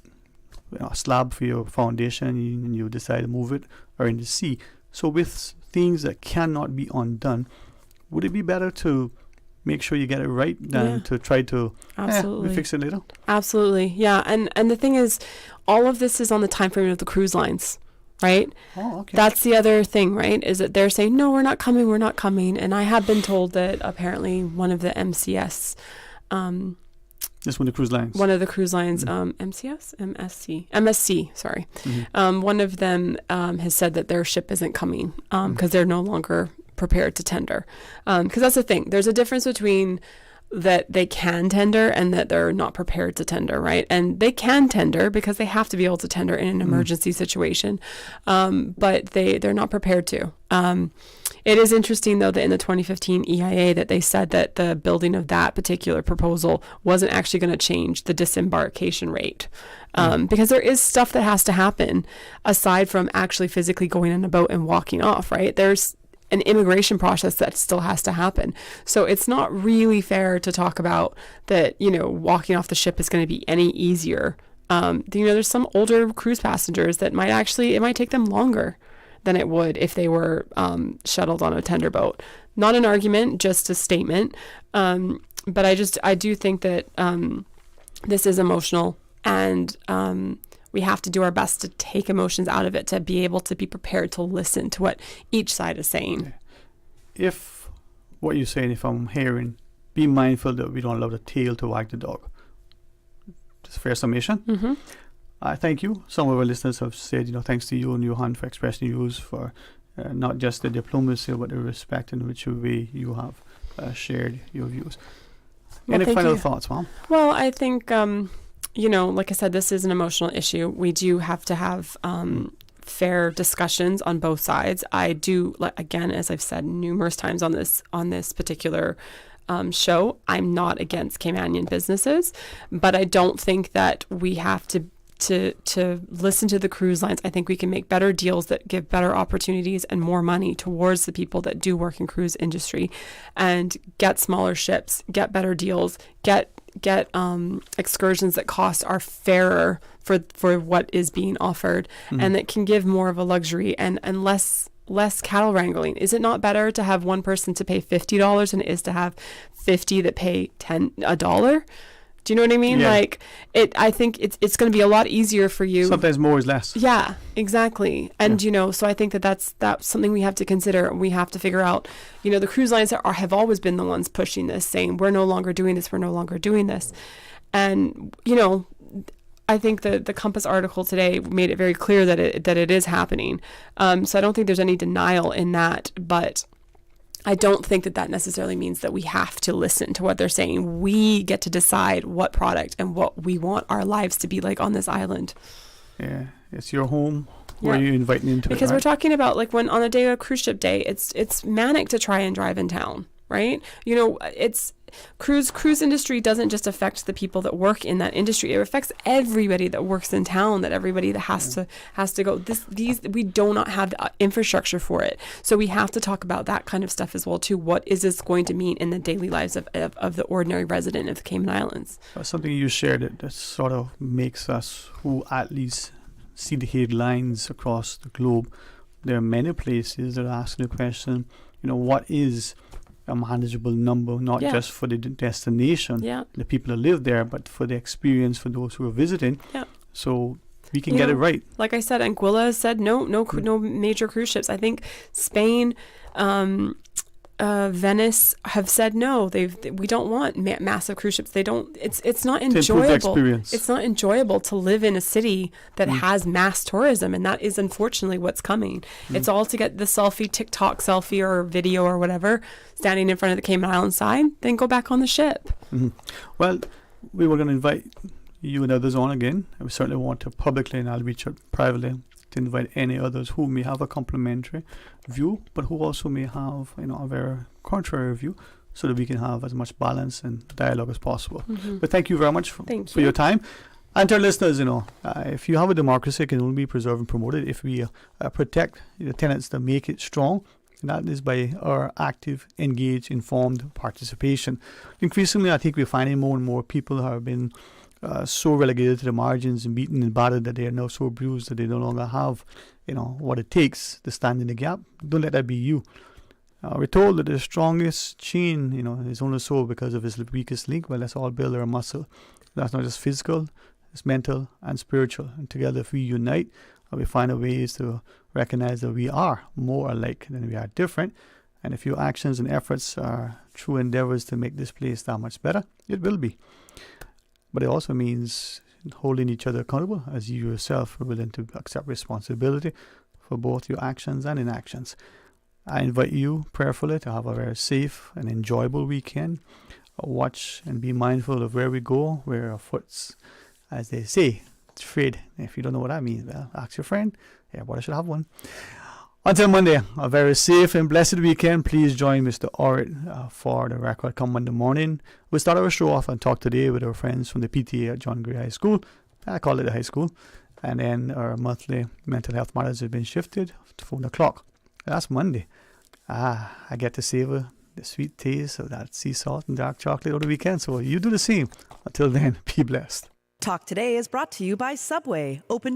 slab for your foundation, and you decide to move it or in the sea. So with things that cannot be undone, would it be better to make sure you get it right than to try to Absolutely. We fix it later? Absolutely, yeah. And the thing is, all of this is on the time frame of the cruise lines. Right? Oh, okay. That's the other thing, right? Is that they're saying, no, we're not coming. And I have been told that apparently one of the MCS, this one of the cruise lines. One of the cruise lines, MSC, sorry. Mm-hmm. One of them has said that their ship isn't coming because they're no longer prepared to tender. Because that's the thing. There's a difference between that they can tender and that they're not prepared to tender, right? And they can tender because they have to be able to tender in an emergency situation, but they're not prepared to. It is interesting, though, that in the 2015 EIA that they said that the building of that particular proposal wasn't actually going to change the disembarkation rate, because there is stuff that has to happen aside from actually physically going in a boat and walking off, right? There's an immigration process that still has to happen. So it's not really fair to talk about that, walking off the ship is going to be any easier. There's some older cruise passengers that it might take them longer than it would if they were shuttled on a tender boat. Not an argument, just a statement. But I do think that this is emotional, and we have to do our best to take emotions out of it, to be able to be prepared to listen to what each side is saying. If what you're saying, if I'm hearing, be mindful that we don't allow the tail to wag the dog. It's a fair summation. Mm-hmm. Thank you. Some of our listeners have said, thanks to you and Johan for expressing your views, for not just the diplomacy, but the respect in which way you have shared your views. Any final thoughts, Mom? Well, I think... like I said, this is an emotional issue. We do have to have fair discussions on both sides. I do, again, as I've said numerous times on this particular show, I'm not against Caymanian businesses, but I don't think that we have to listen to the cruise lines. I think we can make better deals that give better opportunities and more money towards the people that do work in cruise industry, and get smaller ships, get better deals, get excursions that cost are fairer for what is being offered, and that can give more of a luxury and less less cattle wrangling? Is it not better to have one person to pay $50 than it is to have 50 that pay $1? Do you know what I mean? Yeah. Like I think it's going to be a lot easier for you. Sometimes more is less. Yeah, exactly. And, so I think that's something we have to consider. We have to figure out, the cruise lines have always been the ones pushing this, saying, we're no longer doing this. We're no longer doing this. And, I think the Compass article today made it very clear that it is happening. So I don't think there's any denial in that, but I don't think that necessarily means that we have to listen to what they're saying. We get to decide what product and what we want our lives to be like on this island. Yeah, it's your home. Where are you inviting into because it, right? we're talking about like when on a day of cruise ship day, it's manic to try and drive in town, right? It's cruise industry doesn't just affect the people that work in that industry. It affects everybody that works in town, that everybody that has to go. We do not have the infrastructure for it. So we have to talk about that kind of stuff as well too. What is this going to mean in the daily lives of the ordinary resident of the Cayman Islands? Something you shared that sort of makes us who at least see the headlines across the globe. There are many places that are asking the question, what is a manageable number, not just for the destination, the people that live there, but for the experience for those who are visiting. Yeah. So we can get it right. Like I said, Anguilla has said no major cruise ships. I think Spain, Venice have said no. We don't want massive cruise ships. They don't. It's not enjoyable. It's not enjoyable to live in a city that has mass tourism, and that is unfortunately what's coming. It's all to get the TikTok selfie or video or whatever, standing in front of the Cayman Island sign, then go back on the ship. Mm-hmm. Well, we were going to invite you and others on again. We certainly want to publicly, and I'll reach out privately to invite any others who may have a complementary view, but who also may have a very contrary view, so that we can have as much balance and dialogue as possible. Mm-hmm. But thank you very much for your time. And to our listeners, if you have a democracy, it can only be preserved and promoted if we protect the tenets that make it strong, and that is by our active, engaged, informed participation. Increasingly, I think we're finding more and more people have been so relegated to the margins and beaten and battered that they are now so bruised that they no longer have, what it takes to stand in the gap. Don't let that be you. We're told that the strongest chain, is only so because of its weakest link. Well, let's all build our muscle. That's not just physical, it's mental and spiritual. And together, if we unite, we find ways to recognize that we are more alike than we are different. And if your actions and efforts are true endeavors to make this place that much better, it will be. But it also means holding each other accountable as you yourself are willing to accept responsibility for both your actions and inactions. I invite you prayerfully to have a very safe and enjoyable weekend. Watch and be mindful of where we go, where our foot's, as they say, tread. If you don't know what that means, well, ask your friend. Everybody should have one. Until Monday, a very safe and blessed weekend. Please join Mr. Orrit for the record come Monday morning. We'll start our show off and talk today with our friends from the PTA at John Gray High School. I call it the high school. And then our monthly mental health matters have been shifted to 4 o'clock. That's Monday. I get to savor the sweet taste of that sea salt and dark chocolate over the weekend. So you do the same. Until then, be blessed. Talk Today is brought to you by Subway. Open